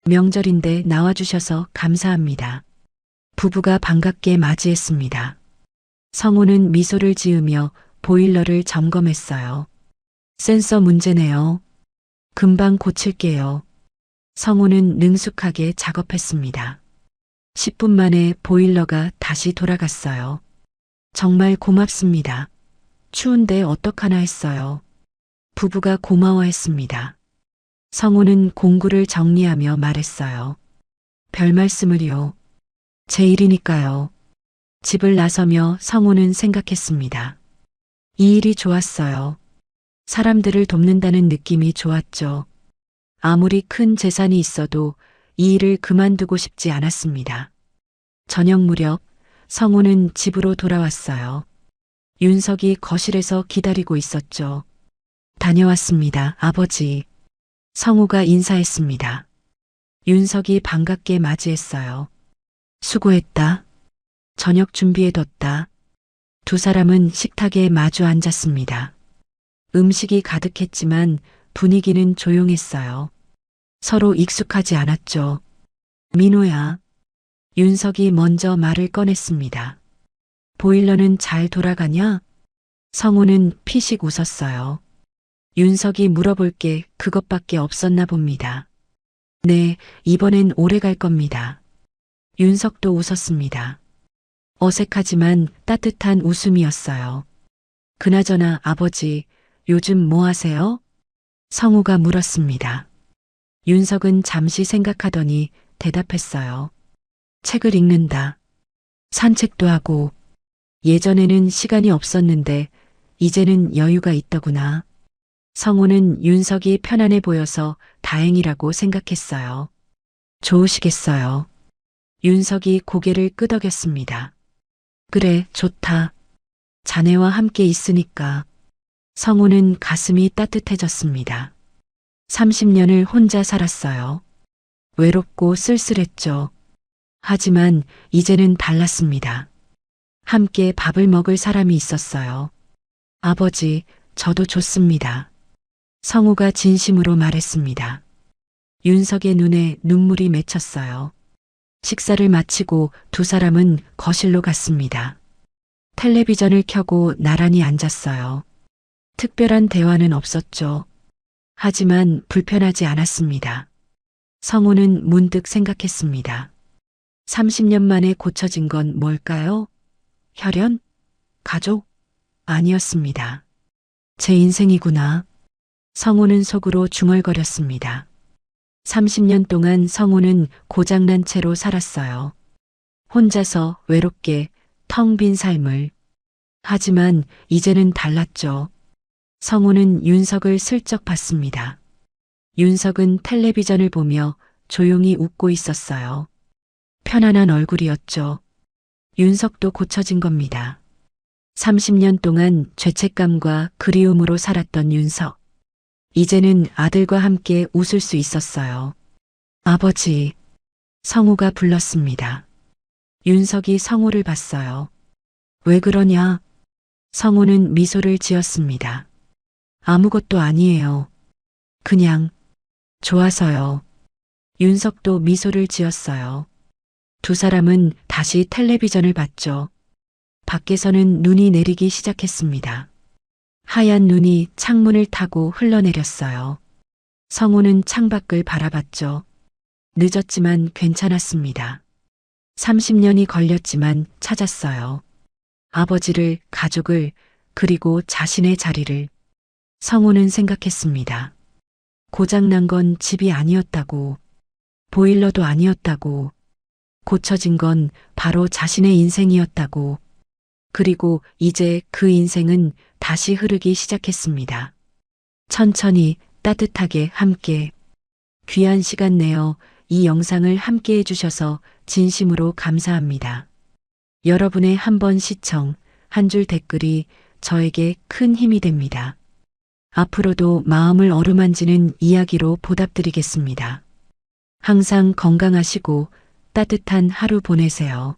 명절인데 나와주셔서 감사합니다. 부부가 반갑게 맞이했습니다. 성우는 미소를 지으며 보일러를 점검했어요. 센서 문제네요. 금방 고칠게요. 성우는 능숙하게 작업했습니다. 10분 만에 보일러가 다시 돌아갔어요. 정말 고맙습니다. 추운데 어떡하나 했어요. 부부가 고마워했습니다. 성우는 공구를 정리하며 말했어요. 별 말씀을요. 제 일이니까요. 집을 나서며 성우는 생각했습니다. 이 일이 좋았어요. 사람들을 돕는다는 느낌이 좋았죠. 아무리 큰 재산이 있어도 이 일을 그만두고 싶지 않았습니다. 저녁 무렵 성우는 집으로 돌아왔어요. 윤석이 거실에서 기다리고 있었죠. 다녀왔습니다, 아버지. 성우가 인사했습니다. 윤석이 반갑게 맞이했어요. 수고했다. 저녁 준비해뒀다. 두 사람은 식탁에 마주 앉았습니다. 음식이 가득했지만 분위기는 조용했어요. 서로 익숙하지 않았죠. 민호야. 윤석이 먼저 말을 꺼냈습니다. 보일러는 잘 돌아가냐? 성우는 피식 웃었어요. 윤석이 물어볼 게 그것밖에 없었나 봅니다. 네, 이번엔 오래 갈 겁니다. 윤석도 웃었습니다. 어색하지만 따뜻한 웃음이었어요. 그나저나 아버지, 요즘 뭐 하세요? 성우가 물었습니다. 윤석은 잠시 생각하더니 대답했어요. 책을 읽는다. 산책도 하고. 예전에는 시간이 없었는데 이제는 여유가 있더구나. 성우는 윤석이 편안해 보여서 다행이라고 생각했어요. 좋으시겠어요. 윤석이 고개를 끄덕였습니다. 그래, 좋다. 자네와 함께 있으니까. 성우는 가슴이 따뜻해졌습니다. 30년을 혼자 살았어요. 외롭고 쓸쓸했죠. 하지만 이제는 달랐습니다. 함께 밥을 먹을 사람이 있었어요. 아버지, 저도 좋습니다. 성우가 진심으로 말했습니다. 윤석의 눈에 눈물이 맺혔어요. 식사를 마치고 두 사람은 거실로 갔습니다. 텔레비전을 켜고 나란히 앉았어요. 특별한 대화는 없었죠. 하지만 불편하지 않았습니다. 성우는 문득 생각했습니다. 30년 만에 고쳐진 건 뭘까요? 혈연? 가족? 아니었습니다. 제 인생이구나. 성우는 속으로 중얼거렸습니다. 30년 동안 성우는 고장난 채로 살았어요. 혼자서 외롭게 텅 빈 삶을. 하지만 이제는 달랐죠. 성우는 윤석을 슬쩍 봤습니다. 윤석은 텔레비전을 보며 조용히 웃고 있었어요. 편안한 얼굴이었죠. 윤석도 고쳐진 겁니다. 30년 동안 죄책감과 그리움으로 살았던 윤석. 이제는 아들과 함께 웃을 수 있었어요. 아버지, 성우가 불렀습니다. 윤석이 성우를 봤어요. 왜 그러냐? 성우는 미소를 지었습니다. 아무것도 아니에요. 그냥 좋아서요. 윤석도 미소를 지었어요. 두 사람은 다시 텔레비전을 봤죠. 밖에서는 눈이 내리기 시작했습니다. 하얀 눈이 창문을 타고 흘러내렸어요. 성우는 창밖을 바라봤죠. 늦었지만 괜찮았습니다. 30년이 걸렸지만 찾았어요. 아버지를, 가족을, 그리고 자신의 자리를. 성우는 생각했습니다. 고장난 건 집이 아니었다고, 보일러도 아니었다고, 고쳐진 건 바로 자신의 인생이었다고. 그리고 이제 그 인생은 다시 흐르기 시작했습니다. 천천히 따뜻하게 함께. 귀한 시간 내어 이 영상을 함께 해주셔서 진심으로 감사합니다. 여러분의 한 번 시청, 한 줄 댓글이 저에게 큰 힘이 됩니다. 앞으로도 마음을 어루만지는 이야기로 보답드리겠습니다. 항상 건강하시고 따뜻한 하루 보내세요.